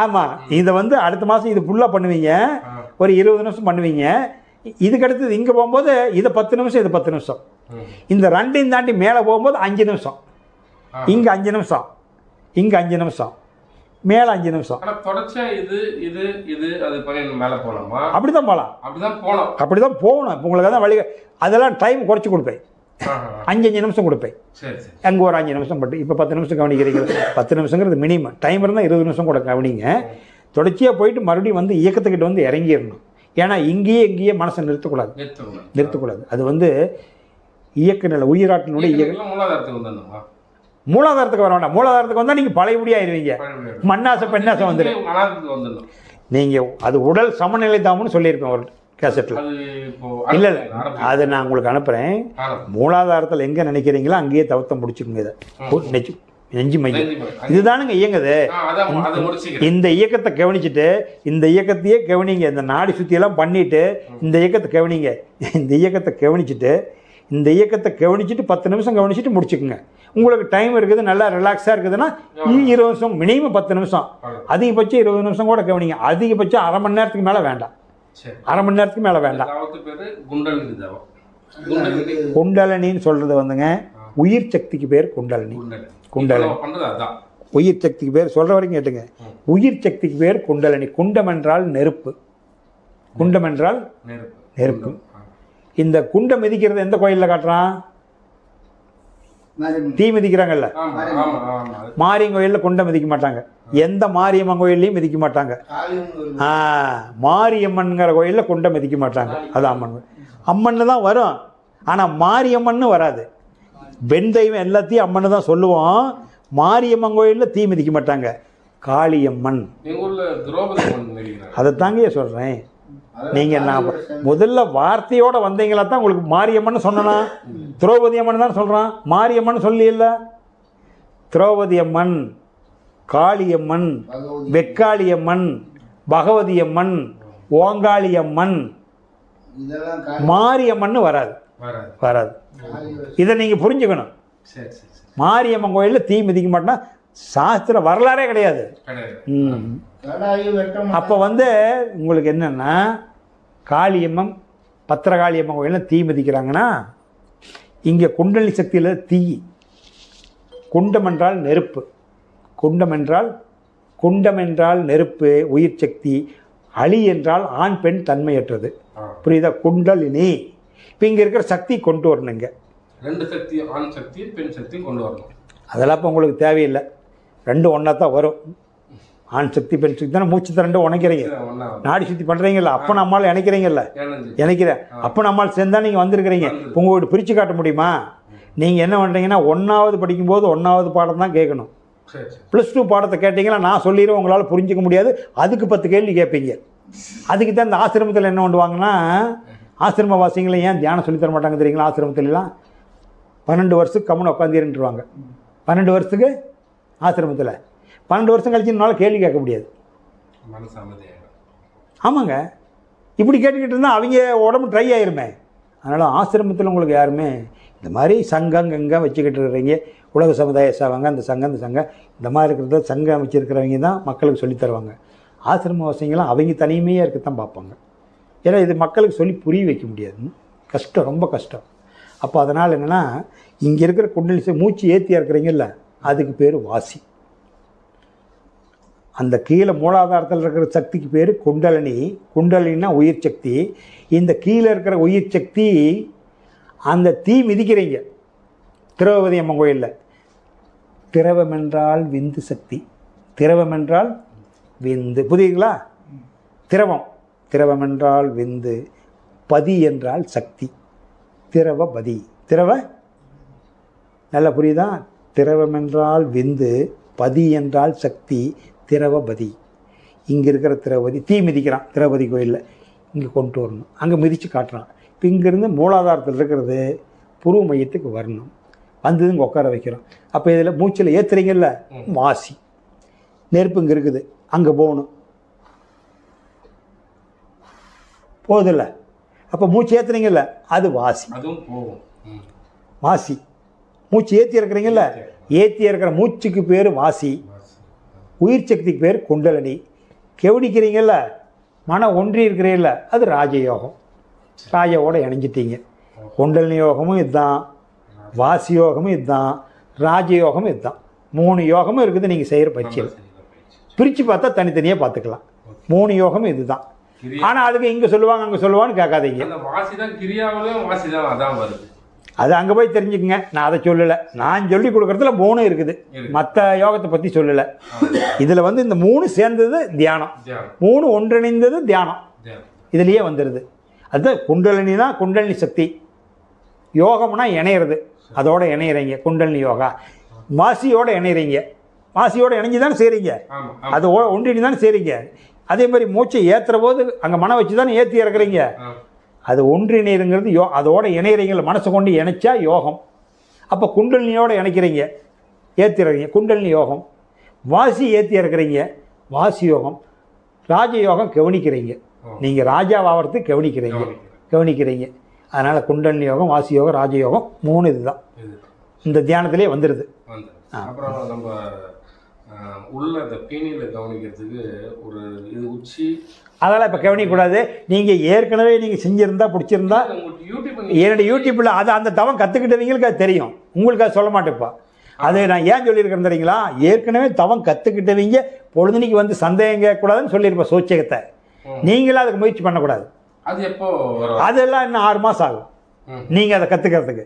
ஆமாம். இதை வந்து அடுத்த மாதம் இது ஃபுல்லாக பண்ணுவீங்க, ஒரு 20 நிமிஷம் பண்ணுவீங்க. இதுக்கு அடுத்தது இங்கே போகும்போது இதை 10 நிமிஷம், இது 10 நிமிஷம். இந்த 2ஐயும் தாண்டி மேலே போகும்போது 5 நிமிஷம், இங்கே 5 நிமிஷம், இங்கே 5 நிமிஷம், மேலே 5 நிமிஷம். அப்படிதான் போகலாம். இப்போ உங்களுக்கு தான் வழி. அதெல்லாம் டைம் குறைச்சி கொடுப்பேன். 5 நிமிஷம் கொடுப்பேன். அங்கே ஒரு 5 நிமிஷம் பட்டு. இப்போ 10 நிமிஷம் கவனிக்கிறீங்க. 10 நிமிஷங்கிறது மினிமம். டைம் இருந்தால் 20 நிமிஷம் கூட கவனிங்க. தொடர்ச்சியாக போயிட்டு மறுபடியும் வந்து இயக்கத்துக்கிட்ட வந்து இறங்கிடணும். ஏன்னா இங்கேயே மனசை நிறுத்தக்கூடாது. அது வந்து இயக்க நிலை, உயிராட்டினுடைய மூலாதாரத்துக்கு வர வேண்டாம். மூலாதாரத்துக்கு வந்தால் நீங்கள் பழையபடி ஆயிடுவீங்க. மண்ணாசை பெண்ணாசை வந்துடும். நீங்கள் அது உடல் சமநிலை தாமன்னு சொல்லியிருப்பேன் ஒரு கேசட்டில். இல்லை, அதை நான் உங்களுக்கு அனுப்புகிறேன். மூலாதாரத்தில் எங்கே நினைக்கிறீங்களோ அங்கேயே தவத்தை முடிச்சுக்கோங்க. இதை நெஞ்சு மையம் இதுதானுங்க இயங்குது. இந்த இயக்கத்தை கவனிச்சுட்டு, இந்த இயக்கத்தையே கவனிங்க. இந்த நாடி சுற்றியெல்லாம் பண்ணிவிட்டு இந்த இயக்கத்தை கவனிங்க. இந்த இயக்கத்தை கவனிச்சுட்டு 10 நிமிஷம் கவனிச்சுட்டு முடிச்சுக்குங்க. உங்களுக்கு டைம் இருக்குது, நல்லா ரிலாக்ஸாக இருக்குதுன்னா 20 நிமிஷம், மினிமம் 10 நிமிஷம், அதிகபட்சம் 20 நிமிஷம் கூட கவனிங்க. அதிகபட்சம் அரை மணி நேரத்துக்கு மேலே வேண்டாம். குண்டலினின்னு சொல்கிறது வந்துங்க உயிர் சக்திக்கு பேர் குண்டலினி. உயிர் சக்திக்கு பேர் சொல்கிற வரைக்கும் கேட்டுங்க. உயிர் சக்திக்கு பேர் குண்டலினி. குண்டம் என்றால் நெருப்பு. இந்த குண்டம் மிதிக்கிறது எந்த கோயிலில் காட்டுறான்? தீ மிதிக்கிறாங்கல்ல, மாரியம்மன் கோயிலில் குண்டம் மிதிக்க மாட்டாங்க. எந்த மாரியம்மன் கோயிலையும் மிதிக்க மாட்டாங்க. மாரியம்மன்கிற கோயிலில் குண்டம் மிதிக்க மாட்டாங்க. அது அம்மன் தான் வரும். ஆனால் மாரியம்மன் வராது. பெண் தெய்வம் எல்லாத்தையும் அம்மன் தான் சொல்லுவோம். மாரியம்மன் கோயிலில் தீ மிதிக்க மாட்டாங்க. காளியம்மன். அதைத்தாங்க சொல்கிறேன். நீங்கள் நான் முதல்ல வார்த்தையோடு வந்தீங்களா தான் உங்களுக்கு மாரியம்மன் சொன்னா. திரௌபதி அம்மன் தான் சொல்கிறான், மாரியம்மன் சொல்லி இல்லை. திரௌபதி அம்மன், காளியம்மன், வெக்காளியம்மன், பகவதி அம்மன், ஓங்காளியம்மன், மாரியம்மன் வராது. இதை நீங்கள் புரிஞ்சுக்கணும். மாரியம்மன் கோயிலில் தீ மிதிக்க மாட்டோம்னா சாஸ்திர வரலாறே கிடையாது. அப்போ வந்து உங்களுக்கு என்னென்னா, காளியம்மன், பத்திரகாளியம்மன் கோயிலில் தீ மிதிக்கிறாங்கன்னா இங்கே குண்டலினி சக்தியில் தீ. குண்டம் என்றால் நெருப்பு, உயிர் சக்தி. அலி என்றால் ஆண் பெண் தன்மையற்றது. புரியுதா? குண்டலினி. இப்போ இங்கே இருக்கிற சக்தி கொண்டு வரணுங்க. 2 சக்தி, ஆண் சக்தி பெண் சக்தி கொண்டு வரணும். அதெல்லாம் இப்போ உங்களுக்கு தேவையில்லை. 2 ஒன்றா தான் வரும். ஆண் சக்தி பெண் சக்தி தானே மூச்சு 2 உணைக்கிறீங்க. நாடி சுற்றி பண்ணுறீங்கல்ல, அப்போ நம்மளால் இணைக்கிறேன். அப்போ நம்மளால் சேர்ந்தால் நீங்கள் வந்திருக்கிறீங்க. உங்கள் வீடு பிரித்து காட்ட முடியுமா? நீங்கள் என்ன பண்ணுறீங்கன்னா 1வது படிக்கும்போது 1வது பாடம் தான் கேட்கணும். சரி சரி. +2 பாடத்தை கேட்டிங்கன்னா நான் சொல்லிடுவேன், உங்களால் புரிஞ்சிக்க முடியாது. அதுக்கு 10 கேள்வி கேட்பீங்க. அதுக்கு தான் இந்த ஆசிரமத்தில் என்ன பண்ணுவாங்கன்னா, ஆசிரமவாசிகளை ஏன் தியானம் சொல்லித்தர மாட்டாங்க தெரியுங்களா? ஆசிரமத்துலலாம் 12 வருஷத்துக்கு கம்முன்னு உட்காந்துருன்ட்டுருவாங்க. 12 வருஷத்துக்கு ஆசிரமத்தில் 12 வருஷம் கழிச்சு என்னால் கேள்வி கேட்க முடியாது. மனசு அமைதியாயிடும். ஆமாங்க, இப்படி கேட்டுக்கிட்டு இருந்தால் அவங்க உடம்பு ட்ரை ஆயிருமே. அதனால் ஆசிரமத்தில் உங்களுக்கு யாருமே இந்த மாதிரி சங்கம் கங்கம் வச்சுக்கிட்டு இருக்கிறீங்க, உலக சமுதாய சேவைங்க, அந்த சங்கம் இந்த மாதிரி இருக்கிறத சங்கம் வச்சுருக்கிறவங்க தான் மக்களுக்கு சொல்லித் தருவாங்க. ஆசிரமவாசிங்களாம் அவங்க தனிமையாக இருக்கத்தான் பார்ப்பாங்க. ஏன்னா இது மக்களுக்கு சொல்லி புரிய வைக்க முடியாது, கஷ்டம், ரொம்ப கஷ்டம். அப்போ அதனால் என்னென்னா, இங்கே இருக்கிற குண்டலிசை மூச்சு ஏற்றியாக இருக்கிறீங்கல்ல, அதுக்கு பேர் வாசி. அந்த கீழே மூலாதாரத்தில் இருக்கிற சக்திக்கு பேர் குண்டலினி. குண்டலினா உயிர் சக்தி. இந்த கீழே இருக்கிற உயிர் சக்தி அந்த தீ மிதிக்கிறீங்க திரௌபதி அம்மன் கோயிலில். திரவம் என்றால் விந்து சக்தி, திரவம் என்றால் விந்து, புரியுதுங்களா? திரவம், திரவம் என்றால் விந்து, பதி என்றால் சக்தி, திரவபதி, திரவ, நல்லா புரியுதா? திரவம் என்றால் விந்து, பதி என்றால் சக்தி, திரவபதி. இங்கே இருக்கிற திரௌபதி தீ மிதிக்கிறான் திரௌபதி கோயிலில், இங்கே கொண்டு வரணும், அங்கே மிதித்து காட்டுறான். இப்போ இங்கேருந்து மூலாதாரத்தில் இருக்கிறது புருவ மையத்துக்கு வரணும், வந்தது இங்கே உட்கார வைக்கிறோம். அப்போ இதில் மூச்சில் ஏற்றுறீங்கல்ல, வாசி. நெருப்பு இங்கே இருக்குது, அங்கே போகணும், போதில்ல. அப்போ மூச்சு ஏற்றுறீங்கல்ல, அது வாசி, அதுவும் போகும். வாசி. மூச்சு ஏற்றி இருக்கிறீங்கல்ல, ஏற்றி இருக்கிற மூச்சுக்கு பேர் வாசி. உயிர் சக்திக்கு பேர் குண்டலினி. கெவனிக்கிறீங்கல்ல, மன ஒன்றி இருக்கிறீங்கள, அது ராஜயோகம். ராஜாவோட இணைஞ்சிட்டீங்க. குண்டலினி யோகமும் இதுதான், வாசி யோகமும் இதுதான், ராஜயோகமும் இதுதான். 3 யோகமும் இருக்குது நீங்கள் செய்கிற பயிற்சியில். பிரித்து பார்த்தா தனித்தனியாக பார்த்துக்கலாம். 3 யோகம் இதுதான். ஆனால் அதுக்கு இங்கே சொல்லுவாங்க அங்கே சொல்லுவான்னு கேட்காதீங்க. அந்த வாசி தான் கிரியாவிலும் வாசி தான் அதான் வருது. அது அங்கே போய் தெரிஞ்சுக்குங்க, நான் அதை சொல்லலை. நான் சொல்லி கொடுக்குறதுல 3 இருக்குது, மற்ற யோகத்தை பற்றி சொல்லலை. இதில் வந்து இந்த 3 சேர்ந்தது தியானம், 3 ஒன்றிணைந்தது தியானம், இதுலேயே வந்துடுது. அதுதான் குண்டலினா குண்டலினி சக்தி. யோகம்னா இணையிறது, அதோட இணையிறீங்க குண்டலினி யோகா. வாசியோட இணையிறீங்க, வாசியோட இணைஞ்சி தானே செய்கிறீங்க, அது ஒன்றிணி தானே செய்கிறீங்க. அதே மாதிரி மூச்சை ஏற்றுற போது அங்கே மனம் வச்சு தானே ஏற்றி இறக்குறீங்க. அது ஒன்றிணைங்கிறது அதோட இணையிறீங்கள, மனசை கொண்டு இணைச்சா யோகம். அப்போ குண்டலினியோடு இணைக்கிறீங்க, ஏற்றிறீங்க, குண்டலினி யோகம். வாசி ஏற்றி இறக்குறீங்க, வாசி யோகம். ராஜயோகம் கவனிக்கிறீங்க, நீங்கள் ராஜாவாகிறதுக்கு கவனிக்கிறீங்க. அதனால் குண்டலினி யோகம், வாசி யோகம், ராஜயோகம் 3 இதுதான் இந்த தியானத்திலே வந்துடுது. அப்புறம் நம்ம உள்ள அந்த பீனியில் கவனிக்கிறதுக்கு ஒரு இது உச்சி, அதெல்லாம் இப்போ கவனிக்கக்கூடாது. நீங்கள் ஏற்கனவே நீங்கள் செஞ்சுருந்தா பிடிச்சிருந்தா என்னுடைய யூடியூப்பில் அது அந்த தவம் கற்றுக்கிட்டவங்களுக்கு அது தெரியும், உங்களுக்கு அது சொல்ல மாட்டேப்பா. அது நான் ஏன் சொல்லியிருக்கிறேன் தெரியுங்களா? ஏற்கனவே தவம் கற்றுக்கிட்டவங்க பொழுதுனிக்கு வந்து சந்தேகம் கேட்கக்கூடாதுன்னு சொல்லியிருப்பேன் சோச்சகத்தை. நீங்களும் அதுக்கு முயற்சி பண்ணக்கூடாது. அது எப்போ அதெல்லாம் இன்னும் 6 மாதம் ஆகும் நீங்கள் அதை கற்றுக்கிறதுக்கு.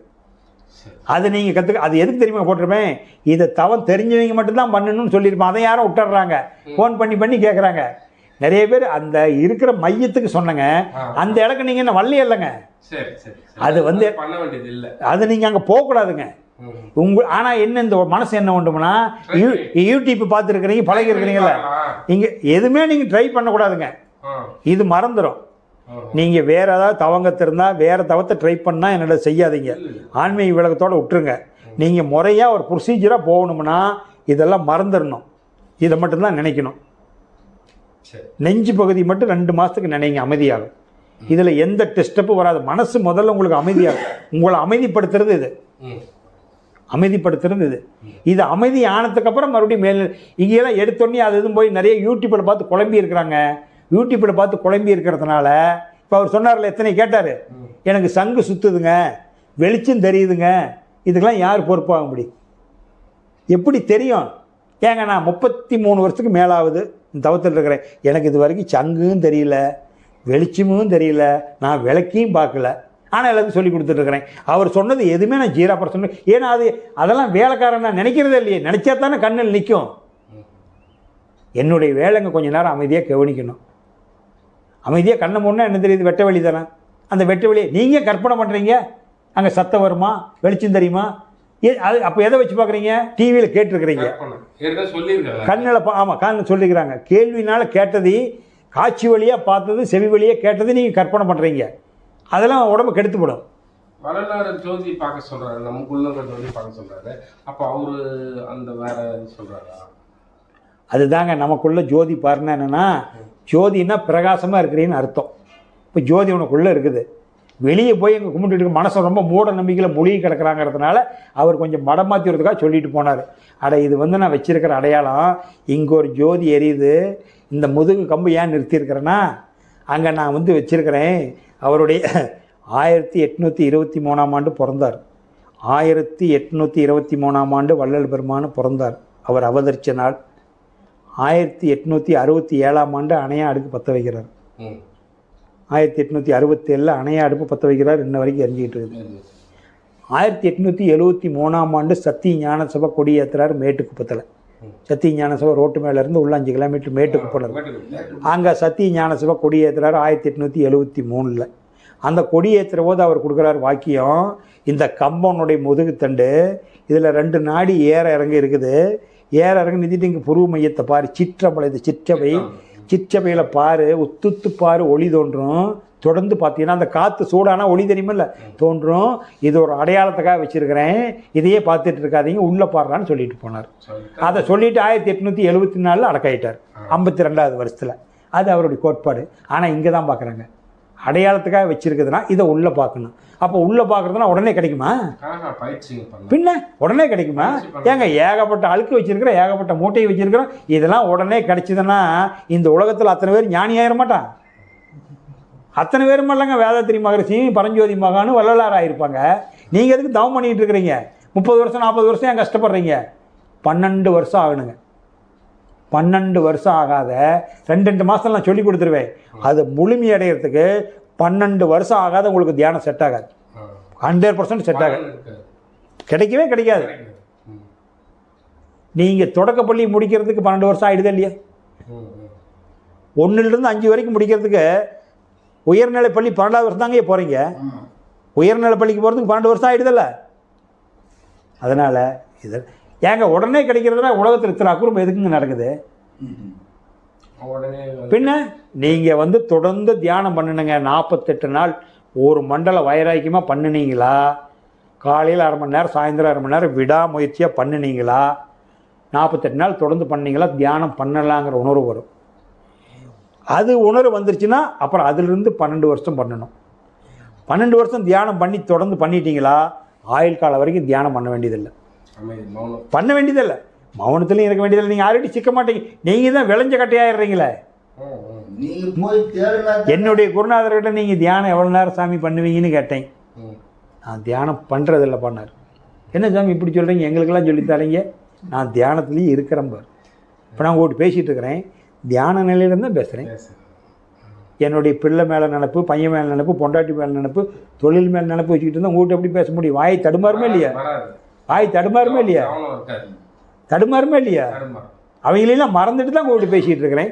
அது நீங்கள் அது எதுக்கு தெரியுமா போட்டிருப்பேன்? இதை தவம் தெரிஞ்சவங்க மட்டும்தான் பண்ணணும்னு சொல்லியிருப்பேன். அதை யாரும் விட்டுறாங்க, ஃபோன் பண்ணி கேட்குறாங்க. நிறைய பேர் அந்த இருக்கிற மையத்துக்கு சொன்னங்க, அந்த இடத்துக்கு நீங்கள் என்ன வள்ளி இல்லைங்க. அது வந்து பண்ண வேண்டியது இல்லை, அது நீங்கள் அங்கே போகக்கூடாதுங்க. ஆனால் என்ன இந்த மனசு என்ன ஒன்றும்னா, யூடியூப் பார்த்துருக்கிறீங்க, பழகி இருக்கிறீங்களா, இங்கே எதுவுமே நீங்கள் ட்ரை பண்ணக்கூடாதுங்க. இது மறந்துடும். நீங்கள் வேறு ஏதாவது தவங்கத்திருந்தால் வேறு தவத்தை ட்ரை பண்ணால் என்னோட செய்யாதீங்க, ஆன்மீக விளக்கத்தோடு விட்டுருங்க. நீங்கள் முறையாக ஒரு ப்ரொசீஜராக போகணும்னா இதெல்லாம் மறந்துடணும், இதை மட்டும்தான் நினைக்கணும். நெஞ்சு பகுதி மட்டும் 2 மாதத்துக்கு நினைங்க, அமைதியாகும். இதில் எந்த டெஸ்டப்பும் வராது. மனசு முதல்ல உங்களுக்கு அமைதியாகும், உங்களை அமைதிப்படுத்துறது இது, அமைதிப்படுத்துறது இது. இது அமைதி ஆனதுக்கப்புறம் மறுபடியும் மேல் இங்கேயெல்லாம் எடுத்தோடனே அது எதுவும் போய் நிறைய யூடியூப்பில் பார்த்து குழம்பி இருக்கிறாங்க. யூடியூப்பில் பார்த்து குழம்பி இருக்கிறதுனால இப்போ அவர் சொன்னார்ல, எத்தனை கேட்டார், எனக்கு சங்கு சுற்றுதுங்க, வெளிச்சம் தெரியுதுங்க, இதுக்கெல்லாம் யார் பொறுப்பாக முடியும்? எப்படி தெரியும்? ஏங்க நான் 33 வருஷத்துக்கு மேலாகுது தவத்தில் இருக்கிறேன், எனக்கு இது வரைக்கும் சங்கும் தெரியல, வெளிச்சமும் தெரியல, நான் விளக்கியும் பார்க்கல, ஆனால் எல்லாத்தையும் சொல்லி கொடுத்துட்ருக்கிறேன். அவர் சொன்னது எதுவுமே நான் 0% ஏன்னா அதெல்லாம் வேலைக்காரன் நான் நினைக்கிறதே இல்லையே. நினச்சா தானே கண்ணில் நிற்கும். என்னுடைய வேலைங்க கொஞ்சம் நேரம் அமைதியாக கவனிக்கணும். அமைதியாக கண்ணை முன்னே என்ன தெரியுது? வெட்ட வெளி தானே. அந்த வெட்ட வெளியை நீங்கள் கற்பனை பண்ணுறீங்க, அங்கே சத்தம் வருமா, வெளிச்சம் தெரியுமா? அது அப்போ எதை வச்சு பார்க்குறீங்க? டிவியில் கேட்டிருக்கிறீங்க, ஏற்கனவே சொல்லியிருக்காங்க, கண்ணில் ஆமாம் கண்ணு சொல்லிக்கிறாங்க. கேள்வினால் கேட்டது, காட்சி வழியாக பார்த்தது, செவி வழியாக கேட்டது நீங்கள் கற்பனை பண்ணுறீங்க. அதெல்லாம் உடம்பு கெடுத்துப்படும். வரலாறு ஜோதி பார்க்க சொல்கிறாரு, நமக்குள்ள ஜோதி பார்க்க சொல்கிறாரு. அப்போ அவரு அந்த வேற சொல்கிறாரா? அதுதாங்க நமக்குள்ள ஜோதி பாருன்னா என்னென்னா, ஜோதினா பிரகாசமாக இருக்கிறீன்னு அர்த்தம். இப்போ ஜோதி உனக்குள்ளே இருக்குது. வெளியே போய் எங்கள் கும்பிட்டுட்டு இருக்க மனசை ரொம்ப மூட நம்பிக்கையில் மொழிகி கிடக்கிறாங்கிறதுனால அவர் கொஞ்சம் மடமாற்றிறதுக்காக சொல்லிட்டு போனார். இது வந்து நான் வச்சிருக்கிற அடையாளம், இங்கே ஒரு ஜோதி எரியுது, இந்த முதுகு கம்பு ஏன் நிறுத்தியிருக்கிறேன்னா அங்கே நான் வந்து வச்சிருக்கிறேன். அவருடைய 1823ஆம் ஆண்டு பிறந்தார். 1823ஆம் ஆண்டு வள்ளல் பெருமான் பிறந்தார். அவர் அவதரித்த நாள். 1867ஆம் ஆண்டு அணையா அடுப்பு பற்ற வைக்கிறார். 1867 அணையா அடுப்பு பற்ற வைக்கிறார். இன்ன வரைக்கும் எரிஞ்சிக்கிட்டு இருக்குது. 1873ஆம் ஆண்டு சத்திய ஞான சபை கொடியேற்றுறார் மேட்டுக்குப்பத்தில். சத்திய ஞான சபை ரோட்டு மேலேருந்து உள்ள 5 கிலோமீட்டர் மேட்டுக்குப்பம். அங்கே சத்திய ஞான சபை கொடியேற்றுறார் 1873. அந்த கொடியேற்றுற போது அவர் கொடுக்குறார் வாக்கியம், இந்த கம்பனுடைய முதுகுத்தண்டு இதில் 2 நாடி ஏற இறங்கி இருக்குது. ஏற இறங்கி நிதிட்டு இங்கே புருவ மையத்தை பாரு, சிற்றம்பளை, இது சிற்றபை, சிற்றபையில் பாரு, உத்துத்து பாரு, ஒளி தோன்றும். தொடர்ந்து பார்த்தீங்கன்னா அந்த காற்று சூடானா ஒளி தெரியுமில்ல, தோன்றும். இது ஒரு அடையாளத்துக்காக வச்சுருக்கிறேன், இதையே பார்த்துட்டு இருக்காதீங்க, உள்ளே பாடுறான்னு சொல்லிட்டு போனார். அதை சொல்லிவிட்டு 1874 அடக்காயிட்டார், 52வது வருஷத்தில். அது அவருடைய கோட்பாடு. ஆனால் இங்கே தான் பார்க்குறாங்க, அடையாளத்துக்காக வச்சுருக்குதுன்னா இதை உள்ளே பார்க்கணும். அப்போ உள்ளே பார்க்குறதுனா உடனே கிடைக்குமா? பின்ன உடனே கிடைக்குமா? ஏங்க ஏகப்பட்ட அழுக்கு வச்சுருக்கிறோம், ஏகப்பட்ட மூட்டையை வச்சுருக்கிறோம், இதெல்லாம் உடனே கிடைச்சிதுன்னா இந்த உலகத்தில் அத்தனை பேர் ஞானி ஆயிட மாட்டான். அத்தனை பேரும் இல்லைங்க வேதாத்திரி மகரிஷி, பரஞ்சோதி மகானு, வள்ளலார் ஆகிருப்பாங்க. நீங்கள் எதுக்கு தவம் பண்ணிகிட்டு இருக்கிறீங்க? 30 வருஷம் 40 வருஷம் ஏன் கஷ்டப்படுறீங்க? 12 வருஷம் ஆகணுங்க. 12 வருஷம் ஆகாத 2 மாதம் நான் சொல்லி கொடுத்துருவேன். அது முழுமையடைகிறதுக்கு 12 வருஷம் ஆகாத உங்களுக்கு தியானம் செட் ஆகாது. 100% செட் ஆகாது, கிடைக்கவே கிடைக்காது. நீங்கள் தொடக்கப்பள்ளி முடிக்கிறதுக்கு 12 வருஷம் ஆகிடுதா இல்லையா? 1லிருந்து 5 வரைக்கும் முடிக்கிறதுக்கு உயர்நிலை பள்ளி 12வது வருஷம் தாங்க போகிறீங்க. உயர்நிலை பள்ளிக்கு போகிறதுக்கு 12 வருஷம் ஆகிடுதில்ல. அதனால் இது ஏங்க உடனே கிடைக்கிறதுனா உலகத்தில் இத்தனை அக்குறும்பு எதுக்குங்க நடக்குது? பின்ன நீங்கள் வந்து தொடர்ந்து தியானம் பண்ணணுங்க. 48 நாள் ஒரு மண்டல வைராக்கியமாக பண்ணினீங்களா, காலையில் 1/2 மணி நேரம், சாயந்தரம் 1/2 மணி நேரம் விடாமுயற்சியாக பண்ணினீங்களா, 48 நாள் தொடர்ந்து பண்ணிங்களா, தியானம் பண்ணலாங்கிற உணர்வு வரும். அது உணர்வு வந்துருச்சுன்னா அப்புறம் அதிலிருந்து 12 வருஷம் பண்ணணும். 12 வருஷம் தியானம் பண்ணி தொடர்ந்து பண்ணிட்டீங்களா, ஆயுள் காலம் வரைக்கும் தியானம் பண்ண வேண்டியதில்லை, பண்ண வேண்டியதில்லை, மௌனத்துலையும் இருக்க வேண்டியதில்லை. நீங்கள் ஆல்ரெடி சிக்க மாட்டீங்க, நீங்கள் தான் விளைஞ்ச கட்டையாயிடுறீங்களே. என்னுடைய குருநாதர்கிட்ட நீங்கள் தியானம் எவ்வளோ நேரம் சாமி பண்ணுவீங்கன்னு கேட்டேன். நான் தியானம் பண்ணுறதில்ல பண்ணார். என்ன சாமி இப்படி சொல்கிறீங்க, எங்களுக்கெல்லாம் சொல்லித்தரீங்க? நான் தியானத்துலேயும் இருக்கிறேன் பார். இப்போ நான் உங்கள்கிட்ட பேசிகிட்டு இருக்கிறேன், தியான நிலையிலேருந்து தான் பேசுகிறேன். என்னுடைய பிள்ளை மேலே நினப்பு, பையன் மேலே நினப்பு, பொண்டாட்டி மேலே நினப்பு, தொழில் மேலே நினப்பு வச்சுக்கிட்டு இருந்தால் உங்கள்கிட்ட எப்படி பேச முடியும்? வாய் தடுமாறுமே இல்லையா? வாய் தடுமாறுமே இல்லையா? தடுமாறுமே இல்லையா? அவங்களெல்லாம் மறந்துட்டு தான் உங்கள்கிட்ட பேசிகிட்டு இருக்கிறேன்.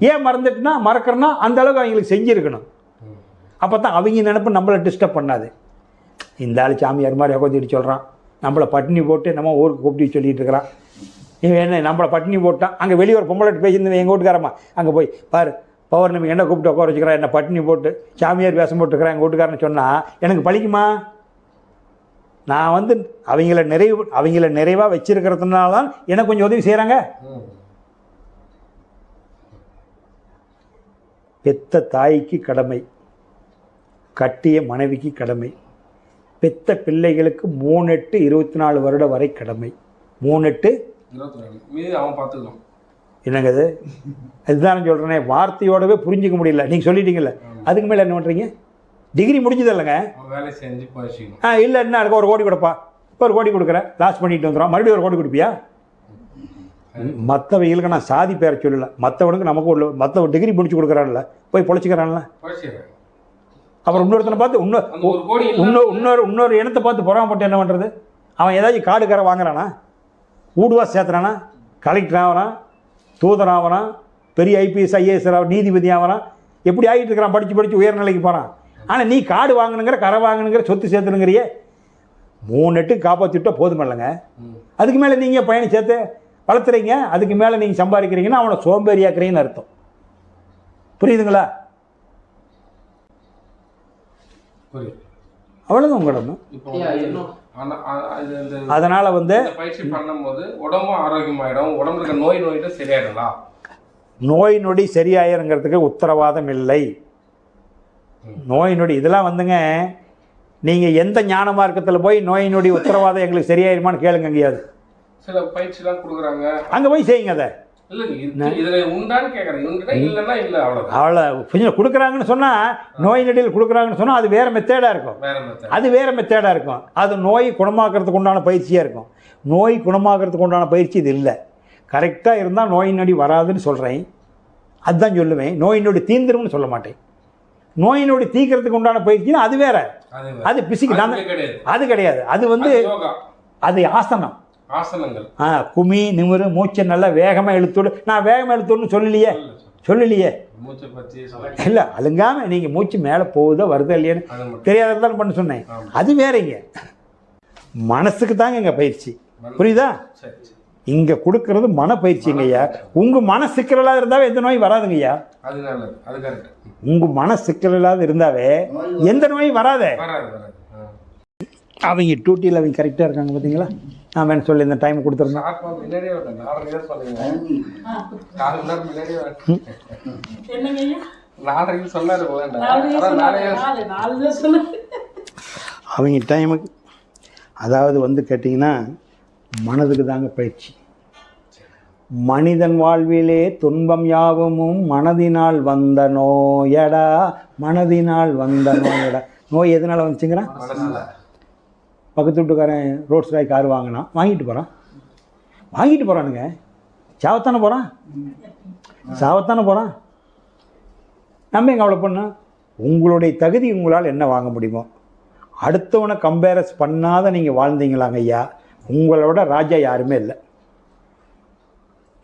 ஏன் மறந்துட்டுனா, மறக்கிறேன்னா அந்த அளவுக்கு அவங்களுக்கு செஞ்சுருக்கணும். அப்போ தான் அவங்க நினப்பு நம்மளை டிஸ்டர்ப் பண்ணாது. இந்த ஆள் சாமியார் மாதிரி உட்காந்துட்டு சொல்கிறான், நம்மளை பட்டினி போட்டு நம்ம ஊருக்கு கூப்பிட்டு சொல்லிகிட்டு இருக்கிறான். இவன் என்ன நம்மளை பட்டினி போட்டான்? அங்கே வெளியே ஒரு பொம்பளைட்டு பேசியிருந்தேன் எங்கள் வீட்டுக்காரம்மா, அங்கே போய் பாரு பௌர்ணமி என்ன கூப்பிட்டு உட்கார வச்சுக்கிறேன், என்ன பட்டினி போட்டு சாமியார் வேஷம் போட்டுருக்கிறேன் எங்கள் வீட்டுக்காரன்னு சொன்னால் எனக்கு பழிக்குமா? நான் வந்து அவங்கள நிறைவாக வச்சிருக்கிறதுனால தான் எனக்கு கொஞ்சம் உதவி செய்கிறாங்க. பெத்த தாய்க்கு கடமை, கட்டிய மனைவிக்கு கடமை, பெத்த பிள்ளைகளுக்கு 3/8 24 வருடம் வரை கடமை. 3/8 அவன் பார்த்துக்கலாம். என்னங்க இது? இதுதான் சொல்கிறேனே, வார்த்தையோடவே புரிஞ்சிக்க முடியல. நீங்கள் சொல்லிட்டீங்கல்ல, அதுக்கு மேலே என்ன பண்ணுறீங்க? டிகிரி முடிஞ்சது இல்லைங்க, வேலை செஞ்சு இல்லை என்ன அதுக்கு 1 கோடி கொடுப்பா, இப்போ 1 கோடி கொடுக்குறேன், லாஸ் பண்ணிட்டு வந்துடும், மறுபடியும் 1 கோடி கொடுப்பியா? மற்றவங்களுக்கு நான் சாதி பேரை சொல்லலை, மற்றவனுக்கு நமக்கு உள்ள மற்ற டிகிரி முடிச்சு கொடுக்குறான்ல, போய் பொழைச்சிக்கிறான்ல. அப்புறம் இன்னொருத்தனை பார்த்து இன்னொரு இனத்தை பார்த்து பொறாமப்பட்டு என்ன பண்ணுறது? அவன் ஏதாச்சும் காடுக்கார வாங்குறானா, ஊடுவா சேர்த்துறானா, கலெக்டர் ஆகிறான், தூதர் ஆகிறான், பெரிய IPS IAS நீதிபதி ஆகிறான், எப்படி ஆகிட்டு இருக்கிறான், படித்து உயர்நிலைக்கு போகிறான். ஆனால் நீ காடு வாங்கணுங்கிற, கரை வாங்கணுங்கிற, சொத்து சேர்த்துனுங்கிறியே. 3 எட்டுக்கு காப்பாற்றிவிட்டா போதும் இல்லைங்க. அதுக்கு மேலே நீங்கள் பையனை சேர்த்து வளர்த்துறீங்க, அதுக்கு மேலே நீங்கள் சம்பாதிக்கிறீங்கன்னா அவனை சோம்பேறியாக்குறீங்கன்னு அர்த்தம். புரியுதுங்களா? அவ்வளோதான் உங்களோட. அதனால பயிற்சி பண்ணும்போது உடம்பும் ஆரோக்கியமாயிடும், உடம்புல இருக்க நோய் நோயிட்டு சரியாயிடலாம். நோய் நொடி சரியாயிருங்கிறதுக்கு உத்தரவாதம் இல்லை. நோய் நொடி இதெல்லாம் நீங்கள் எந்த ஞான மார்க்கத்தில் போய் நோய் நொடி உத்தரவாதம் எங்களுக்கு சரியாயிருமான்னு கேளுங்க. எங்கேயாவது சில பயிற்சிலாம் கொடுக்குறாங்க, அங்கே போய் செய்யுங்க. அதை அவ்வளோ கொஞ்சம் கொடுக்குறாங்கன்னு சொன்னால், நோய் நொடியில் கொடுக்குறாங்கன்னு சொன்னால் அது வேறு மெத்தேடாக இருக்கும். அது வேறு மெத்தேடாக இருக்கும். அது நோய் குணமாக்குறதுக்கு உண்டான பயிற்சியாக இருக்கும். நோய் குணமாக்குறதுக்கு உண்டான பயிற்சி இது இல்லை. கரெக்டாக இருந்தால் நோய் நொடி வராதுன்னு சொல்கிறேன், அதுதான் சொல்லுவேன். நோய் நொடி தீந்துரும்னு சொல்ல மாட்டேன். நோய் நொடி தீக்கிறதுக்கு உண்டான பயிற்சினா அது வேற, அது பிசிக்கல். அது கிடையாது. அது அது ஆசனம், ஆசனங்கள். குமி நிமிரு, மூச்சை நல்லா வேகமாக இழுத்துடு. நான் வேகமாக இழுத்துடுன்னு சொல்லலையே. இல்லை, அழுங்காம நீங்கள் மூச்சு மேலே போகுதோ வருதோ இல்லையான்னு தெரியாதான் பண்ண சொன்னேன். அது வேறங்க. மனசுக்கு தாங்க எங்கள் பயிற்சி. புரியுதா? இங்கே கொடுக்கறது மன பயிற்சிங்கய்யா. உங்கள் மன சிக்கல் இல்லாத இருந்தாவே எந்த நோய் வராதுங்கய்யா. உங்கள் மன சிக்கல் இல்லாத இருந்தாவே எந்த நோயும் வராதே. அவங்க டூட்டியில் அவங்க கரெக்டாக இருக்காங்க பார்த்தீங்களா? நான் வேணும் சொல்லி இந்த டைம் கொடுத்துருந்தேன். அவங்க டைமுக்கு அதாவது கேட்டிங்கன்னா மனதுக்கு தாங்க பயிற்சி. மனிதன் வாழ்விலே துன்பம் யாவும் மனதினால் வந்த நோயடா, மனதினால் வந்த நோயடா. நோய் எதனால் வந்துச்சுங்கிறான்? பக்கத்து வீட்டுக்காரன் ரோட்ஸ் ராய் கார் வாங்கிட்டு போகிறானுங்க. சாவத்தானே போகிறான். நம்ம எங்கே அவ்வளோ பண்ணோம்? உங்களுடைய தகுதி உங்களால் என்ன வாங்க முடியுமோ அடுத்தவனை கம்பேரஸ் பண்ணாத நீங்கள் வாழ்ந்தீங்களாங்க ஐயா, உங்களோட ராஜா யாருமே இல்லை.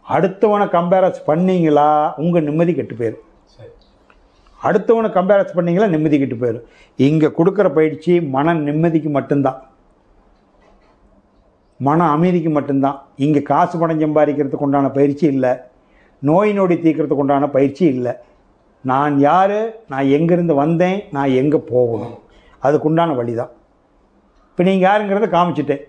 அடுத்தவனை கம்பேரஸ் பண்ணிங்களா உங்கள் நிம்மதி கெட்டு போயிடும். அடுத்தவனை கம்பேரஸ் பண்ணிங்களா நிம்மதி கெட்டு போயிடும். இங்கே கொடுக்குற பயிற்சி மன நிம்மதிக்கு மட்டும்தான், மன அமைதிக்கு மட்டும்தான். இங்கே காசு பணம் சம்பாதிக்கிறதுக்கு உண்டான பயிற்சி இல்லை, நோய் நொடி தீர்க்கிறதுக்கு உண்டான பயிற்சி இல்லை. நான் யார், நான் எங்கேருந்து வந்தேன், நான் எங்கே போகணும், அதுக்குண்டான வழி தான். இப்போ நீங்கள் யாருங்கிறத காமிச்சிட்டேன்.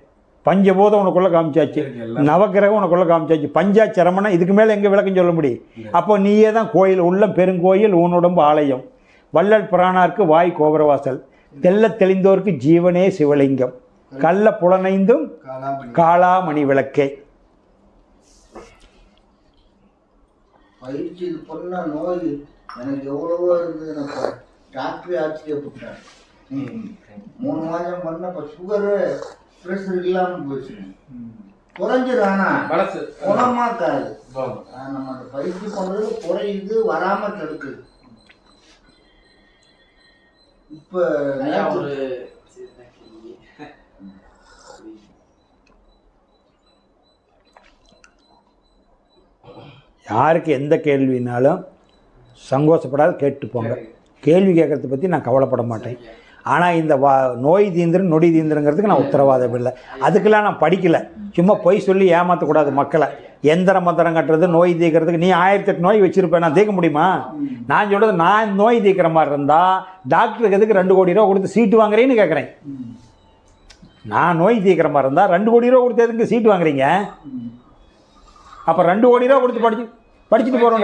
பஞ்சபோதம் உனக்குள்ளே காமிச்சாச்சு, நவக்கிரகம் உனக்குள்ளே காமிச்சாச்சு, பஞ்சாச்சரமணம். இதுக்கு மேலே எங்கே விளக்கம் சொல்ல முடியும்? அப்போ நீயே தான் கோயில், உள்ளம் பெருங்கோயில், ஊனுடம்பு ஆலயம், வள்ளல் பிரானார்க்கு வாய் கோபுரவாசல், தெல்ல தெளிந்தோர்க்கு ஜீவனே சிவலிங்கம், கள்ள புலனைந்தும் காளாமணி விளக்கே. பயிற்சி இது பண்ண நோய் எனக்கு எவ்வளவோ இருந்தது. டாக்டரே ஆச்சரியப்பட்டார். 3 மாதம் பண்ண இப்போ சுகரு ப்ரெஷர் இல்லாமல் போச்சு, குறைஞ்சது. ஆனால் குணமாக்காது. நம்ம அந்த பயிற்சி பண்ணுறது குறையுது, வராமல் தடுக்குது. இப்போ யாருக்கு எந்த கேள்வினாலும் சங்கோஷப்படாத கேட்டு போங்க. கேள்வி கேட்கறத பற்றி நான் கவலைப்பட மாட்டேன். ஆனால் இந்த நோய் தீந்திரம் நொடி தீந்திரங்கிறதுக்கு நான் உத்தரவாதம் இல்லை. அதுக்கெல்லாம் நான் படிக்கலை. சும்மா பொய் சொல்லி ஏமாற்றக்கூடாது மக்களை. எந்திர மந்திரம் கட்டுறது நோய் தீர்க்கிறதுக்கு நீ 1008 நோய் வச்சுருப்பேன், நான் தீர்க்க முடியுமா? நான் சொல்கிறது, நான் நோய் தீர்க்கிற மாதிரி இருந்தால் டாக்டருக்கு எதுக்கு 2 கோடி ரூபா கொடுத்து சீட்டு வாங்குறேன்னு கேட்குறேன். நான் நோய் தீர்க்கிற மாதிரி இருந்தால் 2 கோடி ரூபா கொடுத்து எதுக்கு சீட்டு வாங்குறீங்க? அப்போ 2 கோடி ரூபா கொடுத்து படிச்சுட்டு போகிறோம்.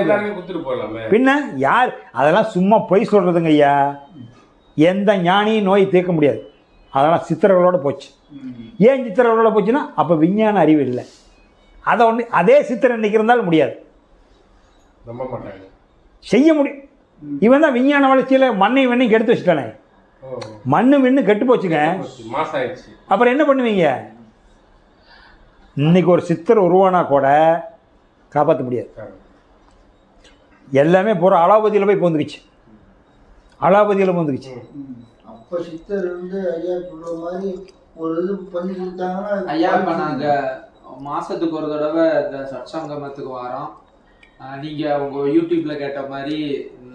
பின்ன யார் அதெல்லாம் சும்மா பொய் சொல்கிறதுங்க ஐயா. எந்த ஞானியும் நோய் தீர்க்க முடியாது. அதெல்லாம் சித்திரங்களோட போச்சு. ஏன் சித்திரங்களோட போச்சுன்னா அப்போ விஞ்ஞான அறிவு இல்லை. அதை ஒன்று அதே சித்திரம் இன்றைக்கி இருந்தாலும் முடியாது, செய்ய முடியும். இவன் தான் விஞ்ஞான வளர்ச்சியில் மண்ணையும் வெண்ணையும் கெடுத்து வச்சுட்டானே. மண்ணு வெண்ணு கெட்டு போச்சுங்க. அப்புறம் என்ன பண்ணுவீங்க? இன்னைக்கு ஒரு சித்தர் உருவானா கூட காப்பாற்ற முடியாது. எல்லாமே பூரா அலாபதியில் போய் போந்துக்குச்சு. அப்போ சித்தர் ஐயா சொல்ற மாதிரி ஒரு இது பண்ணி கொடுத்தாங்கன்னா ஐயா, இப்போ நாங்கள் மாதத்துக்கு ஒரு தடவை இந்த சத்சங்கமத்துக்கு வரோம். நீங்கள் உங்கள் யூடியூப்பில் கேட்ட மாதிரி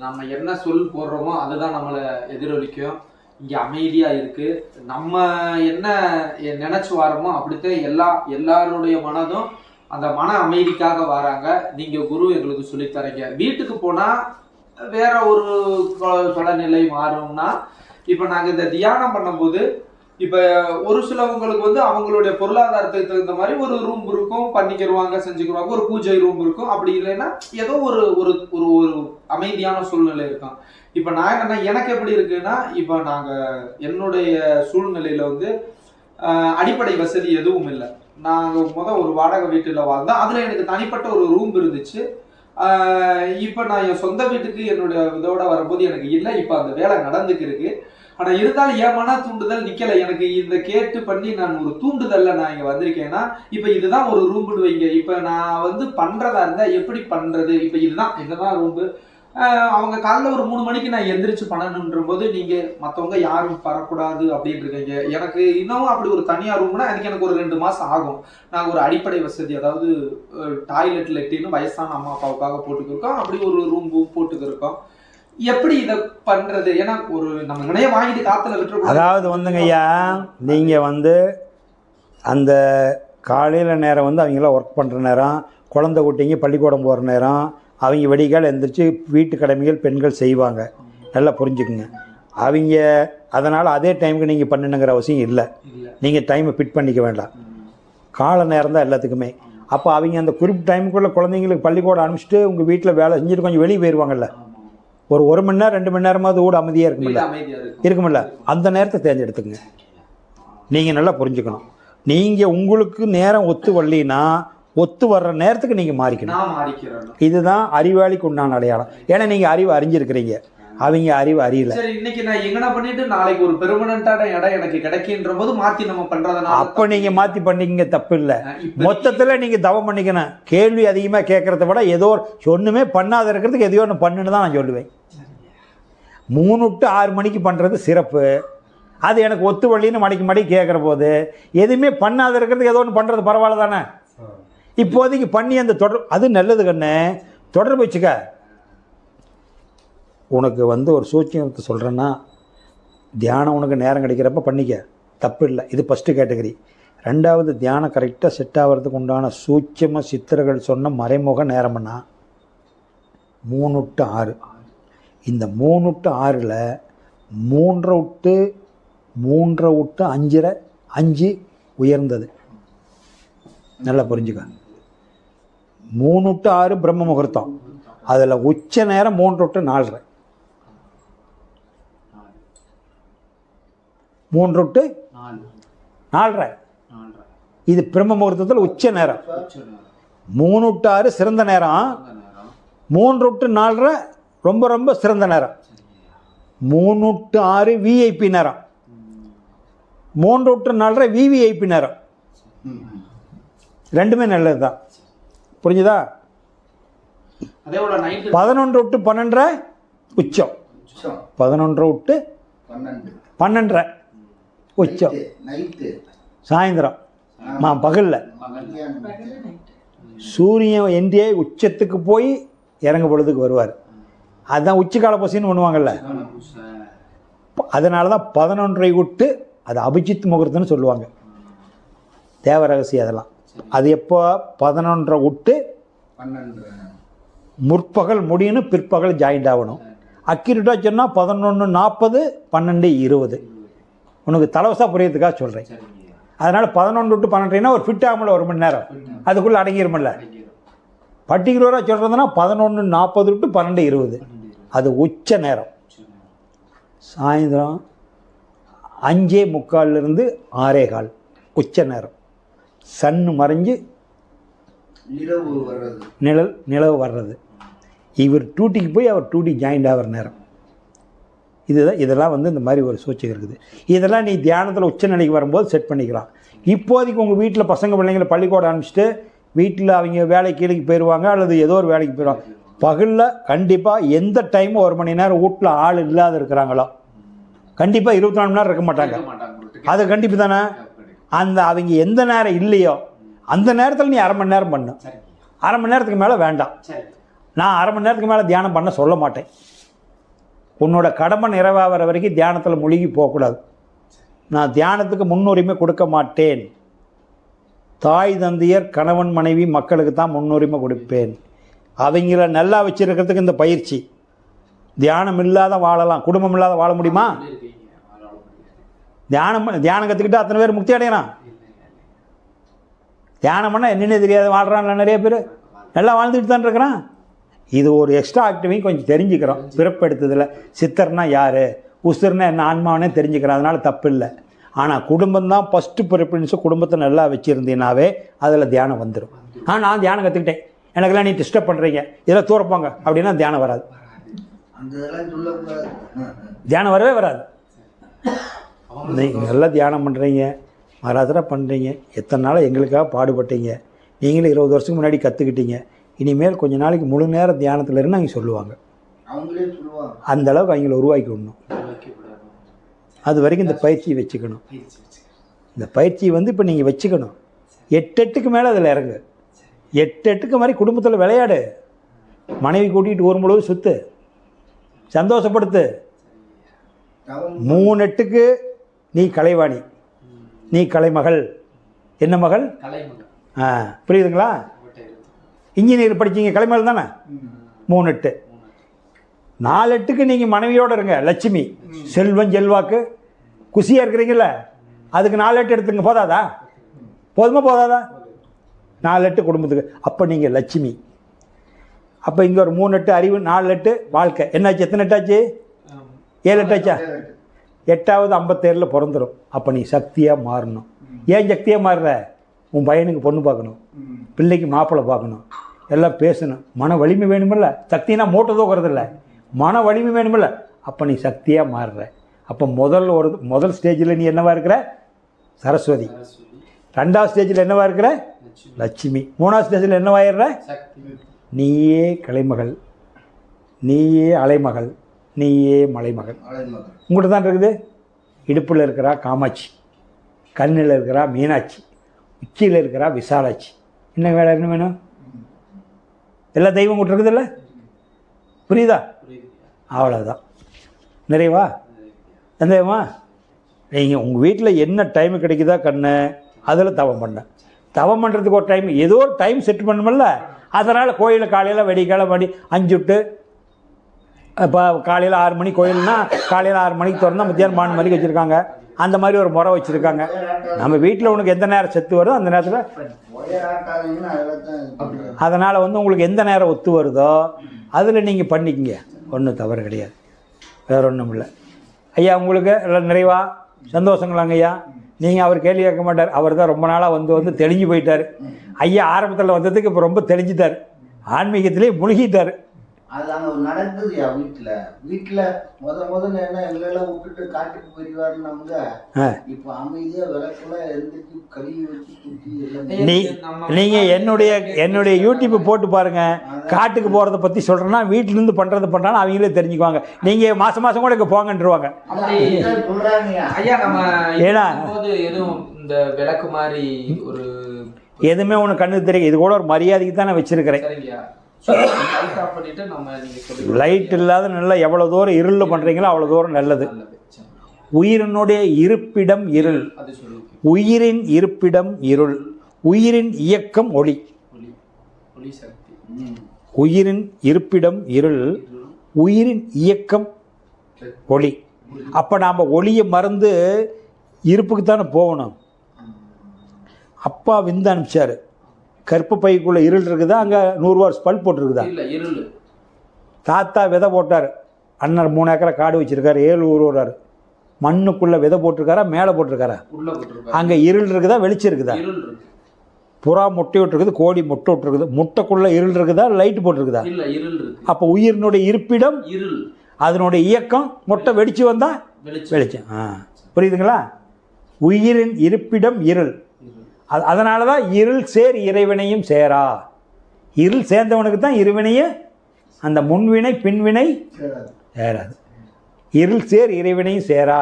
நம்ம என்ன சொல் போடுறோமோ அதுதான் நம்மளை எதிரொலிக்கும். இங்க அமைதியா இருக்கு. நம்ம என்ன நினைச்சு வரோமோ அப்படித்தான் எல்லாருடைய மனதும் அந்த மன அமைதிக்காக வராங்க. நீங்க குரு எங்களுக்கு சொல்லித்தரீங்க. வீட்டுக்கு போனா வேற ஒரு தொலைநிலை மாறும்னா, இப்ப நாங்க இந்த தியானம் பண்ணும்போது இப்ப ஒரு சிலவங்களுக்கு வந்து அவங்களுடைய பொருளாதாரத்துக்கு தகுந்த மாதிரி ஒரு ரூம் இருக்கும், பண்ணிக்கிடுவாங்க, செஞ்சுக்கிடுவாங்க, ஒரு பூஜை ரூம் இருக்கும். அப்படி இல்லைன்னா ஏதோ ஒரு ஒரு ஒரு அமைதியான சூழ்நிலை இருக்கும். இப்ப நான் என்னன்னா, எனக்கு எப்படி இருக்குன்னா, இப்ப நாங்க என்னுடைய சூழ்நிலையில வந்து அடிப்படை வசதி எதுவும் இல்லை. நாங்க ஒரு வாடகை வீட்டுல வாழ்ந்தோம். அதுல எனக்கு தனிப்பட்ட ஒரு ரூம் இருந்துச்சு. இப்ப நான் என் சொந்த வீட்டுக்கு என்னுடைய இதோட வரும்போது எனக்கு இல்லை. இப்ப அந்த வேலை நடந்துக்கு இருக்கு. ஆனா இருந்தாலும் என் மன தூண்டுதல் நிக்கல. எனக்கு இந்த கேட்டு பண்ணி நான் ஒரு தூண்டுதல்ல நான் இங்க வந்திருக்கேன்னா, இப்ப இதுதான் ஒரு ரூம்னு வைங்க. இப்ப நான் வந்து பண்றதா இருந்தா எப்படி பண்றது? இப்ப இதுதான் ரூம். அவங்க காலைல ஒரு 3 மணிக்கு நான் எந்திரிச்சு பண்ணணுன்ற போது நீங்க மத்தவங்க யாரும் வரக்கூடாது அப்படின்னு இருக்கீங்க. எனக்கு இன்னமும் அப்படி ஒரு தனியா ரூம்னா எனக்கு ஒரு 2 மாசம் ஆகும். நாங்க ஒரு அடிப்படை வசதி, அதாவது டாய்லெட் லெட்டின்னு வயசான அம்மா அப்பாவுக்காக போட்டுக்கிருக்கோம். அப்படி ஒரு ரூம் போட்டுக்கிருக்கோம். எப்படி இதை பண்றது? ஏன்னா ஒரு நம்ம நிறைய வாங்கிட்டு காத்துல விட்டுருக்கோம். அதாவது வந்துங்க ஐயா, நீங்கள் வந்து அந்த காலையில் நேரம் வந்து அவங்களாம் ஒர்க் பண்ணுற நேரம், குழந்தை குட்டிங்க பள்ளிக்கூடம் போகிற நேரம், அவங்க வெடிக்கால் எந்திரிச்சு வீட்டு கடமைகள் பெண்கள் செய்வாங்க. நல்லா புரிஞ்சுக்குங்க. அவங்க அதனால் அதே டைமுக்கு நீங்கள் பண்ணணுங்கிற அவசியம் இல்லை. நீங்கள் டைமை ஃபிட் பண்ணிக்க வேண்டாம். கால நேரம் தான் எல்லாத்துக்குமே. அப்போ அவங்க அந்த குறிப்பிட்ட டைமுக்குள்ளே குழந்தைங்களுக்கு பள்ளிக்கூடம் அனுப்பிச்சிட்டு உங்கள் வீட்டில் வேலை செஞ்சுட்டு கொஞ்சம் வெளியே போயிடுவாங்கல்ல. ஒரு 1 மணி நேரம் 2 மணி நேரமாவது ஊட அமைதியாக இருக்குமில்ல, அந்த நேரத்தை தேர்ந்தெடுத்துக்குங்க. நீங்கள் நல்லா புரிஞ்சுக்கணும். நீங்கள் உங்களுக்கு நேரம் ஒத்து வரலின்னா ஒத்து வர்ற நேரத்துக்கு நீங்கள் மாறிக்கணும். இதுதான் அறிவாளிக்கு உண்டான அடையாளம். ஏன்னா நீங்கள் அறிவு அறிஞ்சிருக்கிறீங்க, அவங்க அறிவு அறியல. சரி, இன்னைக்கு நான் எங்கனா பண்ணிட்டு நாளைக்கு ஒரு பெர்மனன்ட்டான இடம் எனக்கு கிடைக்கின்ற போது மாற்றி நம்ம பண்ணுறதுனால அப்போ நீங்கள் மாற்றி பண்ணிக்கங்க, தப்பு இல்லை. மொத்தத்தில் நீங்கள் தவம் பண்ணிக்கணும். கேள்வி அதிகமாக கேட்குறத விட ஏதோ ஒன்றுமே பண்ணாத இருக்கிறதுக்கு எதையோ ஒன்று பண்ணுன்னு தான் நான் சொல்லுவேன். 3 to 6 மணிக்கு பண்ணுறது சிறப்பு. அது எனக்கு ஒத்து வழின்னு மணிக்கு கேட்குற போது எதுவுமே பண்ணாத இருக்கிறதுக்கு ஏதோ ஒன்று பண்ணுறது பரவாயில்ல தானே. இப்போதைக்கு பண்ணி அந்த அது நல்லது கண்ணு, தொடர்பு வச்சுக்க. உனக்கு வந்து ஒரு சூட்சமத்தை சொல்கிறேன்னா, தியானம் உனக்கு நேரம் கிடைக்கிறப்ப பண்ணிக்க, தப்பு இல்லை. இது ஃபஸ்ட்டு கேட்டகரி. 2வது, தியானம் கரெக்டாக செட் ஆகிறதுக்கு உண்டான சூட்சம சித்திரர்கள் சொன்ன மறைமுக நேரம்னா 3 to 6. இந்த 3 to 6ல் 3 to 5:30, 5 உயர்ந்தது. நல்லா புரிஞ்சுக்க. 3 to 6 பிரம்ம முகூர்த்தம். அதில் உச்ச நேரம் 3 to 4:30. 3 to 4:30 இது பிரம்ம முகூர்த்தத்தில் உச்ச நேரம். 3 to 6 சிறந்த நேரம். 3 to 4:30 ரொம்ப ரொம்ப சிறந்த நேரம். 3 to 6 விஐபி நேரம். 3 to 4:30 விவிஐபி நேரம். ரெண்டுமே நல்லது தான். புரிஞ்சுதா? 11 to 12:30 உச்சம். 11 to 12:30 உச்சம். சாயந்தரம் பகலில் சூரியன் எந்தியே உச்சத்துக்கு போய் இறங்க பொழுதுக்கு வருவார். அதுதான் உச்சிக்கால பசின்னு பண்ணுவாங்கல்ல. அதனால தான் 11:30 விட்டு அது அபிஜித் முகூர்த்தம்னு சொல்லுவாங்க. தேவ ரகசியம் அதெல்லாம். அது எப்போ 11:30 விட்டு முற்பகல் முடியணும், பிற்பகல் ஜாயிண்ட் ஆகணும். அக்யூரேட்டாக சொன்னால் 11:40, 12:20. உனக்கு தலவசா புரியறதுக்காக சொல்கிறேன். அதனால் 11 to 12 ஒரு ஃபிட் ஆகல 1 மணி நேரம் அதுக்குள்ளே அடங்கிருமில்ல. பர்டிகுலராக சொல்கிறதுனா 11:40 to 12:20 அது உச்ச நேரம். சாயந்தரம் 5:45 6:15 உச்ச நேரம். சன்னு மறைஞ்சு நிலவு வர்றது. இவர் டியூட்டிக்கு போய் அவர் டியூட்டி ஜாயிண்ட் ஆகிற நேரம். இதெல்லாம் வந்து இந்த மாதிரி ஒரு சூழ்ச்சி இருக்குது. இதெல்லாம் நீ தியானத்தில் உச்சநிலைக்கு வரும்போது செட் பண்ணிக்கலாம். இப்போதைக்கு உங்கள் வீட்டில் பசங்க பிள்ளைங்களை பள்ளிக்கூடம் அனுப்பிச்சிட்டு வீட்டில் அவங்க வேலைக்கு கீழே போயிடுவாங்க, அல்லது ஏதோ ஒரு வேலைக்கு போயிடுவாங்க. பகலில் கண்டிப்பாக எந்த டைமும் 1 மணி நேரம் வீட்டில் ஆள் இல்லாத இருக்கிறாங்களோ கண்டிப்பாக 24 மணி நேரம் இருக்க மாட்டாங்க. அது கண்டிப்பு தானே. அந்த அவங்க எந்த நேரம் இல்லையோ அந்த நேரத்தில் நீ 1/2 மணி நேரம் பண்ணு. 1/2 மணி நேரத்துக்கு மேலே வேண்டாம். நான் 1/2 மணி நேரத்துக்கு மேலே தியானம் பண்ண சொல்ல மாட்டேன். உன்னோட கடமை நிறைவாகிற வரைக்கும் தியானத்தில் மூழ்கி போகக்கூடாது. நான் தியானத்துக்கு முன்னுரிமை கொடுக்க மாட்டேன். தாய் தந்தையர் கணவன் மனைவி மக்களுக்கு தான் முன்னுரிமை கொடுப்பேன். அவங்கள நல்லா வச்சுருக்கிறதுக்கு இந்த பயிற்சி. தியானம் இல்லாத வாழலாம், குடும்பம் இல்லாத வாழ முடியுமா? தியானம் கற்றுக்கிட்டு அத்தனை பேர் முக்தி அடையலாம். தியானம் பண்ணால் என்னென்ன தெரியாது வாழ்கிறான்ல நிறைய பேர், நல்லா வாழ்ந்துக்கிட்டு தான் இருக்கிறான். இது ஒரு எக்ஸ்ட்ரா ஆக்டிவையும் கொஞ்சம் தெரிஞ்சுக்கிறோம். பிறப்பெடுத்ததில் சித்தர்னா யார், உசுர்னா என்ன, ஆன்மாவனே தெரிஞ்சுக்கிறோம். அதனால் தப்பு இல்லை. ஆனால் குடும்பம்தான் ஃபஸ்ட்டு ப்ரிஃபரன்ஸு. குடும்பத்தை நல்லா வச்சுருந்தீங்கனாவே அதில் தியானம் வந்துடும். நான் தியானம் கற்றுக்கிட்டேன், எனக்கெல்லாம் நீ டிஸ்டர்ப் பண்ணுறீங்க, இதெல்லாம் தூரப்பாங்க அப்படின்னா தியானம் வராது. தியானம் வரவே வராது. நீங்கள் நல்லா தியானம் பண்ணுறீங்க, மராதரா பண்ணுறீங்க, எத்தனை நாள் எங்களுக்காக பாடுபட்டீங்க, நீங்களும் 20 வருஷத்துக்கு முன்னாடி கற்றுக்கிட்டீங்க, இனிமேல் கொஞ்ச நாளைக்கு முழு நேரம் தியானத்தில் இருந்து அவங்க சொல்லுவாங்க. அந்த அளவுக்கு அவங்கள உருவாக்கி விடணும். அது வரைக்கும் இந்த பயிற்சியை வச்சுக்கணும். இந்த பயிற்சியை வந்து இப்போ நீங்கள் வச்சுக்கணும். 8 மேலே அதில் இறங்கு. 8 மாதிரி குடும்பத்தில் விளையாடு. மனைவி கூட்டிகிட்டு ஊர் முழுவதும் சுற்று, சந்தோஷப்படுத்து. 3 நீ கலைவாணி, நீ கலைமகள். என்ன மகள்? புரியுதுங்களா? இன்ஜினியர் படிச்சிங்க, கலைமகள் தானே. 3 4 நீங்கள் மனைவியோடு இருங்க. லட்சுமி, செல்வம், செல்வாக்கு, குசியாக இருக்கிறீங்கள, அதுக்கு 4 எடுத்துங்க. போதாதா? போதுமா போதாதா? 4 குடும்பத்துக்கு. அப்போ நீங்கள் லட்சுமி. அப்போ இங்கே ஒரு 3 அறிவு, 4 வாழ்க்கை. என்னாச்சு? எத்தனை 8 7 8வது 57 பிறந்துடும். அப்போ நீ சக்தியாக மாறணும். ஏன் சக்தியாக மாறுற? உன் பையனுக்கு பொண்ணு பார்க்கணும், பிள்ளைக்கு மாப்பிள்ளை பார்க்கணும், எல்லாம் பேசணும். மன வலிமை வேணுமில்ல? சக்தினா மூட்டை தூக்குறதில்ல, மன வலிமை வேணுமில்ல? அப்போ நீ சக்தியாக மாறுற. அப்போ முதல் ஸ்டேஜில் நீ என்னவா இருக்கிற? சரஸ்வதி. 2வது ஸ்டேஜில் என்னவா இருக்கிற? லட்சுமி. 3வது ஸ்டேஜில் என்னவாயிடுற? நீயே கலைமகள், நீயே அலைமகள், நீயே மலைமகள். உங்கள்கிட்ட தான் இருக்குது. இடுப்பில் இருக்கிறா காமாட்சி, கண்ணில் இருக்கிறா மீனாட்சி, உச்சியில் இருக்கிறா விசாலாட்சி. என்ன வேலை? என்ன வேணும்? எல்லா தெய்வம் உங்கள்கிட்ட இருக்குதுல்ல? புரியுதா? அவ்வளோதான். நிறைவா? சந்தேகமா? நீங்கள் உங்கள் வீட்டில் என்ன டைமு கிடைக்குதா கண்ணு, அதில் தவம் பண்ண. தவம் பண்ணுறதுக்கு ஒரு டைம், ஏதோ ஒரு டைம் செட் பண்ணணுமில்ல? அதனால் கோயிலில் காலையில் வெடிக்கால மணி 5 விட்டு, இப்போ காலையில் 6 மணி கோயில்னா காலையில் 6 மணிக்கு திறந்தா மத்தியானம் 3 மணிக்கு வச்சுருக்காங்க. அந்த மாதிரி ஒரு முறை வச்சுருக்காங்க. நம்ம வீட்டில் உனக்கு எந்த நேரம் செத்து வருதோ அந்த நேரத்தில், அதனால் வந்து உங்களுக்கு எந்த நேரம் ஒத்து வருதோ அதில் நீங்கள் பண்ணிக்கிங்க. ஒன்றும் தவறு கிடையாது, வேறு ஒன்றும் இல்லை. ஐயா உங்களுக்கு எல்லாம் நிறைவா? சந்தோஷங்களாங்க ஐயா? நீங்கள் அவர் கேள்வி கேட்க மாட்டார். அவர் தான் ரொம்ப நாளாக வந்து தெளிஞ்சு போயிட்டார். ஐயா ஆரம்பத்தில் வந்ததுக்கு இப்போ ரொம்ப தெளிஞ்சிட்டார், ஆன்மீகத்திலே முழுகிட்டார். அது அங்கே நடக்குதுயா. வீட்டில் முதல்ல என்ன எங்களெல்லாம் விட்டுட்டு காட்டுக்கு போயிடுவாருன்னவங்க இப்போ அமைதியாக விளக்கெல்லாம் எழுந்திரிச்சு கழுவி வச்சு சுற்றி. நீங்கள் என்னுடைய யூடியூப் போட்டு பாருங்கள். காட்டுக்கு போகிறத பற்றி சொல்கிறேன்னா வீட்டிலேருந்து பண்ணுறது பண்ணுறான்னு அவங்களே தெரிஞ்சுக்குவாங்க. நீங்கள் மாதம் கூட இங்கே போங்கன்றுவாங்க. ஏன்னா எதுவும் இந்த விளக்கு மாதிரி ஒரு எதுவுமே ஒன்று கண்ணுக்கு தெரியும். இது கூட ஒரு மரியாதைக்கு தான் நான் வச்சுருக்கிறேன். லைட் இல்லாத நல்லா எவ்வளோ தூரம் இருளில் பண்ணுறீங்களோ அவ்வளோ தூரம் நல்லது. உயிரினுடைய இருப்பிடம் இருள், உயிரின் இருப்பிடம் இருள், உயிரின் இயக்கம் ஒளி. உயிரின் இருப்பிடம் இருள், உயிரின் இயக்கம் ஒளி. அப்போ நாம் ஒளியை மறந்து இருப்புக்கு தானே போகணும். அப்பா விந்து அனுப்பிச்சாரு. கருப்பு பைக்குள்ளே இருள் இருக்குதா? அங்கே 100 வாட்ஸ் பல்ப் போட்டிருக்குதா? தாத்தா விதை போட்டார். அண்ணன் 3 ஏக்கரை காடு வச்சுருக்காரு, 7 ஊர் வர்றாரு. மண்ணுக்குள்ளே விதை போட்டிருக்காரா, மேலே போட்டிருக்காரா? அங்கே இருள் இருக்குதா, வெளிச்சம் இருக்குதா? புறா முட்டை விட்டுருக்குது, கோழி முட்டை விட்டுருக்குது. முட்டைக்குள்ளே இருள் இருக்குதா, லைட்டு போட்டிருக்குதா? அப்போ உயிரினுடைய இருப்பிடம் இருள், அதனுடைய இயக்கம். முட்டை வெடிச்சு வந்தால் வெளிச்சம். புரியுதுங்களா? உயிரின் இருப்பிடம் இருள். அதனால தான் இருள் சேர் இறைவினையும் சேரா. இருள் சேர்ந்தவனுக்கு தான் இருவினையும், அந்த முன்வினை பின்வினை சேராது. இருள் சேர் இறைவினையும் சேரா.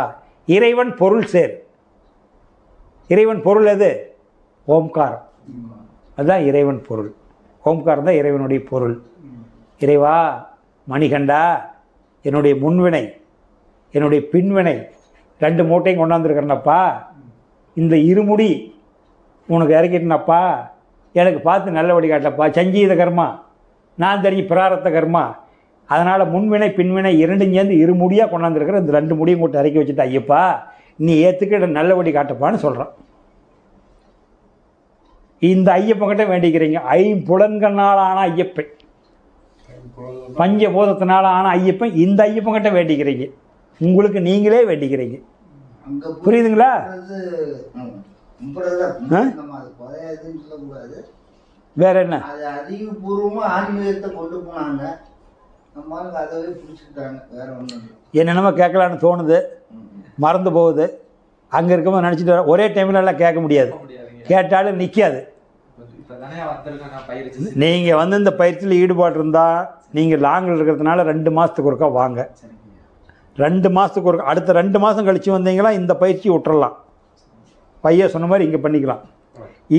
இறைவன் பொருள் சேர். இறைவன் பொருள் எது? ஓம்காரம். அதுதான் இறைவன் பொருள். ஓம்காரம் தான் இறைவனுடைய பொருள். இறைவா, மணிகண்டா, என்னுடைய முன்வினை என்னுடைய பின்வினை 2 மூட்டையும் கொண்டாந்துருக்கிறேனப்பா, இந்த இருமுடி உனக்கு இறக்கிட்டேனப்பா, எனக்கு பார்த்து நல்ல வழி காட்டப்பா, சஞ்சீத கர்மா, நான் தெரிஞ்சு பிராரத்த கர்மா, அதனால் முன்வினை பின்வினை 2 சேர்ந்து இருமுடியாக கொண்டாந்துருக்கிற இந்த 2 முடியும் கூட்டு இறக்கி வச்சுட்டு ஐயப்பா நீ ஏற்றுக்கிட்ட நல்ல வழி காட்டப்பான்னு சொல்கிறான். இந்த ஐயப்பன்கிட்ட வேண்டிக்கிறீங்க. ஐம்புலன்களால் ஆன ஐயப்பன், பஞ்சபூதத்தினால ஆன ஐயப்பன், இந்த ஐயப்பன்கிட்ட வேண்டிக்கிறீங்க. உங்களுக்கு நீங்களே வேண்டிக்கிறீங்க. புரியுதுங்களா? வேற என்ன? அது அதிகபூர்வமாக ஆன்மீகத்தை கொண்டு போனாங்க, நம்மளுக்கு அதவே பிடிச்சிக்கிட்டாங்க. வேற ஒன்றும் என்னென்னமோ கேட்கலான்னு தோணுது, மறந்து போகுது. அங்கே இருக்கும்போது நினச்சிட்டு வர ஒரே டைமில் எல்லாம் கேட்க முடியாது, கேட்டாலும் நிற்காது. நீங்கள் வந்து இந்த பயிற்சியில் ஈடுபாடு இருந்தால் நீங்கள் லாங்கில் இருக்கிறதுனால 2 மாதத்துக்கு ஒருக்கா வாங்க. 2 மாதத்துக்கு ஒருக்கா, அடுத்த 2 மாதம் கழித்து வந்தீங்களா இந்த பயிற்சி விட்டுறலாம். பையன் சொன்ன மாதிரி இங்கே பண்ணிக்கலாம்.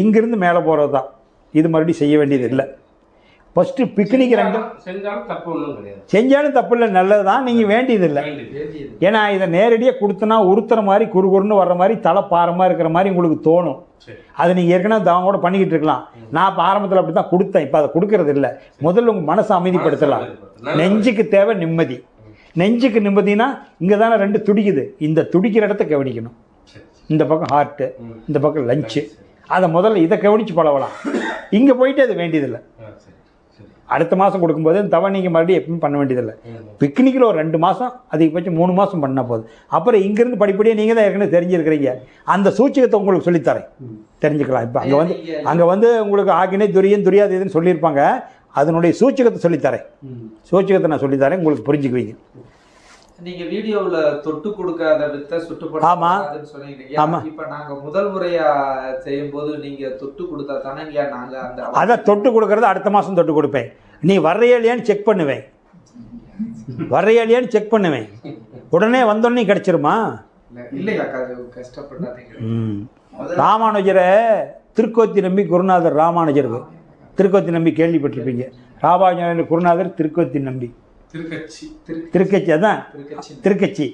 இங்கிருந்து மேலே போகிறது தான், இது மறுபடியும் செய்ய வேண்டியது இல்லை. ஃபஸ்ட்டு பிக்னிக் 2 செஞ்சாலும் தப்பு இல்லை, நல்லது தான். நீங்கள் வேண்டியதில்லை. ஏன்னா இதை நேரடியாக கொடுத்தனா உறுத்துற மாதிரி குறுகுறுன்னு வர்ற மாதிரி தலை பாரமாக இருக்கிற மாதிரி உங்களுக்கு தோணும். அது நீங்கள் ஏற்கனவே தவங்க கூட பண்ணிக்கிட்டு இருக்கலாம். நான் இப்போ ஆரம்பத்தில் அப்படி தான் கொடுத்தேன், இப்போ அதை கொடுக்கறது இல்லை. முதல்ல உங்கள் மனசை அமைதிப்படுத்தலாம். நெஞ்சுக்கு தேவை நிம்மதி. நெஞ்சுக்கு நிம்மதினா இங்கே தானே 2 துடிக்குது, இந்த துடிக்கிற இடத்த கவனிக்கணும். இந்த பக்கம் ஹார்ட்டு, இந்த பக்கம் லஞ்சு. அதை முதல்ல இதை கவனித்து பழகலாம். இங்கே போயிட்டு அது வேண்டியதில்லை. அடுத்த மாதம் கொடுக்கும்போது தவ நீங்கள் மறுபடியும் எப்பவும் பண்ண வேண்டியதில்லை. பிக்னிக்கில் ஒரு 2 மாதம், அதிகபட்சம் 3 மாதம் பண்ணால் போதும். அப்புறம் இங்கேருந்து படிப்படியாக நீங்கள் தான் ஏற்கனவே தெரிஞ்சிருக்கிறீங்க. அந்த சூட்சகத்தை உங்களுக்கு சொல்லித்தரேன், தெரிஞ்சுக்கலாம். இப்போ அங்கே வந்து உங்களுக்கு ஆகினே துரியாது இதுன்னு சொல்லியிருப்பாங்க. அதனுடைய சூட்சகத்தை சொல்லித்தரேன். சூட்சகத்தை நான் சொல்லித்தரேன், உங்களுக்கு புரிஞ்சுக்குவீங்க. நீங்க வீடியோவில் தொட்டு கொடுக்காத வித்த சுட்டுப்படுத்தாதுன்னு சொன்னீங்க. இப்ப நாங்க முதல் முறையா செய்யும் போது நீங்க தொட்டு கொடுத்தா தானே நாங்க அந்த அதை தொட்டு கொடுக்கறது அடுத்த மாசம் தொட்டு கொடுப்பேன். நீ வர்றையாலியான்னு செக் பண்ணுவேன், வர்றையாலியான்னு செக் பண்ணுவேன். உடனே வந்தோடனே கிடைச்சிருமா? இல்லையா, கஷ்டப்பட்டாதீங்க. ராமானுஜரை திருக்கோத்தி நம்பி குருநாதர், ராமானுஜர் திருக்கோத்தி நம்பி கேள்விப்பட்டிருப்பீங்க. ராமானுஜர் குருநாதர் திருக்கோத்தி நம்பி, திருக்கட்சி, அதான் திருக்கட்சி.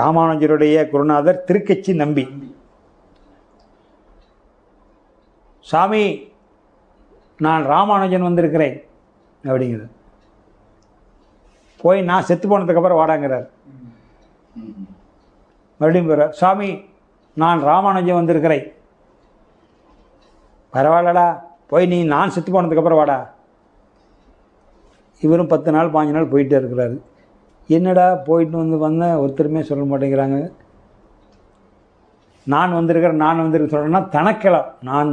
ராமானுஜருடைய குருநாதர் திருக்கட்சி நம்பி. சாமி நான் ராமானுஜன் வந்திருக்கிறேன் அப்படிங்கிறது. போய் நான் செத்து போனதுக்கப்புறம் வாடாங்கிறார். மறுபடியும் போகிறார், சாமி நான் ராமானுஜன் வந்திருக்கிறேன். பரவாயில்லடா, போய் நீ நான் செத்து போனதுக்கப்புறம் வாடா. இவரும் 10 நாள் 5 நாள் போயிட்டே இருக்கிறாரு. என்னடா போயிட்டு வந்தேன் ஒருத்தருமே சொல்ல மாட்டேங்கிறாங்க. நான் வந்திருக்கிறேன் சொல்கிறேன்னா தனக்கெல்லாம் நான்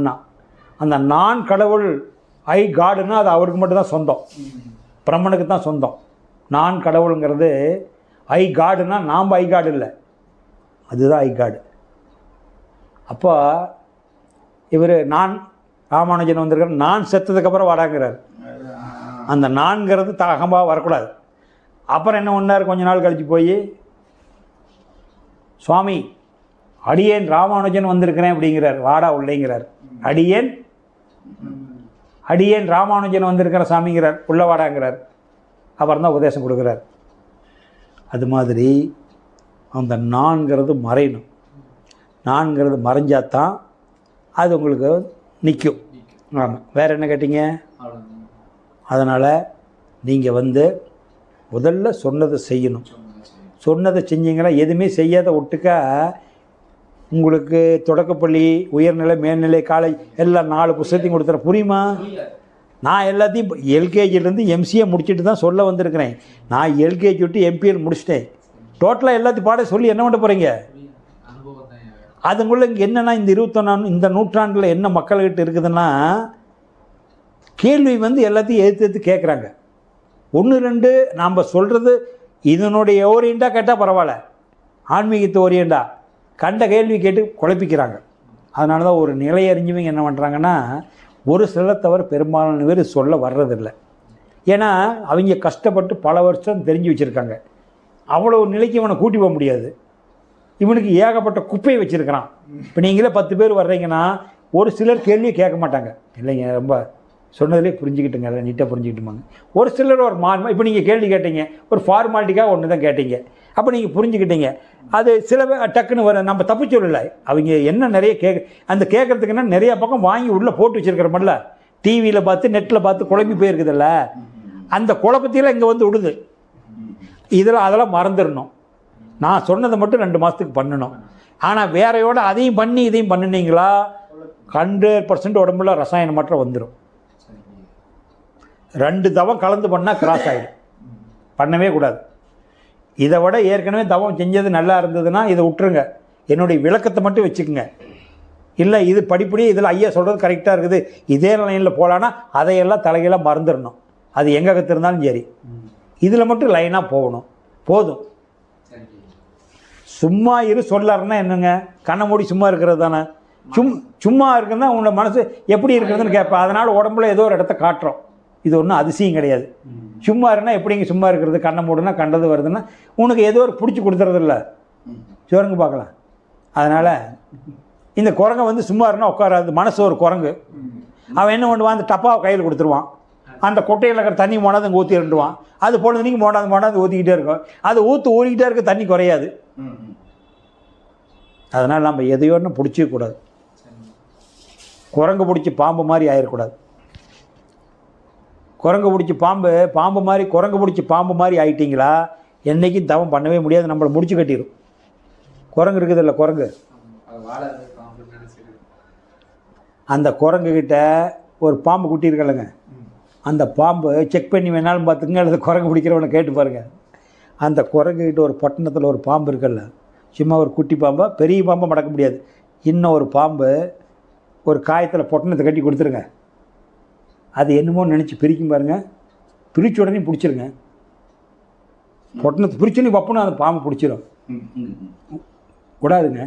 அந்த நான் கடவுள் ஐ காடுன்னா அது அவருக்கு மட்டும்தான் சொந்தம், பிரம்மனுக்கு தான் சொந்தம். நான் கடவுளுங்கிறது ஐ காடுன்னா நாம் ஐ காடு இல்லை, அதுதான் ஐ காடு. அப்போ இவர் நான் ராமானுஜன் வந்திருக்கிறேன், நான் செத்ததுக்கப்புறம் வாடாங்கிறார். அந்த நான்கிறது அகம்பாக வரக்கூடாது. அப்புறம் என்ன பண்ணார், கொஞ்ச நாள் கழித்து போய் சுவாமி அடியேன் ராமானுஜன் வந்திருக்கிறேன் அப்படிங்கிறார். வாடா உள்ளேங்கிறார். அடியேன் ராமானுஜன் வந்திருக்கிற சாமிங்கிறார். உள்ள வாடாங்கிறார். அப்புறம் தான் உபதேசம் கொடுக்குறார். அது மாதிரி அந்த நான்கிறது மறையணும். நான்கிறது மறைஞ்சாதான் அது உங்களுக்கு நிற்கும். ஆமாம், வேறு என்ன கேட்டீங்க? அதனால் நீங்கள் முதல்ல சொன்னதை செய்யணும். சொன்னதை செஞ்சீங்கன்னா எதுவுமே செய்யாத ஒட்டுக்கா உங்களுக்கு தொடக்கப்பள்ளி, உயர்நிலை, மேல்நிலை, காலேஜ் எல்லாம் 4 புத்தகத்தையும் கொடுத்துறேன். புரியுமா? நான் எல்லாத்தையும் எல்கேஜிலேருந்து எம்சிஏ முடிச்சுட்டு தான் சொல்ல வந்திருக்கிறேன். நான் எல்கேஜி விட்டு எம்பிஎல் முடிச்சிட்டேன். டோட்டலாக எல்லாத்தையும் பாட சொல்லி என்ன பண்ண போகிறீங்க? அதுக்குள்ள இங்கே என்னென்னா இந்த 21 இந்த நூற்றாண்டில் என்ன மக்கள்கிட்ட இருக்குதுன்னா, கேள்வி எல்லாத்தையும் எடுத்து கேட்குறாங்க. 1 2 நாம் சொல்கிறது இதனுடைய ஓரியண்டாக கேட்டால் பரவாயில்ல, ஆன்மீகத்தை ஓரியண்டாக கண்ட கேள்வி கேட்டு குழப்பிக்கிறாங்க. அதனால தான் ஒரு நிலை அறிஞ்சவங்க என்ன பண்ணுறாங்கன்னா, ஒரு சில தவிர பெரும்பாலான பேர் சொல்ல வர்றதில்லை. ஏன்னா அவங்க கஷ்டப்பட்டு பல வருஷம் தெரிஞ்சு வச்சுருக்காங்க. அவ்வளோ நிலைக்கு இவனை கூட்டி போக முடியாது. இவனுக்கு ஏகப்பட்ட குப்பையை வச்சுருக்கிறான். இப்போ நீங்களே 10 பேர் வர்றீங்கன்னா ஒரு சிலர் கேள்வியை கேட்க மாட்டாங்க. இல்லைங்க ரொம்ப சொன்னதிலே புரிஞ்சுக்கிட்டுங்க, எல்லாம் நீட்டாக புரிஞ்சுக்கிட்டுமாங்க. ஒரு சிலர் ஒரு இப்போ நீங்கள் கேள்வி கேட்டீங்க, ஒரு ஃபார்மாலிட்டிக்காக ஒன்று தான் கேட்டீங்க, அப்போ நீங்கள் புரிஞ்சுக்கிட்டீங்க. அது சில டக்குன்னு வர நம்ம தப்பு சொல்லலை. அவங்க என்ன நிறைய அந்த கேட்குறதுக்குன்னா நிறையா பக்கம் வாங்கி உள்ளே போட்டு வச்சுருக்கிறோம்ல, டிவியில் பார்த்து நெட்டில் பார்த்து குழம்பி போயிருக்குதுல்ல, அந்த குழப்பத்தையெல்லாம் இங்கே வந்து விடுது. அதெல்லாம் மறந்துடணும். நான் சொன்னதை மட்டும் 2 மாதத்துக்கு பண்ணணும். ஆனால் வேறையோட அதையும் பண்ணி இதையும் பண்ணினீங்களா 100% உடம்புல ரசாயன மாற்றம் வந்துடும். 2 தவம் கலந்து பண்ணால் கிராஸ் ஆகிடும். பண்ணவே கூடாது. இதை விட ஏற்கனவே தவம் செஞ்சது நல்லா இருந்ததுன்னா இதை விட்டுருங்க, என்னுடைய விளக்கத்தை மட்டும் வச்சுக்கோங்க. இல்லை இது படிப்படி இதில் ஐயா சொல்கிறது கரெக்டாக இருக்குது, இதே லைனில் போகலான்னா அதையெல்லாம் தலைகளாக மறந்துடணும். அது எங்கே கற்றுருந்தாலும் சரி, இதில் மட்டும் லைனாக போகணும். போதும். சும்மா இரு சொல்லாருன்னா என்னங்க, கண்ணை மூடி சும்மா இருக்கிறது தானே. சும்மா இருக்குன்னா உங்களோட மனசு எப்படி இருக்கிறதுன்னு கேட்பேன். அதனால் உடம்புல ஏதோ ஒரு இடத்த காட்டுறோம். இது ஒன்றும் அதிசயம் கிடையாது. சும்மா இருந்தால் எப்படிங்க சும்மா இருக்கிறது, கண்ணை மூடுனா கண்டது வருதுன்னா உனக்கு ஏதோ ஒரு பிடிச்சி கொடுத்துறதில்ல. சொல்லுங்க பார்க்கலாம். அதனால் இந்த குரங்கை வந்து சும்மா இருந்தால் உட்காராது. மனசு ஒரு குரங்கு. அவன் என்ன பண்ணுவான், அந்த டப்பாவை கையில் கொடுத்துருவான். அந்த கொட்டையில் இருக்கிற தண்ணி போனாது அங்கே ஊற்றி இருந்துவான். அது பொழுதுனைக்கு போனாது ஊற்றிக்கிட்டே இருக்கும். அது ஊறிக்கிட்டே இருக்க, தண்ணி குறையாது. அதனால் நம்ம எதையோன்னு பிடிச்சிக்க கூடாது. குரங்கு பிடிச்சி பாம்பு மாதிரி ஆயிடக்கூடாது. குரங்கு பிடிச்சி பாம்பு மாதிரி குரங்கு பிடிச்சி பாம்பு மாதிரி ஆகிட்டிங்களா என்றைக்கும் தவம் பண்ணவே முடியாது. நம்மளை முடிச்சு கட்டிடும். குரங்கு இருக்குது இல்லை, குரங்கு, அந்த குரங்குகிட்ட ஒரு பாம்பு குட்டி இருக்கலைங்க, அந்த பாம்பு செக் பண்ணி வேணாலும் பார்த்துங்க, அல்லது குரங்கு பிடிக்கிறவனை கேட்டு பாருங்கள். அந்த குரங்குகிட்ட ஒரு பட்டணத்தில் ஒரு பாம்பு இருக்கல்ல, சும்மா ஒரு குட்டி பாம்பை, பெரிய பாம்பை மடக்க முடியாது. இன்னும் ஒரு பாம்பு ஒரு காயத்தில் பொட்டணத்தை கட்டி கொடுத்துருங்க, அது என்னமோ நினச்சி பிரிக்கும் பாருங்கள். பிரித்த உடனே பிடிச்சிருங்க. பொட்டணத்தை பிரிச்சுன்னு வப்புன்னு அந்த பாம்பு பிடிச்சிரும். கூடாதுங்க,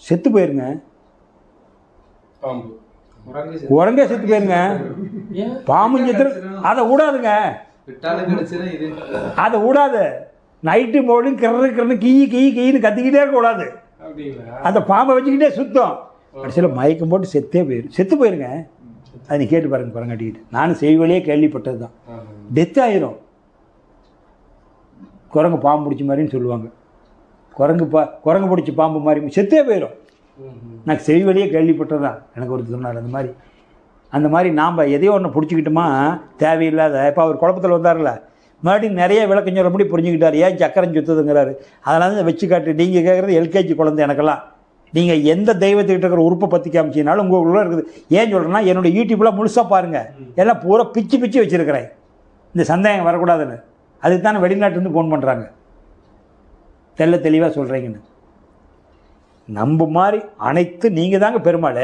செத்து போயிருங்க. குரங்கே செத்து போயிருங்க. பாம்பு செத்து அதை விடாதுங்க, அதை விடாது. நைட்டு போலும் கிரன்னு கீன்னு கத்திக்கிட்டே இருக்கக்கூடாது. அந்த பாம்பை வச்சுக்கிட்டே சுத்தம். கடைசியில் மயக்கம் போட்டு செத்து போயிருங்க. அதை நீ கேட்டு பாருங்க குரங்காட்டிக்கிட்டு. நானும் செய்வழியே கேள்விப்பட்டது தான். டெத் ஆயிரும். குரங்கு பாம்பு பிடிச்ச மாதிரின்னு சொல்லுவாங்க. குரங்கு பிடிச்ச பாம்பு மாதிரி செத்தே போயிடும். நான் செய்வழியே கேள்விப்பட்டது தான். எனக்கு ஒரு சொன்னார் அந்த மாதிரி நாம் எதையோ ஒன்று பிடிச்சிக்கிட்டோமா தேவையில்லாத. இப்போ அவர் குழப்பத்தில் வந்தார்ல, மறுபடியும் நிறைய விளக்கம் சொல்ல முடியும் புரிஞ்சுக்கிட்டார். ஏன் சக்கரம் சுற்றுதுங்கிறாரு. அதனால தான் வச்சு காட்டு. நீங்கள் கேட்குறது எல்கேஜி குழந்தை எனக்கெல்லாம். நீங்கள் எந்த தெய்வத்துக்கிட்ட இருக்கிற உறுப்பை பற்றி காமிச்சினாலும் உங்களுக்குள்ள இருக்குது. ஏன் சொல்கிறேன்னா, என்னுடைய யூடியூப்லாம் முழுசாக பாருங்கள், எல்லாம் பூரா பிச்சு வச்சுருக்கிறேன். இந்த சந்தேகம் வரக்கூடாதுன்னு. அதுக்கு தானே வெளிநாட்டுலேருந்து ஃபோன் பண்ணுறாங்க, தெளிவாக சொல்கிறீங்கன்னு. நம்ப மாதிரி அனைத்து நீங்கள் தாங்க பெருமாள்.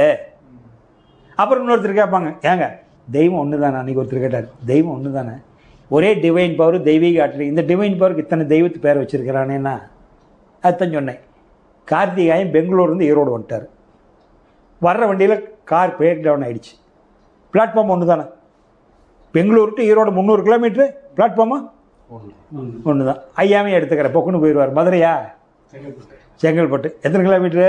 அப்புறம் இன்னொருத்தர் கேட்பாங்க, ஏங்க தெய்வம் ஒன்று தானே. அன்றைக்கி ஒருத்தர் கேட்டார், தெய்வம் ஒன்று தானே, ஒரே டிவைன் பவர், தெய்வீக ஆற்றல். இந்த டிவைன் பவருக்கு இத்தனை தெய்வத்து பேர் வச்சுருக்கிறானேன்னா அதுதான் சொன்னேன். கார்த்திகாயம் பெங்களூர்லேருந்து ஈரோடு வந்துட்டார். வர்ற வண்டியில் கார் பிரேக் டவுன் ஆகிடுச்சு. பிளாட்ஃபார்ம் ஒன்று தானே. Bangalore to Erode 300 kilometre. பிளாட்ஃபார்மா ஒன்று தான். ஐயாமே எடுத்துக்கிறேன், பொக்குன்னு போயிடுவார். மதுரையா செங்கல்பட்டு எத்தனை கிலோமீட்ரு?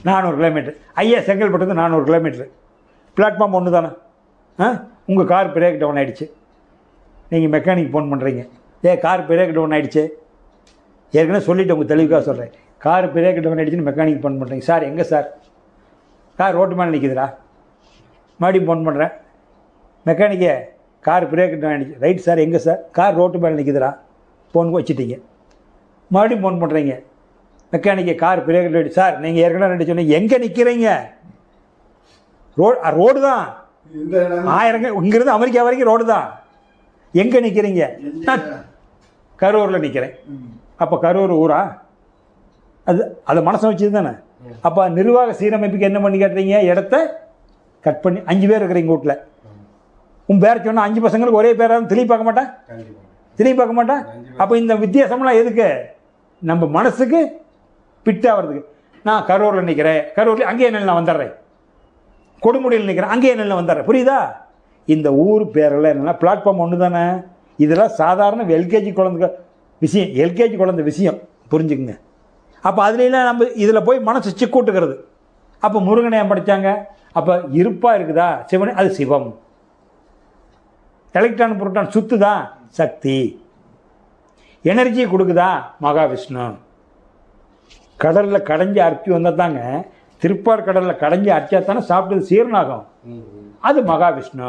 400 கிலோமீட்ரு. ஐயா செங்கல்பட்டு 400 கிலோமீட்ரு. பிளாட்ஃபார்ம் ஒன்று தானே. உங்கள் கார் பிரேக் டவுன் ஆகிடுச்சு. நீங்கள் மெக்கானிக் ஃபோன் பண்ணுறீங்க, கார் பிரேக் டவுன் ஆகிடுச்சு. ஏற்கனவே சொல்லிவிட்டு உங்கள் தெளிவுக்காக சொல்கிறேன். கார் பிரேக் டவுன் ஆகிடுச்சுன்னு மெக்கானிக் ஃபோன் பண்ணுறீங்க. சார் எங்கே சார்? கார் ரோட்டு மேலே நிற்கிதுடா. மறுபடியும் ஃபோன் பண்ணுறேன், மெக்கானிக்கே கார் பிரேக் டவுன் ஆகிடுச்சு. ரைட் சார், எங்கே சார்? கார் ரோட்டு மேலே நிற்கிதுடா. ஃபோனுக்கு வச்சுட்டீங்க. மறுபடியும் ஃபோன் பண்ணுறீங்க, மெக்கானிக்கே கார் பிரேக் டவுன் ஆகிடுச்சு. சார் நீங்கள் ஏற்கனவே ரெண்டு சொன்னீங்க, எங்கே நிற்கிறீங்க? ரோடு தான். 1000 இங்கிருந்து அமெரிக்கா வரைக்கும் ரோடு தான். எங்கே நிற்கிறீங்க? நான் கரூரில் நிற்கிறேன். அப்போ கரூர் ஊரா? அதை மனசை வச்சு தானே. அப்போ நிர்வாக சீரமைப்புக்கு என்ன பண்ணி கேட்டுறீங்க? இடத்த கட் பண்ணி 5 பேர் இருக்கிறீங்க வீட்டில். உன் பேர் சொன்னால் 5 பசங்களுக்கு ஒரே பேராக திரும்பி பார்க்க மாட்டேன். அப்போ இந்த வித்தியாசம்லாம் எதுக்கு? நம்ம மனசுக்கு பிட்டாகிறதுக்கு. நான் கரூரில் நிற்கிறேன், கரூரில் அங்கேயே நான் வந்துடுறேன். கொடுமுடியில் நிற்கிறேன், அங்கேயே நான் வந்துடுறேன். புரியுதா? இந்த ஊர் பேரெல்லாம் என்னென்னா பிளாட்ஃபார்ம் ஒன்று தானே. இதெல்லாம் சாதாரண எல்கேஜி குழந்தை விஷயம், புரிஞ்சுக்குங்க. அப்போ அதுலாம் நம்ம இதில் போய் மனசு சிக்கூட்டுக்கிறது. அப்போ முருகனை ஏன் படைச்சாங்க? அப்போ இருப்பாக இருக்குதா சிவன், அது சிவம். எலக்ட்ரான் புரோட்டான் சுற்றுதா, சக்தி. எனர்ஜியை கொடுக்குதா, மகாவிஷ்ணு. கடலில் கடைஞ்சி அரிச்சு வந்தால் தாங்க, திருப்பார் கடலில் கடைஞ்சி அரிச்சா தானே சாப்பிட்டது சீரணாகும். அது மகாவிஷ்ணு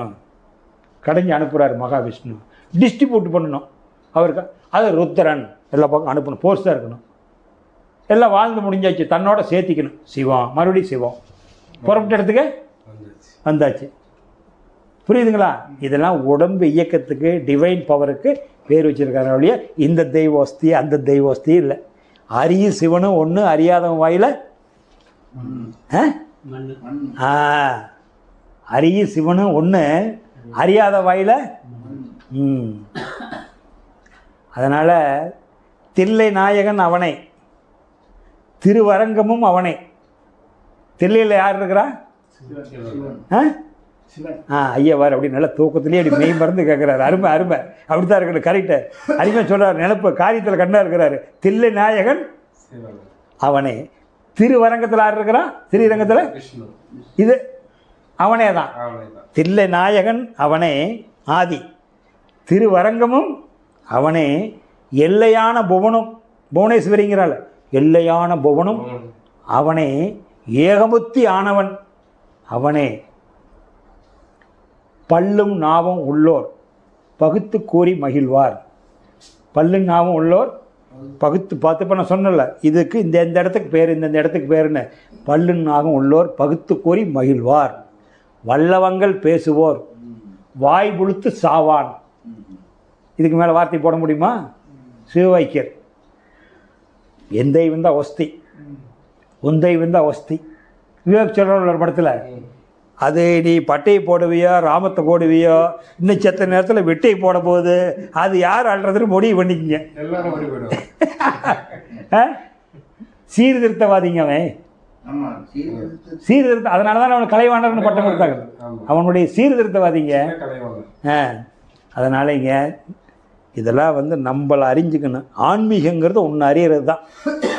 கடைஞ்சி அனுப்புகிறார். மகாவிஷ்ணு டிஸ்ட்ரிபியூட் பண்ணணும் அவருக்கு. அது ருத்ரன் எல்லா பக்கம் அனுப்பணும், போர்ஸாக இருக்கணும். எல்லாம் வாழ்ந்து முடிஞ்சாச்சு, தன்னோட சேர்த்திக்கணும். சிவம், மறுபடியும் சிவம். புறப்பட்ட இடத்துக்கு வந்தாச்சு. புரியுதுங்களா? இதெல்லாம் உடம்பு இயக்கத்துக்கு, டிவைன் பவருக்கு பேர் வச்சுருக்காங்க ஒழிய இந்த தெய்வஸ்தி அந்த தெய்வஸ்தி இல்லை. அரியும் சிவனும் ஒன்று, அறியாதவன் வாயில் அரியும் சிவனும் ஒன்று, அறியாத வாயில். அதனால் தில்லை நாயகன் அவனே, திருவரங்கமும் அவனே. தில்லையில் யார் இருக்கிறா? ஐயவார் அப்படி நல்ல தூக்கத்திலேயே அப்படி மெய் மறந்து கேட்குறாரு. அருமை அருமை, அப்படி தான் இருக்கணும், கரெக்டு. அருமையாக சொல்கிறார், நினப்பு காரியத்தில் கண்ணா இருக்கிறாரு. தில்லை நாயகன் அவனே. திருவரங்கத்தில் யார் இருக்கிறான்? ஸ்ரீரங்கத்தில் இது அவனே தான். தில்லை நாயகன் அவனே ஆதி, திருவரங்கமும் அவனே, எல்லையான புவனும், புவனேஸ்வரிங்கிறாள், எல்லையான புவனும் அவனே, ஏகமுத்தி ஆனவன் அவனே, பல்லும் நாவும் உள்ளோர் பகுத்து கூறி மகிழ்வார். பல்லும் நாவும் உள்ளோர் பகுத்து பார்த்து, இப்போ நான் சொன்னல இதுக்கு இந்த இடத்துக்கு பேர், இந்த இடத்துக்கு பேருன்னு. பல்லும் நாவும் உள்ளோர் பகுத்து கூறி மகிழ்வார். வல்லவங்கள் பேசுவோர் வாய் புழுத்து சாவான். இதுக்கு மேலே வார்த்தை போட முடியுமா? சிவவைக்கியர் எந்த வந்தா ஒஸ்தி, உந்தை வந்தா ஒஸ்தி. விவேக் சொல்கிற ஒரு படத்தில், அது நீ பட்டையை போடுவியோ ராமத்தை போடுவியோ, இன்னும் செத்த நேரத்தில் வெட்டை போட போகுது, அது யார் ஆள்றதுன்னு முடிவு பண்ணிக்கிங்க. சீர்திருத்தவாதிங்க அவன், சீர்திருத்த. அதனால தான் அவனுக்கு கலைவாணர்னு பட்டம் கொடுத்தாங்க. அவனுடைய சீர்திருத்தவாதிங்க. அதனாலங்க இதெல்லாம் நம்மளை அறிஞ்சுக்கணும். ஆன்மீகங்கிறது ஒன்று அறியறது தான்.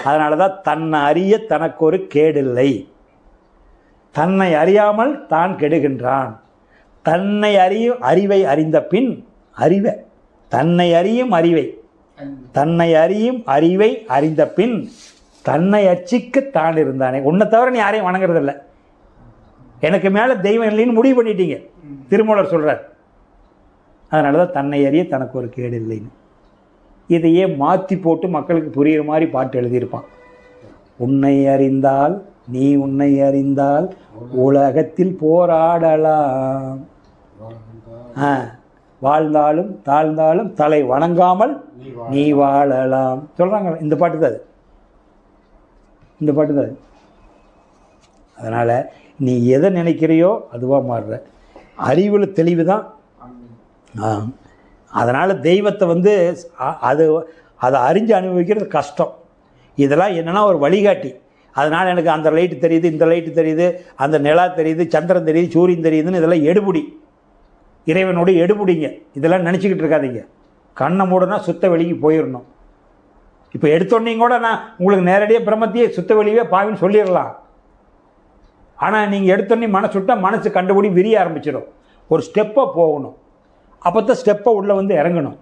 அதனால தான் தன்னை அறிய தனக்கு ஒரு கேடில்லை. தன்னை அறியாமல் தான் கெடுகின்றான். தன்னை அறியும் அறிவை அறிந்த பின் அறிவை, தன்னை அறியும் அறிவை, தன்னை அறியும் அறிவை அறிந்த பின் தன்னை அச்சிக்க தான் இருந்தானே. உன்னை தவிர நீ யாரையும் வணங்குறதில்லை. எனக்கு மேலே தெய்வம் இல்லைன்னு முடிவு பண்ணிட்டீங்க, திருமூலர் சொல்கிறார். அதனால தான் தன்னை அறிய தனக்கு ஒரு கேடு இல்லைன்னு. இதையே மாற்றி போட்டு மக்களுக்கு புரிகிற மாதிரி பாட்டு எழுதியிருப்பான். உன்னை அறிந்தால், நீ உன்னை அறிந்தால் உலகத்தில் போராடலாம், வாழ்ந்தாலும் தாழ்ந்தாலும் தலை வணங்காமல் நீ வாழலாம் சொல்கிறாங்க. இந்த பாட்டு தான் அது, இந்த பாட்டு தான் அது. அதனால் நீ எதை நினைக்கிறையோ அதுவாக மாறுற. அறிவில் தெளிவு தான். அதனால் தெய்வத்தை அதை அறிஞ்சு அனுபவிக்கிறது கஷ்டம். இதெல்லாம் என்னென்னா ஒரு வழிகாட்டி. அதனால் எனக்கு அந்த லைட்டு தெரியுது, இந்த லைட்டு தெரியுது, அந்த நிலா தெரியுது, சந்திரன் தெரியுது, சூரியன் தெரியுதுன்னு இதெல்லாம் எடுபுடி, இறைவனோட எடுபுடிங்க. இதெல்லாம் நினச்சிக்கிட்டு இருக்காதீங்க. கண்ணை மூடனா சுத்த வெளிக்கு போயிடணும். இப்போ எடுத்தோடனே கூட நான் உங்களுக்கு நேரடியாக பிரம்மத்தையே சுத்த வெளியே பாவின்னு சொல்லிடலாம். ஆனால் நீங்கள் எடுத்தோடனே மனசு விட்டால் மனசு கண்டுபிடி விரிய ஆரம்பிச்சிடும். ஒரு ஸ்டெப்பாக போகணும். அப்போ தான் ஸ்டெப்பை உள்ளே இறங்கணும்,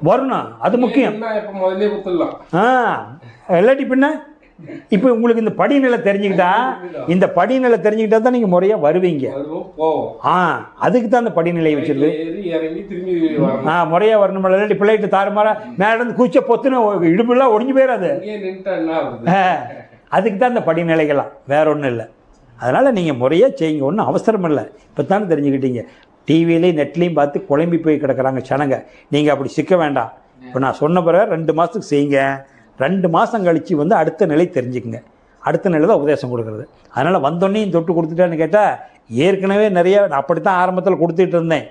வரணும். அது முக்கியம். இல்லாட்டி பின்ன இப்போ உங்களுக்கு இந்த படிநிலை தெரிஞ்சுக்கிட்டா, இந்த படிநிலை தெரிஞ்சுக்கிட்டா தான் நீங்கள் முறையாக வருவீங்க. அதுக்கு தான் அந்த படிநிலை வச்சிருக்கு. முறையாக வரணும். இல்லாட்டி பிள்ளைட்டு தாறுமாற மேலேருந்து கூச்ச பொத்துன்னு இடுப்புலாம் ஒடிஞ்சு போயிடாது. அதுக்கு தான் இந்த படிநிலைகள்லாம், வேற ஒன்றும் இல்லை. அதனால் நீங்கள் முறையாக செய்யுங்க, ஒன்றும் அவசரம் இல்லை. இப்போ தானே தெரிஞ்சுக்கிட்டீங்க. டிவிலையும் நெட்லேயும் பார்த்து குழம்பி போய் கிடக்கிறாங்க சனங்க. நீங்கள் அப்படி சிக்க வேண்டாம். இப்போ நான் சொன்ன பிறகு 2 மாதத்துக்கு செய்யுங்க. 2 மாதம் கழித்து அடுத்த நிலை தெரிஞ்சுக்குங்க. அடுத்த நிலை தான் உபதேசம் கொடுக்குறது. அதனால் வந்தோடனையும் தொட்டு கொடுத்துட்டேன்னு கேட்டால், ஏற்கனவே நிறைய அப்படி தான் ஆரம்பத்தில் கொடுத்துட்டு இருந்தேன்.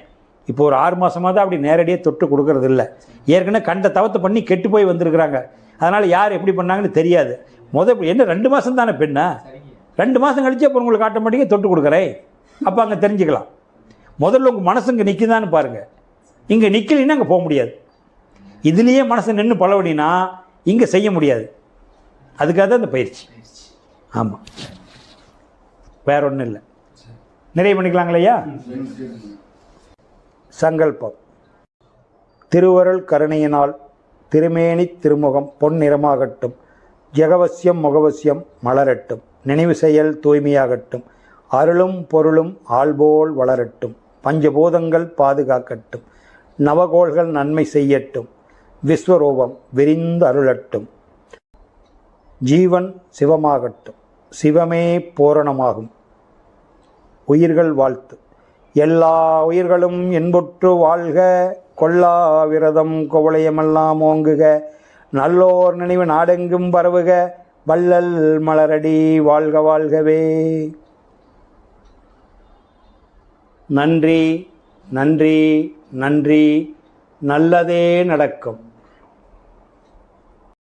இப்போ ஒரு 6 மாதமாக தான் அப்படி நேரடியாக தொட்டு கொடுக்கறது இல்லை. ஏற்கனவே கண்ட தவத்தை பண்ணி கெட்டு போய் வந்திருக்கிறாங்க. அதனால் யார் எப்படி பண்ணாங்கன்னு தெரியாது. என்ன 2 மாதம் தானே பெண்ணா, 2 மாதம் கழிச்சு அப்போ உங்களுக்கு ஆட்டோமேட்டிக்காக தொட்டு கொடுக்குறேன். அப்போ அங்கே தெரிஞ்சுக்கலாம். முதல்ல உங்கள் மனசு இங்கே நிற்குதான்னு பாருங்கள். இங்கே நிற்கலைன்னா அங்கே போக முடியாது. இதுலேயே மனசு நின்று பழவடினா இங்கே செய்ய முடியாது. அதுக்காக தான் இந்த பயிற்சி. ஆமாம். வேற ஒன்றும் இல்லை. நிறைவு பண்ணிக்கலாங்களையா? சங்கல்பம். திருவருள் கருணையினால் திருமேனி திருமுகம் பொன் நிறமாகட்டும், ஜெகவசியம் முகவசியம் மலரட்டும், நினைவு செயல் தூய்மையாகட்டும், அருளும் பொருளும் ஆள்போல் வளரட்டும், பஞ்சபூதங்கள் பாதுகாக்கட்டும், நவகோள்கள் நன்மை செய்யட்டும், விஸ்வரூபம் விரிந்து அருளட்டும், ஜீவன் சிவமாகட்டும், சிவமே பூரணமாகும். உயிர்கள் வாழ்த்து. எல்லா உயிர்களும் என்புற்று வாழ்க, கொல்லா விரதம் குவளையமெல்லாம் ஓங்குக, நல்லோர் நினைவு நாடெங்கும் பரவுக, வள்ளல் மலரடி வாழ்க வாழ்கவே. நன்றி நன்றி நன்றி. நல்லதே நடக்கும்.